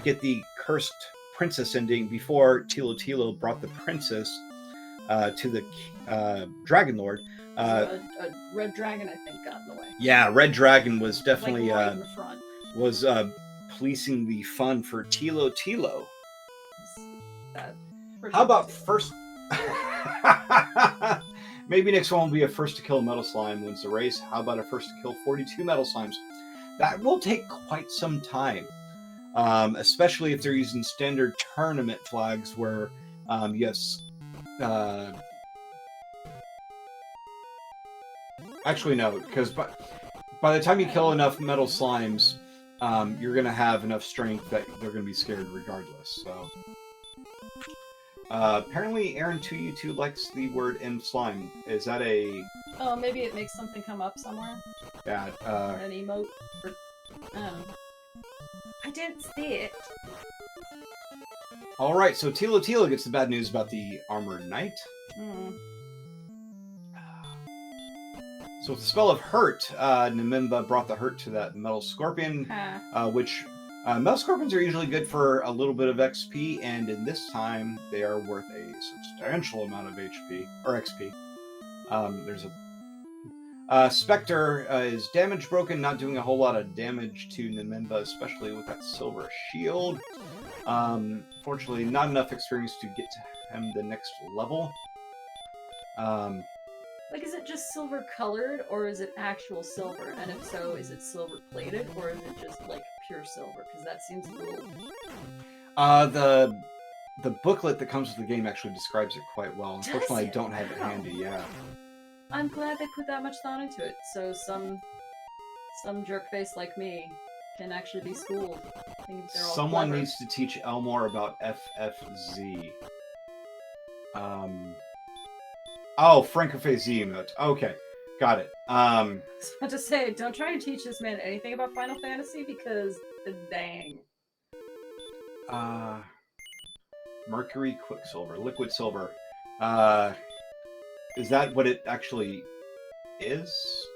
get the Cursed Princess ending before Thilotilo brought the princess to the Dragon Lord. A red dragon, I think, got in the way. Yeah, Red Dragon was definitely right in the front. Was policing the fun for Thilotilo. How about first? Maybe next one will be a first to kill Metal Slime wins the race. How about a first to kill 42 Metal Slimes? That will take quite some time, especially if they're using standard tournament flags where actually no, because by the time you kill enough Metal Slimes, you're going to have enough strength that they're going to be scared regardless. So apparently Aaron2U2 likes the word M slime. Is that a... Oh, maybe it makes something come up somewhere? Yeah. An emote? Or... Oh. I didn't see it. Alright, so Thilotilo gets the bad news about the Armored Knight. So with the spell of Hurt, Nimenva brought the hurt to that Metal Scorpion, which Metal Scorpions are usually good for a little bit of XP, and in this time, they are worth a substantial amount of HP, or XP. There's a Spectre is damage broken, not doing a whole lot of damage to Nimenva, especially with that silver shield. Fortunately, not enough experience to get him the next level. Like, is it just silver colored, or is it actual silver? And if so, is it silver plated, or is it just like pure silver? Because that seems a little. The booklet that comes with the game actually describes it quite well. Unfortunately, I don't have it Wow. handy. Yeah. I'm glad they put that much thought into it, so some jerkface like me can actually be schooled. Think they're all Someone clever. needs to teach Elmore about FFZ. Oh, Francophase Z emote. Okay, got it. I was about to say, don't try to teach this man anything about Final Fantasy because, dang. Mercury, Quicksilver, Liquid Silver. Is that what it actually is?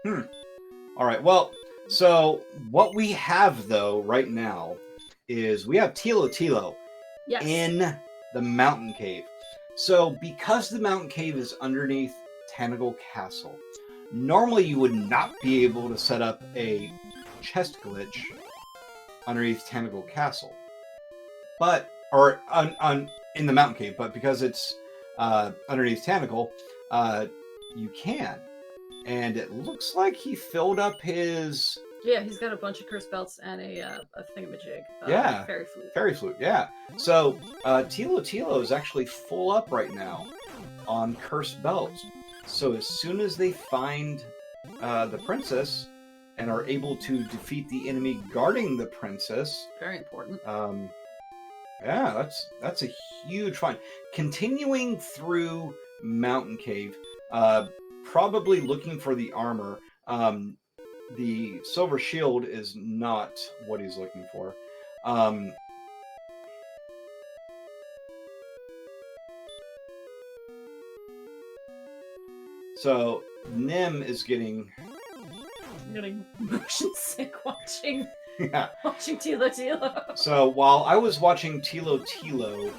All right. Well, so what we have though right now is we have Thilotilo Yes. in the mountain cave. So because the mountain cave is underneath Tanagle Castle, normally you would not be able to set up a chest glitch underneath Tanagle Castle, but in the mountain cave. But because it's underneath Tanagle, you can. And it looks like he filled up his. Yeah, he's got a bunch of curse belts and a thingamajig. Yeah. Fairy flute. Fairy flute, yeah. So Thilotilo is actually full up right now on cursed belts. So as soon as they find the princess and are able to defeat the enemy guarding the princess, Very important. yeah, that's a huge find. Continuing through Mountain Cave, probably looking for the armor. The silver shield is not what he's looking for. So Nim is getting motion sick watching yeah. watching Thilotilo. So while I was watching Thilotilo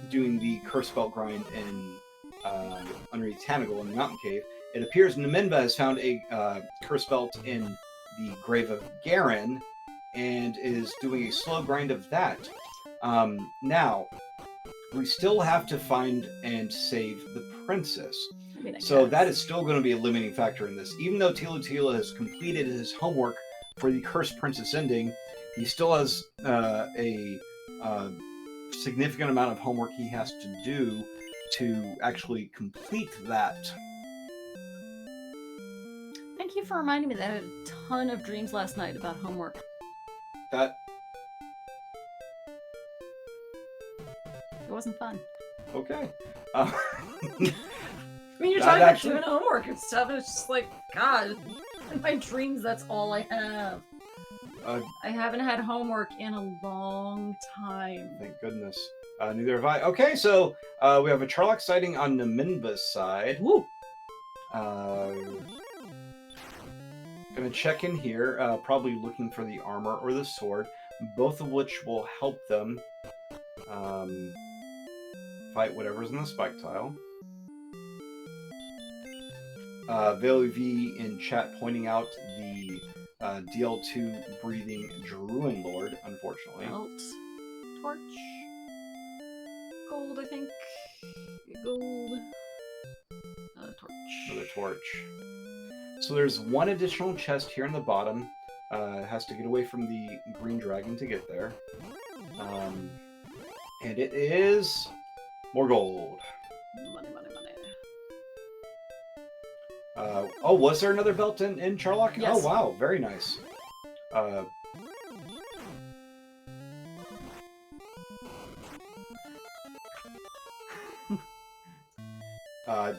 doing the curse belt grind in underneath Tanagle in the mountain cave, it appears Naminva has found a curse belt in the grave of Garen and is doing a slow grind of that. Now we still have to find and save the princess. So that is still going to be a limiting factor in this. Even though Thilotilo has completed his homework for the Cursed Princess ending, he still has a significant amount of homework he has to do to actually complete that. Thank you for reminding me that I had a ton of dreams last night about homework. That It wasn't fun. okay. I mean, you're talking about doing homework and stuff, and it's just like, God, in my dreams, that's all I have. I haven't had homework in a long time. Thank goodness. Neither have I. Okay, so we have a Charlock sighting on Naminva's side. Woo! Gonna check in here, probably looking for the armor or the sword, both of which will help them fight whatever's in the spike tile. Valerie V in chat pointing out the DL2 breathing Druin Lord, unfortunately. Belt. Torch. Gold, I think. Gold. Torch. Another torch. So there's one additional chest here in the bottom. Has to get away from the green dragon to get there. And it is more gold. Money, money, money. Oh, was there another belt in Charlock? Yes. Oh, wow. Very nice.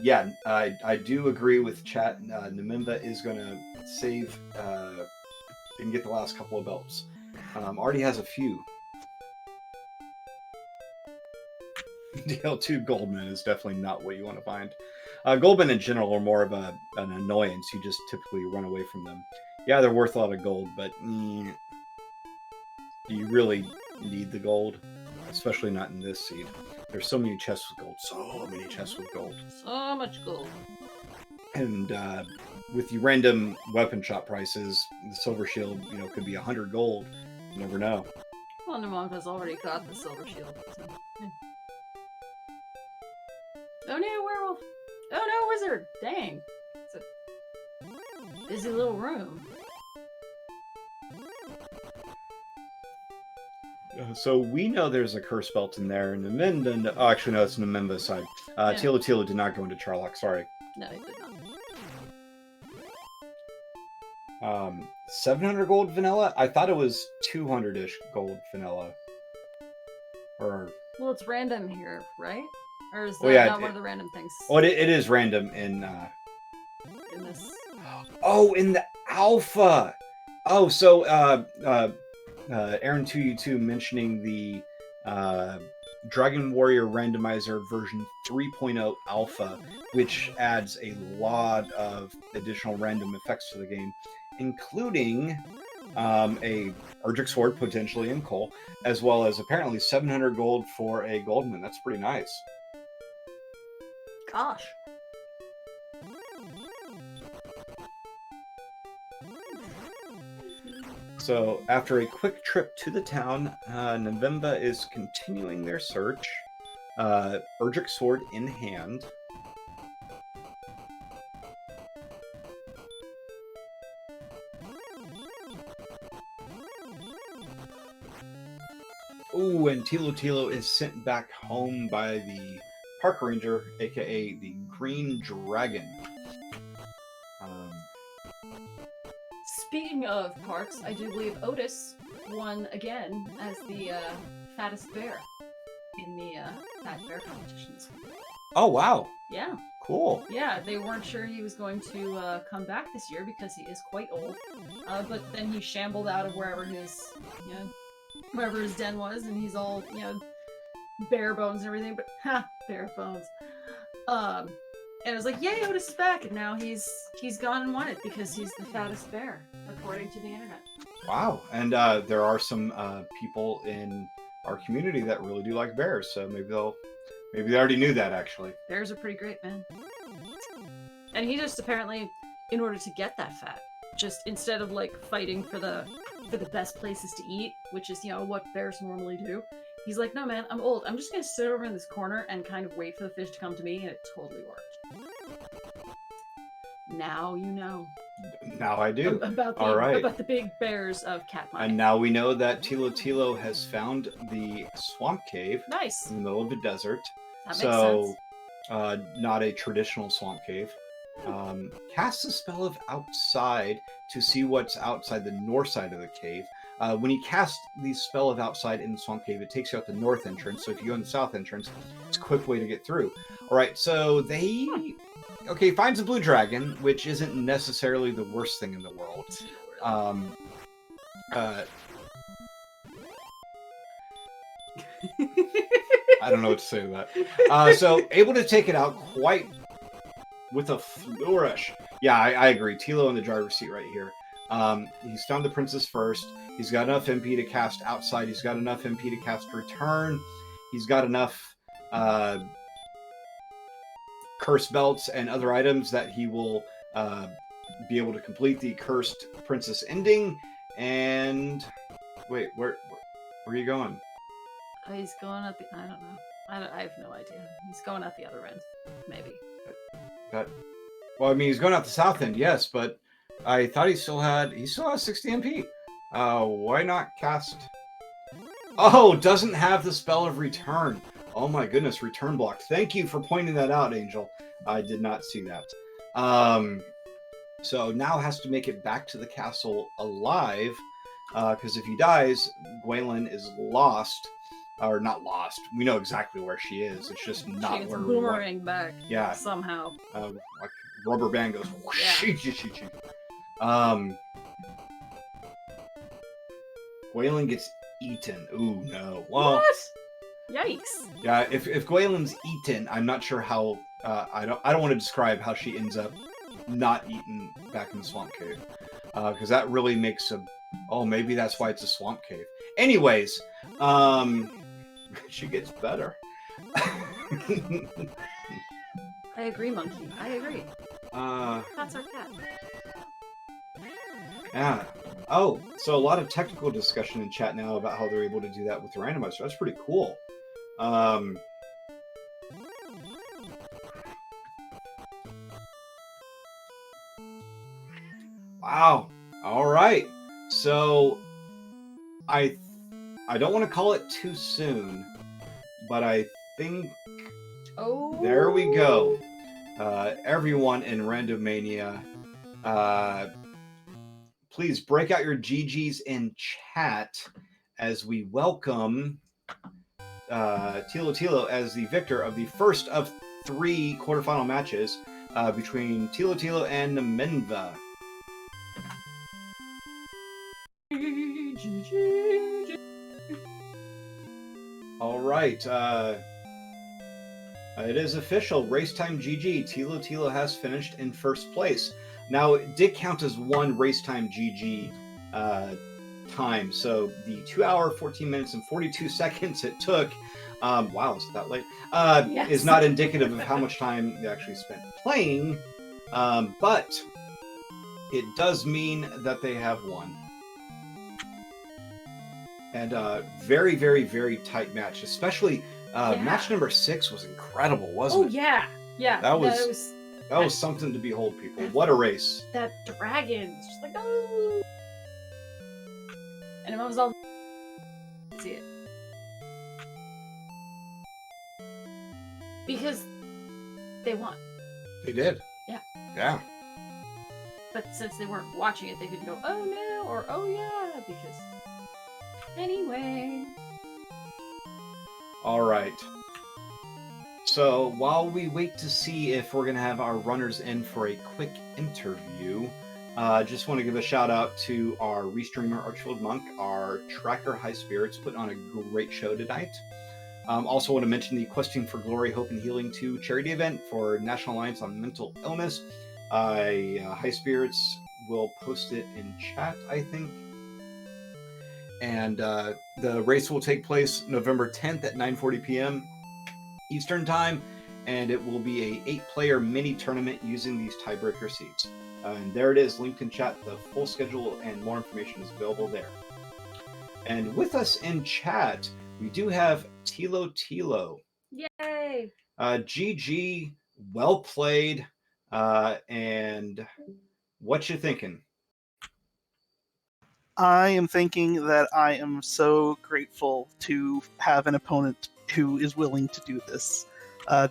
Yeah, I do agree with chat. Naminva is going to save and get the last couple of belts. Already has a few. DL2 Goldman is definitely not what you want to find. Goldman in general are more of an annoyance. You just typically run away from them. Yeah, they're worth a lot of gold, but do you really need the gold? Especially not in this seed. There's so many chests with gold. So many chests with gold. So much gold. And with the random weapon shop prices, the silver shield, could be 100 gold. You never know. Well, Namonka's already got the silver shield. So, yeah. Oh, no, werewolf. Oh no, wizard! Dang. It's a busy little room. So we know there's a curse belt in there, and Namenda. Oh, actually, no, it's Namemba's side. Yeah. Thilotilo did not go into Charlock. Sorry. No, he did not. 700 gold vanilla. I thought it was 200-ish gold vanilla. Or Well, it's random here, right? Or is that Oh, yeah, not one of the random things oh, it is random in. in this? Oh, in the alpha. Oh, so Aaron 2U2 mentioning the Dragon Warrior Randomizer version 3.0 alpha, which adds a lot of additional random effects to the game, including a Erdrick Sword potentially in coal, as well as apparently 700 gold for a Goldman. That's pretty nice. Gosh. So, after a quick trip to the town, Novemba is continuing their search, Erdrick Sword in hand. Ooh, and Thilotilo is sent back home by the park ranger, aka the Green Dragon. Speaking of parks, I do believe Otis won again as the fattest bear in the fat bear competitions. Oh, wow. Yeah. Cool. Yeah, they weren't sure he was going to come back this year because he is quite old. But then he shambled out of wherever his den was, and he's all, bare bones and everything, but bare bones. And it was like, yay, Otis is back, and now he's gone and won it because he's the fattest bear, according to the internet. Wow, and there are some people in our community that really do like bears, so maybe they already knew that, actually. Bears are pretty great, man. And he just apparently, in order to get that fat, just instead of like fighting for the best places to eat, which is what bears normally do, he's like, no man, I'm old. I'm just gonna sit over in this corner and kind of wait for the fish to come to me, and it totally worked. Now you know. Now I do. About the big bears of Katmai. And now we know that Thilotilo has found the swamp cave. Nice. In the middle of the desert. That makes sense. Not a traditional swamp cave. Casts a spell of outside to see what's outside the north side of the cave. When you cast the spell of outside in the swamp cave, it takes you out the north entrance. So if you go in the south entrance, it's a quick way to get through. All right, so finds a blue dragon, which isn't necessarily the worst thing in the world. I don't know what to say to that. So able to take it out quite with a flourish. Yeah, I agree. Tilo in the driver's seat right here. He's found the princess first. He's got enough MP to cast outside. He's got enough MP to cast return. He's got enough curse belts and other items that he will be able to complete the cursed princess ending. And wait, where are you going? He's going at the. I don't know. I have no idea. He's going at the other end, maybe. Well, I mean, he's going out the south end, yes, but I thought he still has 60 MP. Why not cast? Oh, doesn't have the spell of return. Oh my goodness, return block. Thank you for pointing that out, Angel. I did not see that. So now has to make it back to the castle alive, because if he dies, Gwaelin is lost. Or not lost. We know exactly where she is. It's just not she where we boomerang back. Yeah. Somehow. Like rubber band goes. Whoosh, yeah. Gwaelin gets eaten. Ooh no. Well, what? Yikes. Yeah. If Gwaelin's eaten, I'm not sure how. I don't want to describe how she ends up not eaten back in the swamp cave, because that really makes a. Oh, maybe that's why it's a swamp cave. Anyways, she gets better. I agree, Monkey. I agree. That's our cat. Yeah. Oh, so a lot of technical discussion in chat now about how they're able to do that with the randomizer. That's pretty cool. Wow. All right. So I don't want to call it too soon, but I think Oh, there we go. Everyone in Randomania, please break out your GGs in chat as we welcome Thilotilo as the victor of the first of 3 quarterfinal matches between Thilotilo and Namenva. All right. It is official. Race time GG. Thilotilo has finished in first place. Now, it did count as one race time GG time. So the 2 hour, 14 minutes, and 42 seconds it took, wow, is that late? Yes. Is not indicative of how much time you actually spent playing. But it does mean that they have won. And very, very, very tight match, especially match number 6 was incredible, wasn't it? Oh yeah, yeah. That was something to behold, people. What a race! That dragon, just like oh, and it was all see it because they won. They did. Yeah. Yeah. But since they weren't watching it, they could go oh no or oh yeah because anyway. All right. So while we wait to see if we're going to have our runners in for a quick interview, just want to give a shout out to our restreamer Archfield Monk, our tracker High Spirits, put on a great show tonight. Also want to mention the Questing for Glory, Hope and Healing 2 charity event for National Alliance on Mental Illness. High Spirits will post it in chat, I think. And the race will take place November 10th at 9:40 p.m. Eastern Time, and it will be a 8-player mini tournament using these tiebreaker seeds. And there it is, linked in chat. The full schedule and more information is available there. And with us in chat, we do have Thilotilo. Yay! GG, well played, and what you thinking? I am thinking that I am so grateful to have an opponent who is willing to do this.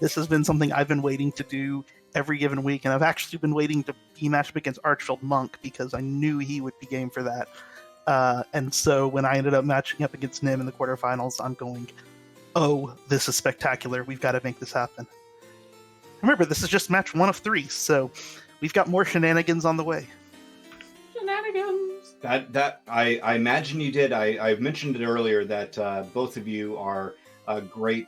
This has been something I've been waiting to do every given week, and I've actually been waiting to be matched up against Archfield Monk because I knew he would be game for that. And so when I ended up matching up against Nim in the quarterfinals, I'm going, oh, this is spectacular. We've got to make this happen. Remember, this is just match 1 of 3, so we've got more shenanigans on the way. Shenanigans! That I imagine you did. I mentioned it earlier that both of you are great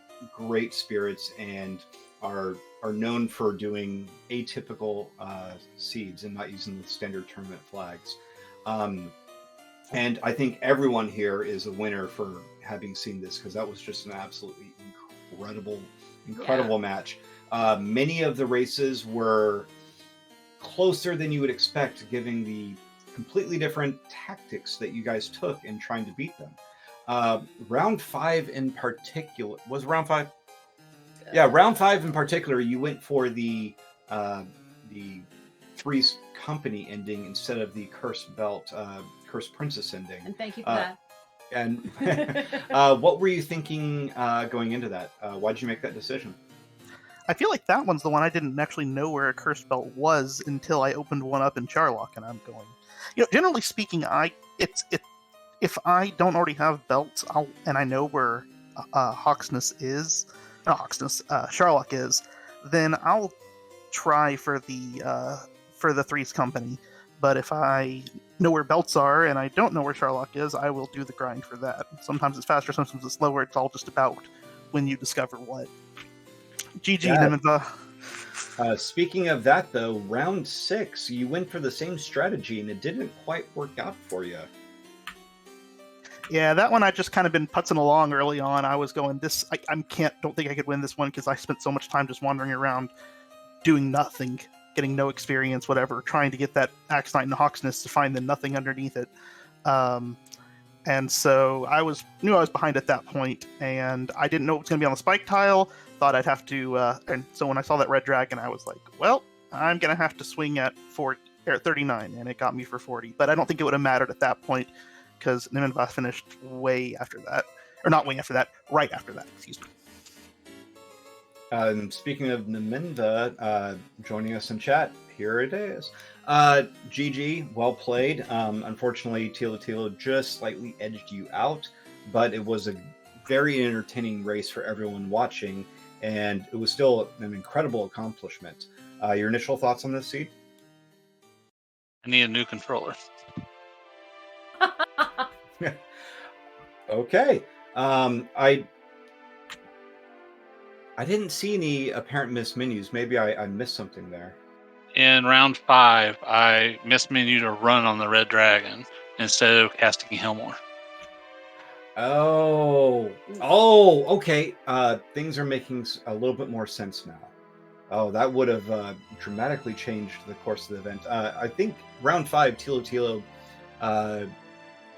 spirits and are known for doing atypical seeds and not using the standard tournament flags. And I think everyone here is a winner for having seen this because that was just an absolutely incredible match. Many of the races were closer than you would expect, given the completely different tactics that you guys took in trying to beat them. Round 5 in particular was round 5. Yeah, round 5 in particular, you went for the Three's Company ending instead of the Cursed Belt, Cursed Princess ending. And thank you for that. And what were you thinking going into that? Why'd you make that decision? I feel like that one's the one I didn't actually know where a Cursed Belt was until I opened one up in Charlock, and I'm going, generally speaking, if I don't already have belts, and I know where Charlock is, then I'll try for the Three's Company. But if I know where belts are and I don't know where Charlock is, I will do the grind for that. Sometimes it's faster, sometimes it's slower. It's all just about when you discover what. GG, yeah. Speaking of that, though, round 6, you went for the same strategy, and it didn't quite work out for you. Yeah, that one I just kind of been putzing along early on. I was going, don't think I could win this one because I spent so much time just wandering around doing nothing, getting no experience, whatever, trying to get that Axe Knight and Hawksness to find the nothing underneath it. And so I knew I was behind at that point, and I didn't know it was going to be on the spike tile. Thought I'd have to, and so when I saw that red dragon, I was like, well, I'm going to have to swing at 4 or 39, and it got me for 40. But I don't think it would have mattered at that point because Nimenva finished way after that, or not way after that, right after that. Excuse me. Speaking of Nimenva, joining us in chat, here it is. GG, well played. Unfortunately, Thilotilo just slightly edged you out, but it was a very entertaining race for everyone watching, and it was still an incredible accomplishment. Your initial thoughts on this, Seed? I need a new controller. Okay. I didn't see any apparent missed menus. Maybe I missed something there. In round 5, I mismenued a run on the Red Dragon instead of casting Helmore. Oh, okay. Things are making a little bit more sense now. Oh, that would have dramatically changed the course of the event. I think round 5, Thilotilo,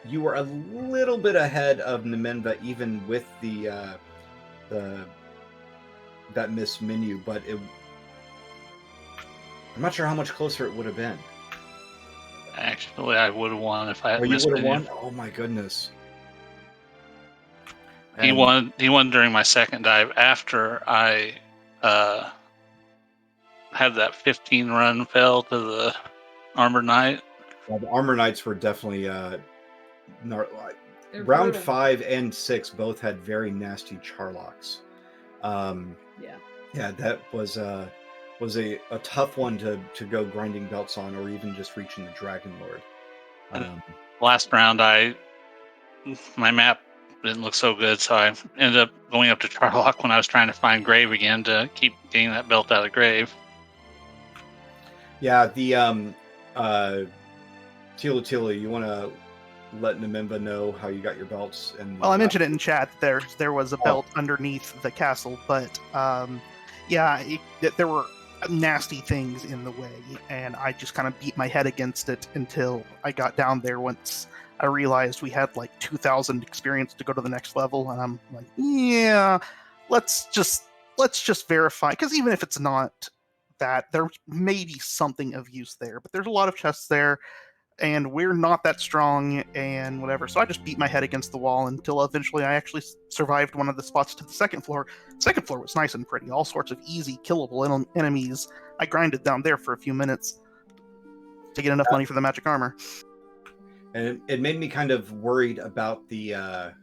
you were a little bit ahead of Nimenva, even with that missed menu, but I'm not sure how much closer it would have been. Actually, I would have won if I had you missed would have menu. won? Oh my goodness. He won during my second dive after I had that 15 run fell to the Armored Knight. Well, the Armor Knights were definitely They're round brutal. 5 and 6 both had very nasty charlocks. Yeah, that was a tough one to go grinding belts on, or even just reaching the Dragon Lord. Last round, my map didn't look so good, so I ended up going up to Charlock when I was trying to find Grave again to keep getting that belt out of Grave. Yeah, the Thilotilo, you want to let Nimenva know how you got your belts? And Well, I mentioned it in chat. There was a belt underneath the castle, but there were nasty things in the way, and I just kind of beat my head against it until I got down there. Once I realized we had like 2,000 experience to go to the next level, and I'm like, yeah, let's just verify, because even if it's not that, there may be something of use there, but there's a lot of chests there, and we're not that strong and whatever. So I just beat my head against the wall until eventually I actually survived one of the spots to the second floor. Second floor was nice and pretty, all sorts of easy killable enemies. I grinded down there for a few minutes to get enough money for the magic armor. And it made me kind of worried about the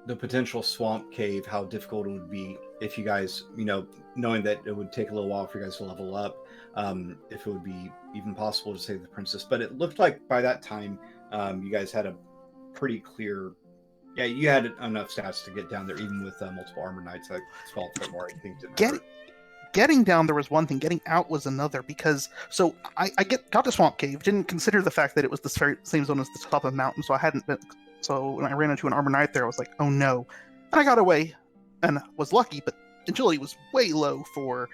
potential swamp cave, how difficult it would be if you guys, knowing that it would take a little while for you guys to level up, if it would be even possible to save the princess. But it looked like by that time, you guys had a pretty clear, you had enough stats to get down there, even with multiple Armor Knights. Like Small More, I think, didn't hurt. Getting down there was one thing, getting out was another, because I got to Swamp Cave, didn't consider the fact that it was the very same zone as the top of the mountain, so I hadn't been. So when I ran into an Armor Knight there, I was like, oh no. And I got away and was lucky, but agility was way low for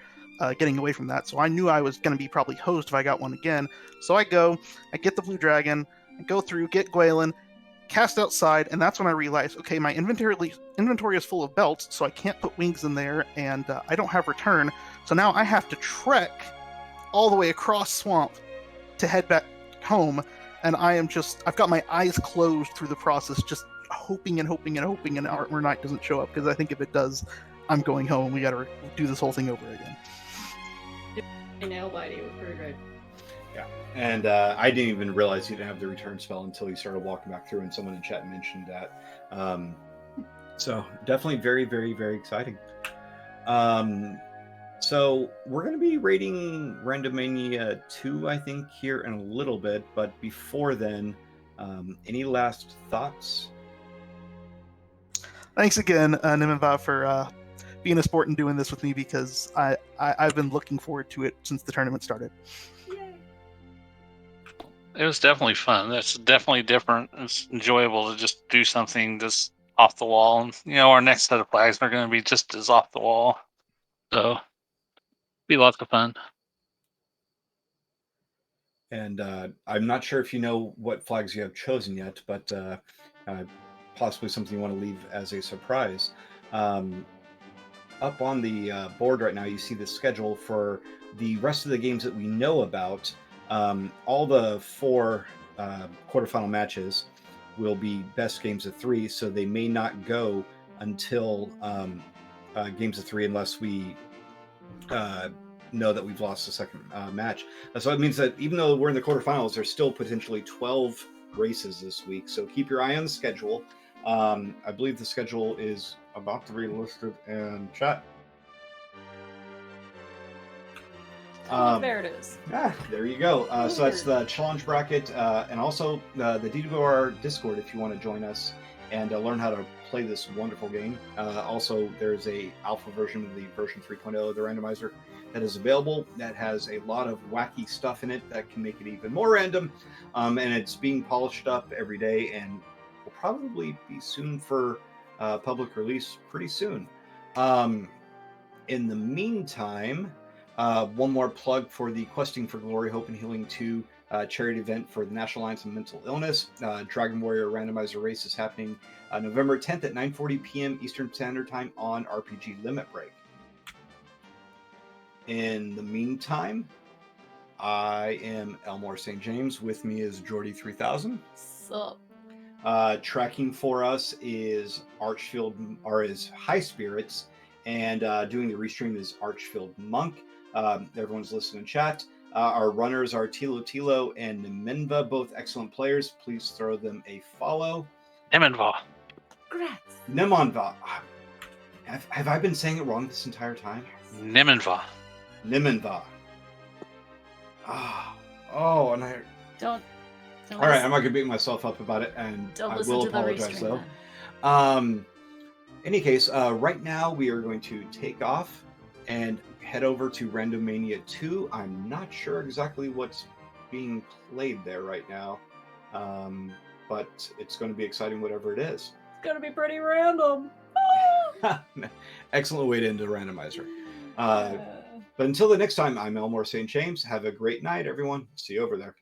getting away from that, so I knew I was going to be probably hosed if I got one again. So I get the Blue Dragon, I go through, get Gwaelin, cast outside, and that's when I realized, okay, my inventory is full of belts, so I can't put wings in there, and I don't have return, so now I have to trek all the way across swamp to head back home, and I've got my eyes closed through the process, just hoping and hoping and hoping an Armor Knight doesn't show up, because I think if it does, I'm going home. We gotta do this whole thing over again. Nail biting was pretty great. Yeah, and I didn't even realize you didn't have the return spell until you started walking back through, and someone in chat mentioned that. So definitely very, very, very exciting. So we're going to be rating Randomania 2, I think, here in a little bit, but before then, any last thoughts? Thanks again, Nimenva, for being a sport and doing this with me, because I've been looking forward to it since the tournament started. Yay. It was definitely fun. That's definitely different. It's enjoyable to just do something just off the wall. And, our next set of flags are going to be just as off the wall. So, be lots of fun. And I'm not sure if you know what flags you have chosen yet, but possibly something you want to leave as a surprise. Up on the board right now, you see the schedule for the rest of the games that we know about. All the 4 quarterfinal matches will be best games of 3, so they may not go until games of 3 unless we know that we've lost the second match. So it means that even though we're in the quarterfinals, there's still potentially 12 races this week. So keep your eye on the schedule. I believe the schedule is about to be listed in chat. There it is. There you go. So that's the challenge bracket, and also the DWR Discord if you want to join us and learn how to play this wonderful game. Also, there's a alpha version of the version 3.0 of the randomizer that is available that has a lot of wacky stuff in it that can make it even more random, and it's being polished up every day and will probably be soon for public release pretty soon. In the meantime, one more plug for the Questing for Glory, Hope and Healing 2 charity event for the National Alliance of Mental Illness. Dragon Warrior Randomizer race is happening November 10th at 9:40 p.m. Eastern Standard Time on RPG Limit Break. In the meantime, I am Elmore St. James. With me is Jordy 3000. Sup? Tracking for us is High Spirits, and doing the restream is Archfield Monk. Everyone's listening in chat. Our runners are Thilotilo and Nemenva, both excellent players. Please throw them a follow. Nemenva. Nemenva. Have I been saying it wrong this entire time? Nemenva. Nemenva. Oh, and I... Don't All right, I'm not going to beat myself up about it, and I will apologize, though. Any case, right now we are going to take off and head over to Randomania 2. I'm not sure exactly what's being played there right now, but it's going to be exciting whatever it is. It's going to be pretty random. Excellent way to end a randomizer. But until the next time, I'm Elmore St. James. Have a great night, everyone. See you over there.